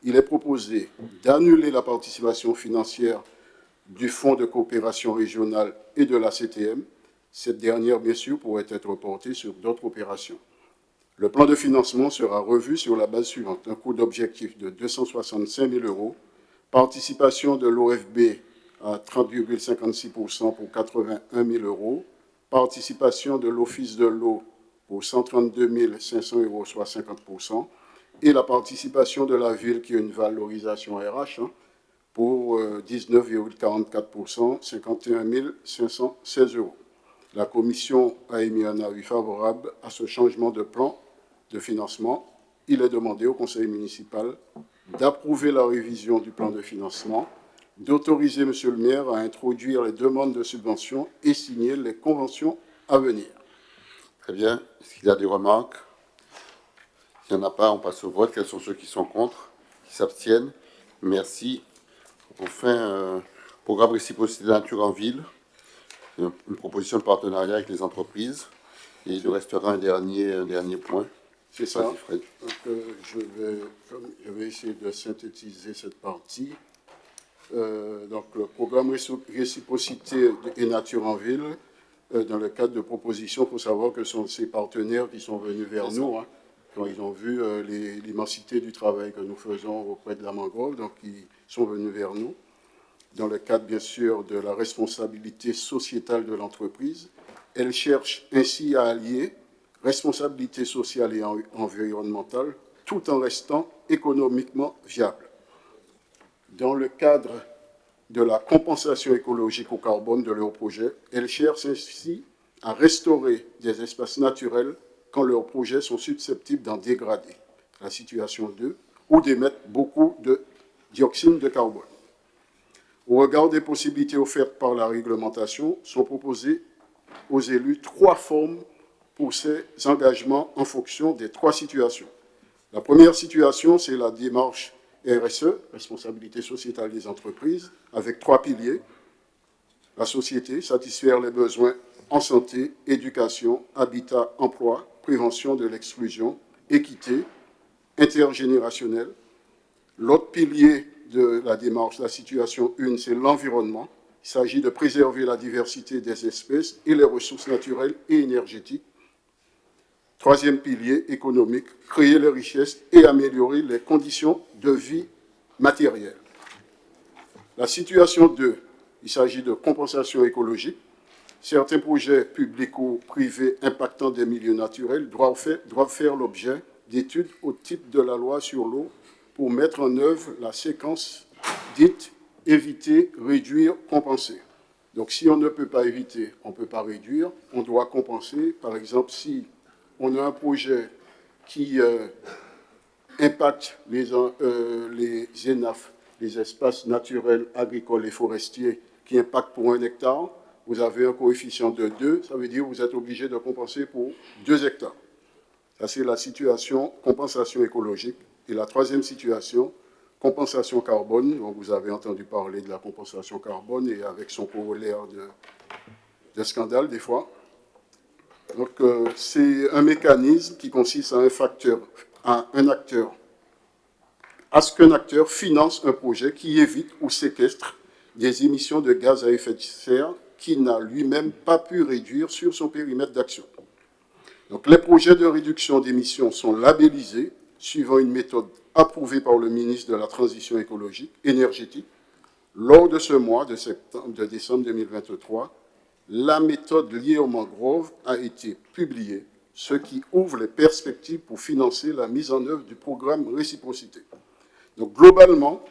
il est proposé d'annuler la participation financière du Fonds de coopération régionale et de la CTM. Cette dernière, bien sûr, pourrait être reportée sur d'autres opérations. Le plan de financement sera revu sur la base suivante. Un coût d'objectif de 265 000 €, participation de l'OFB à 30,56% pour 81 000 €, participation de l'Office de l'eau pour 132 500 €, soit 50%, et la participation de la ville qui a une valorisation RH pour 19,44%, 51 516 €. La Commission a émis un avis favorable à ce changement de plan de financement. Il est demandé au Conseil municipal d'approuver la révision du plan de financement, d'autoriser M. le maire à introduire les demandes de subvention et signer les conventions à venir. Très bien. Est-ce qu'il y a des remarques? S'il n'y en a pas, on passe au vote. Quels sont ceux qui sont contre, qui s'abstiennent? Merci. Enfin, programme réciprocité de nature en ville. Une proposition de partenariat avec les entreprises. Et il restera un dernier point. C'est ça. Donc, je vais essayer de synthétiser cette partie. Donc, le programme réciprocité et nature en ville, dans le cadre de propositions, il faut savoir que ce sont ces partenaires qui sont venus vers nous, quand ils ont vu l'immensité du travail que nous faisons auprès de la mangrove, donc ils sont venus vers nous, dans le cadre, bien sûr, de la responsabilité sociétale de l'entreprise. Elle cherche ainsi à allier responsabilité sociale et environnementale, tout en restant économiquement viable. Dans le cadre de la compensation écologique au carbone de leur projet, elles cherchent ainsi à restaurer des espaces naturels quand leurs projets sont susceptibles d'en dégrader, la situation 2, ou d'émettre beaucoup de dioxyde de carbone. Au regard des possibilités offertes par la réglementation, sont proposées aux élus 3 formes pour ses engagements en fonction des 3 situations. La première situation, c'est la démarche RSE, responsabilité sociétale des entreprises, avec 3 piliers. La société, satisfaire les besoins en santé, éducation, habitat, emploi, prévention de l'exclusion, équité, intergénérationnelle. L'autre pilier de la démarche, la situation 1, c'est l'environnement. Il s'agit de préserver la diversité des espèces et les ressources naturelles et énergétiques. Troisième pilier économique, créer les richesses et améliorer les conditions de vie matérielles. La situation 2, il s'agit de compensation écologique. Certains projets publics ou privés impactant des milieux naturels doivent faire l'objet d'études au titre de la loi sur l'eau pour mettre en œuvre la séquence dite « éviter, réduire, compenser ». Donc si on ne peut pas éviter, on ne peut pas réduire, on doit compenser. Par exemple, si on a un projet qui impacte les ENAF, les espaces naturels, agricoles et forestiers, qui impactent pour 1 hectare, vous avez un coefficient de 2, ça veut dire que vous êtes obligé de compenser pour 2 hectares. Ça, c'est la situation compensation écologique. Et la troisième situation, compensation carbone. Donc, vous avez entendu parler de la compensation carbone et avec son corollaire de scandale, des fois. Donc, c'est un mécanisme qui consiste à ce qu'un acteur finance un projet qui évite ou séquestre des émissions de gaz à effet de serre qu'il n'a lui-même pas pu réduire sur son périmètre d'action. Donc, les projets de réduction d'émissions sont labellisés suivant une méthode approuvée par le ministre de la Transition énergétique. Lors de ce mois de décembre 2023, la méthode liée aux mangroves a été publiée, ce qui ouvre les perspectives pour financer la mise en œuvre du programme Réciprocité. Donc, globalement,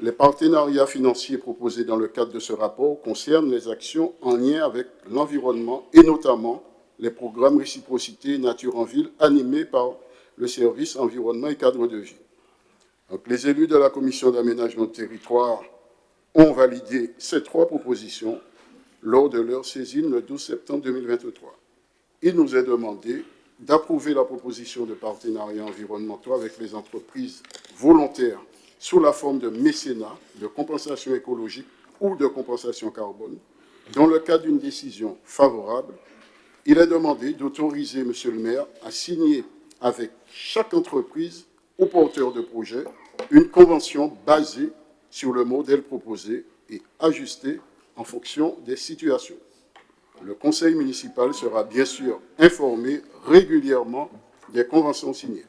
les partenariats financiers proposés dans le cadre de ce rapport concernent les actions en lien avec l'environnement et notamment les programmes Réciprocité et Nature en Ville animés par le service Environnement et Cadre de Vie. Donc, les élus de la Commission d'aménagement de territoire ont validé ces 3 propositions lors de leur saisine le 12 septembre 2023. Il nous est demandé d'approuver la proposition de partenariat environnementaux avec les entreprises volontaires sous la forme de mécénat, de compensation écologique ou de compensation carbone. Dans le cas d'une décision favorable, il est demandé d'autoriser M. le maire à signer avec chaque entreprise ou porteur de projet une convention basée sur le modèle proposé et ajustée en fonction des situations. Le conseil municipal sera bien sûr informé régulièrement des conventions signées.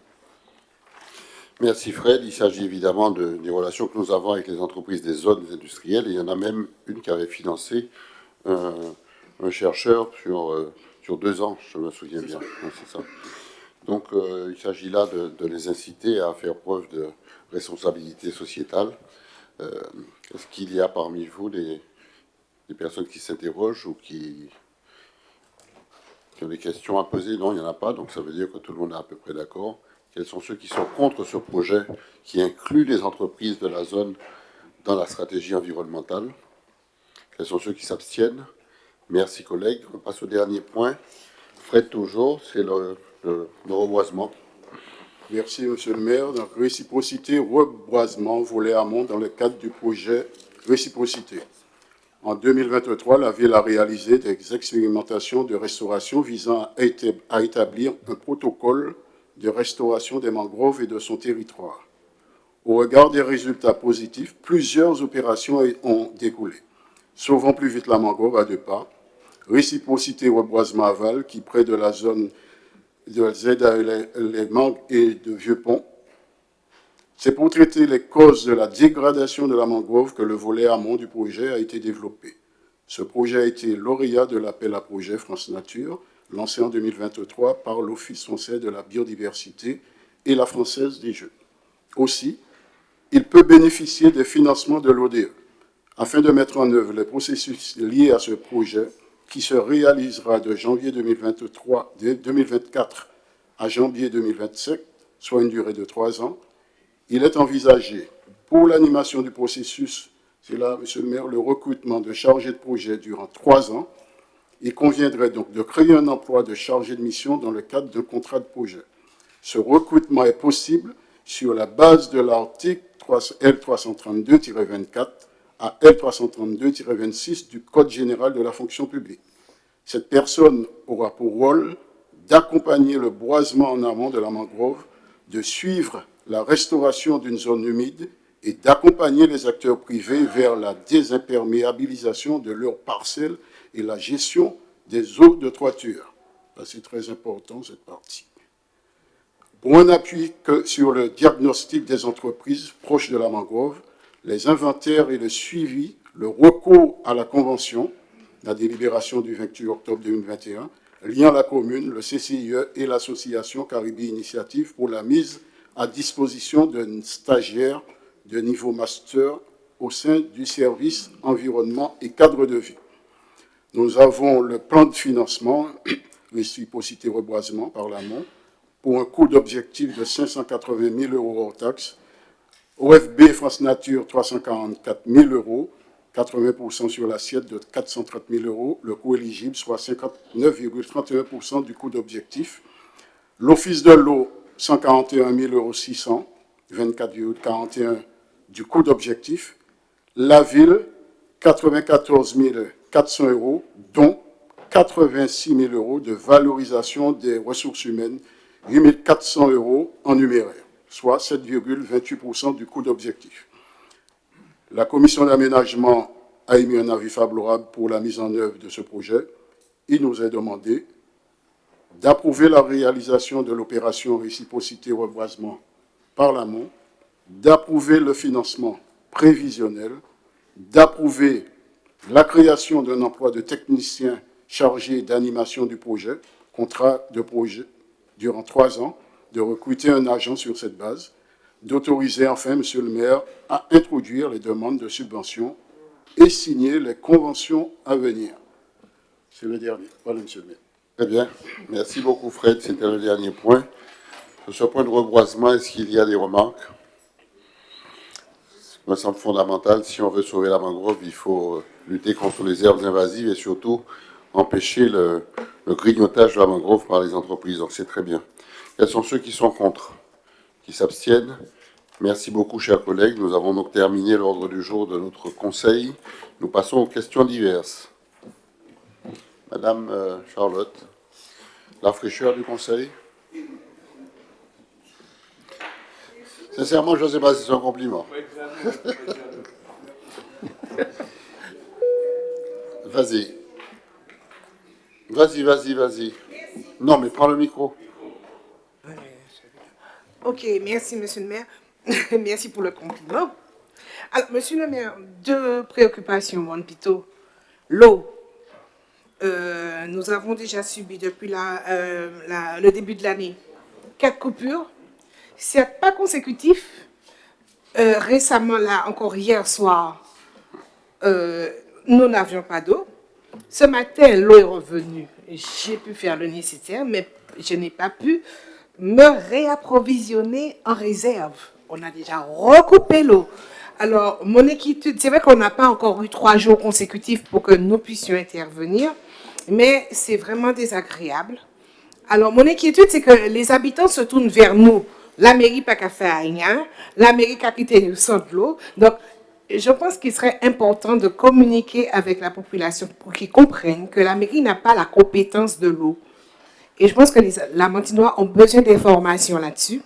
Merci Fred. Il s'agit évidemment des relations que nous avons avec les entreprises des zones industrielles. Et il y en a même une qui avait financé un chercheur sur 2 ans, je me souviens bien. C'est ça. Donc il s'agit là de les inciter à faire preuve de responsabilité sociétale. Est-ce qu'il y a parmi vous des personnes qui s'interrogent ou qui ont des questions à poser? Non, il n'y en a pas, donc ça veut dire que tout le monde est à peu près d'accord. Quels sont ceux qui sont contre ce projet qui inclut les entreprises de la zone dans la stratégie environnementale? Quels sont ceux qui s'abstiennent? Merci collègues. On passe au dernier point. Fred toujours, c'est le reboisement. Merci, Monsieur le maire. Donc, réciprocité, reboisement, volet amont dans le cadre du projet Réciprocité. En 2023, la ville a réalisé des expérimentations de restauration visant à établir un protocole de restauration des mangroves et de son territoire. Au regard des résultats positifs, plusieurs opérations ont découlé. Sauvons plus vite la mangrove à 2 pas. Réciprocité reboisement aval, qui près de la zone de Zéda-les-Mangues et de Vieux-Pont. C'est pour traiter les causes de la dégradation de la mangrove que le volet amont du projet a été développé. Ce projet a été lauréat de l'appel à projet France Nature, lancé en 2023 par l'Office français de la biodiversité et la Française des Jeux. Aussi, il peut bénéficier des financements de l'ODE. Afin de mettre en œuvre les processus liés à ce projet, qui se réalisera de janvier 2024 à janvier 2027, soit une durée de 3 ans, il est envisagé, pour l'animation du processus, c'est là, Monsieur le maire, le recrutement de chargés de projet durant 3 ans Il conviendrait donc de créer un emploi de chargé de mission dans le cadre d'un contrat de projet. Ce recrutement est possible sur la base de l'article L332-24 à L332-26 du Code général de la fonction publique. Cette personne aura pour rôle d'accompagner le boisement en amont de la mangrove, de suivre la restauration d'une zone humide et d'accompagner les acteurs privés vers la désimperméabilisation de leurs parcelles et la gestion des eaux de toiture. C'est très important, cette partie. Pour un appui que sur le diagnostic des entreprises proches de la mangrove, les inventaires et le suivi, le recours à la convention, la délibération du 28 octobre 2021, liant la commune, le CCIE et l'association Caribie Initiative pour la mise à disposition d'un stagiaire de niveau master au sein du service environnement et cadre de vie. Nous avons le plan de financement, réciprocité reboisement par l'amont, pour un coût d'objectif de 580 000 € hors taxe. OFB France Nature, 344 000 €, 80% sur l'assiette de 430 000 €, le coût éligible, soit 59,31% du coût d'objectif. L'Office de l'eau, 141 600 €, 24,41% du coût d'objectif. La ville, 94 400 €, dont 86 000 € de valorisation des ressources humaines, 8 400 € en numéraire, soit 7,28% du coût d'objectif. La commission d'aménagement a émis un avis favorable pour la mise en œuvre de ce projet. Il nous est demandé d'approuver la réalisation de l'opération réciprocité reboisement par l'amont, d'approuver le financement prévisionnel, d'approuver la création d'un emploi de technicien chargé d'animation du projet, contrat de projet durant 3 ans, de recruter un agent sur cette base, d'autoriser enfin, Monsieur le maire, à introduire les demandes de subvention et signer les conventions à venir. C'est le dernier. Voilà, Monsieur le maire. Très bien. Merci beaucoup, Fred. C'était le dernier point. Sur ce point de reboisement, est-ce qu'il y a des remarques? Ça me semble fondamental. Si on veut sauver la mangrove, il faut lutter contre les herbes invasives et surtout empêcher le grignotage de la mangrove par les entreprises. Donc, c'est très bien. Quels sont ceux qui sont contre? Qui s'abstiennent? Merci beaucoup, chers collègues. Nous avons donc terminé l'ordre du jour de notre conseil. Nous passons aux questions diverses. Madame Charlotte, la fraîcheur du conseil? Sincèrement, je ne sais pas si c'est un compliment. Vas-y. Vas-y. Non, mais prends le micro. Ok, merci, monsieur le maire. Merci pour le compliment. Alors, monsieur le maire, 2 préoccupations, mon pito. L'eau. Nous avons déjà subi depuis le début de l'année 4 coupures. C'est pas consécutif. Récemment, là, encore hier soir, nous n'avions pas d'eau. Ce matin, l'eau est revenue. J'ai pu faire le nécessaire, mais je n'ai pas pu me réapprovisionner en réserve. On a déjà recoupé l'eau. Alors, mon inquiétude, c'est vrai qu'on n'a pas encore eu 3 jours consécutifs pour que nous puissions intervenir, mais c'est vraiment désagréable. Alors, mon inquiétude, c'est que les habitants se tournent vers nous. La mairie n'a qu'à faire rien, la mairie n'a qu'à quitter le centre de l'eau. Donc, je pense qu'il serait important de communiquer avec la population pour qu'ils comprennent que la mairie n'a pas la compétence de l'eau. Et je pense que les Lamantinois ont besoin d'informations là-dessus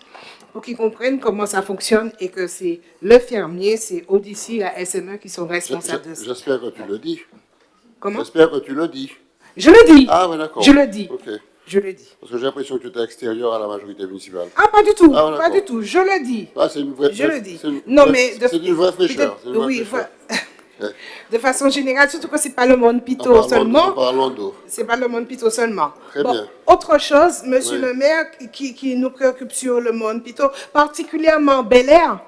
pour qu'ils comprennent comment ça fonctionne et que c'est le fermier, c'est Odyssey, la SME qui sont responsables de ça. J'espère que tu le dis. Comment? J'espère que tu le dis. Je le dis. Ah, oui, d'accord. Je le dis. Ok. Je le dis. Parce que j'ai l'impression que tu étais extérieur à la majorité municipale. Ah, pas du tout. Ah, Pas du tout. Je le dis. Ah, c'est une vraie, Je le dis. Non, mais c'est une vraie fraîcheur. Oui, de façon générale, surtout que ce n'est pas le monde pito seulement. Parlons d'eau. Ce n'est pas le monde pito seulement. Très bien. Autre chose, monsieur le maire, qui nous préoccupe sur le monde pito, particulièrement Bel Air,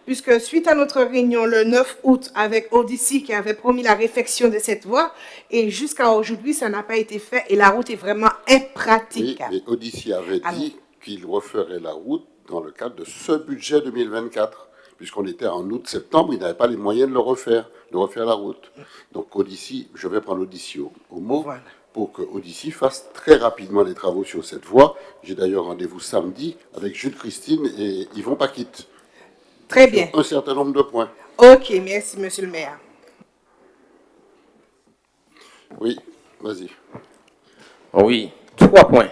puisque suite à notre réunion le 9 août avec Odyssey qui avait promis la réfection de cette voie, et jusqu'à aujourd'hui, ça n'a pas été fait et la route est vraiment impraticable. Oui, mais Odyssey avait dit qu'il referait la route dans le cadre de ce budget 2024. Puisqu'on était en août-septembre, il n'avait pas les moyens de le refaire, de refaire la route. Donc Odyssey, je vais prendre Odyssey au mot, pour que Odyssey fasse très rapidement les travaux sur cette voie. J'ai d'ailleurs rendez-vous samedi avec Jules Christine et Yvon Paquit. Très bien. Un certain nombre de points. OK, merci, monsieur le maire. Oui, vas-y. Oui, 3 points.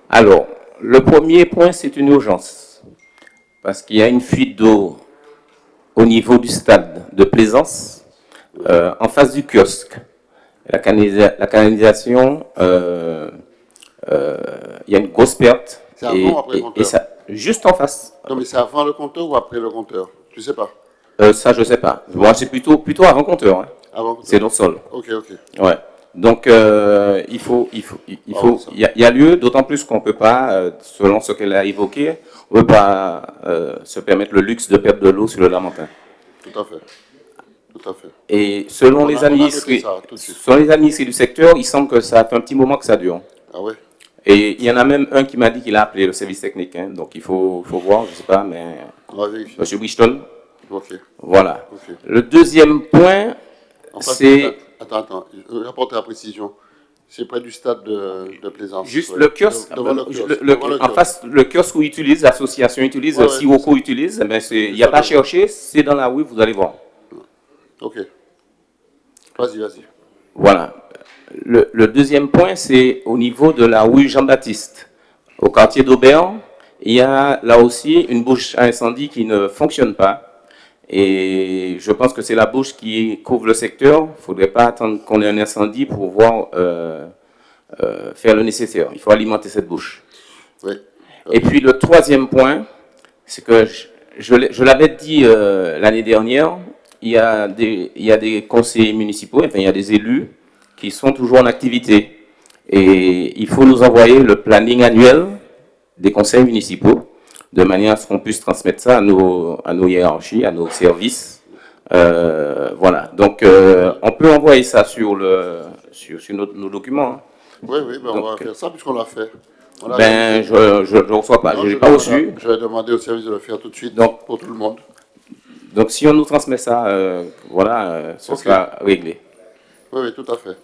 Alors, le premier point, c'est une urgence. Parce qu'il y a une fuite d'eau au niveau du stade de Plaisance, en face du kiosque. La canalisation, il y a une grosse perte. C'est avant ou après le compteur? Juste en face. Non, mais c'est avant le compteur ou après le compteur? Tu sais pas? Ça, je sais pas. Moi, c'est plutôt avant le compteur. Hein. Avant. C'est dans le sol. Ok. Ouais. Donc, il y a lieu, d'autant plus qu'on ne peut pas, selon ce qu'elle a évoqué, on ne peut pas se permettre le luxe de perdre de l'eau sur le Lamentin. Tout à fait. Et selon les administrés du secteur, il semble que ça fait un petit moment que ça dure. Ah ouais? Et il y en a même un qui m'a dit qu'il a appelé le service technique. Hein, donc, il faut voir, je ne sais pas, mais... On va vérifier. Monsieur Bridgeton. Ok. Voilà. Okay. Le deuxième point, c'est... Attends. Rapportez la précision. C'est près du stade de Plaisance. Juste le kiosque. En face, le kiosque où utilise, l'association utilise, Sirocco utilise, mais il n'y a pas à chercher, c'est dans la rue, vous allez voir. Ok. Vas-y. Voilà. Le deuxième point, c'est au niveau de la rue Jean-Baptiste. Au quartier d'Aubert, il y a là aussi une bouche à incendie qui ne fonctionne pas. Et je pense que c'est la bouche qui couvre le secteur. Il ne faudrait pas attendre qu'on ait un incendie pour pouvoir faire le nécessaire. Il faut alimenter cette bouche. Oui. Et puis le troisième point, c'est que je l'avais dit l'année dernière, il y a des conseillers municipaux, enfin il y a des élus qui sont toujours en activité. Et il faut nous envoyer le planning annuel des conseils municipaux, de manière à ce qu'on puisse transmettre ça à nos hiérarchies, à nos services. Voilà. Donc, on peut envoyer ça sur nos documents. Hein. Oui, on va faire ça puisqu'on l'a fait. Je ne reçois pas. Je ne l'ai pas reçu. Je vais demander au service de le faire tout de suite pour tout le monde. Donc, si on nous transmet ça, ce sera réglé. Oui, tout à fait.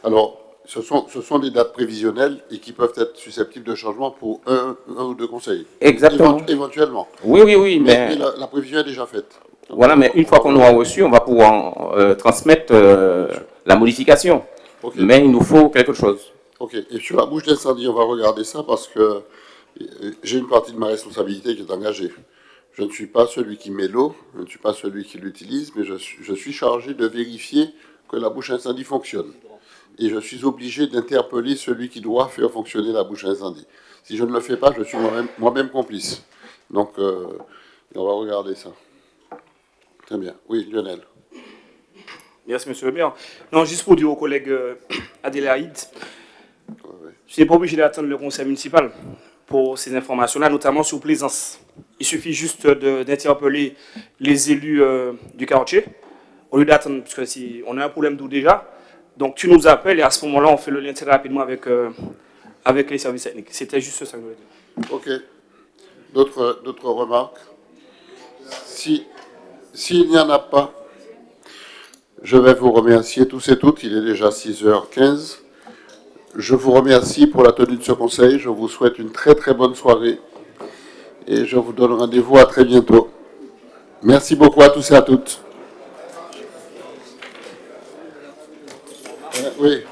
Alors, ce sont des dates prévisionnelles et qui peuvent être susceptibles de changement pour un ou deux conseils. Exactement. Éventuellement. Oui, mais la prévision est déjà faite. Donc, voilà, mais une fois qu'on aura reçu, on va pouvoir transmettre la modification. Okay. Mais il nous faut quelque chose. Ok. Et sur la bouche d'incendie, on va regarder ça parce que j'ai une partie de ma responsabilité qui est engagée. Je ne suis pas celui qui met l'eau, je ne suis pas celui qui l'utilise, mais je suis chargé de vérifier que la bouche incendie fonctionne. Et je suis obligé d'interpeller celui qui doit faire fonctionner la bouche incendie. Si je ne le fais pas, je suis moi-même complice. Donc, on va regarder ça. Très bien. Oui, Lionel. Merci, monsieur le maire. Non, juste pour dire au collègue Adélaïde, je n'ai pas obligé d'attendre le conseil municipal pour ces informations-là, notamment sur Plaisance. Il suffit juste d'interpeller les élus du quartier, au lieu d'attendre, parce que si on a un problème d'eau déjà, donc tu nous appelles et à ce moment-là, on fait le lien très rapidement avec les services techniques. C'était juste ça que je voulais dire. Ok. D'autres remarques? S'il n'y en a pas, je vais vous remercier tous et toutes. Il est déjà 6h15. Je vous remercie pour la tenue de ce conseil. Je vous souhaite une très très bonne soirée. Et je vous donne rendez-vous à très bientôt. Merci beaucoup à tous et à toutes. Oui.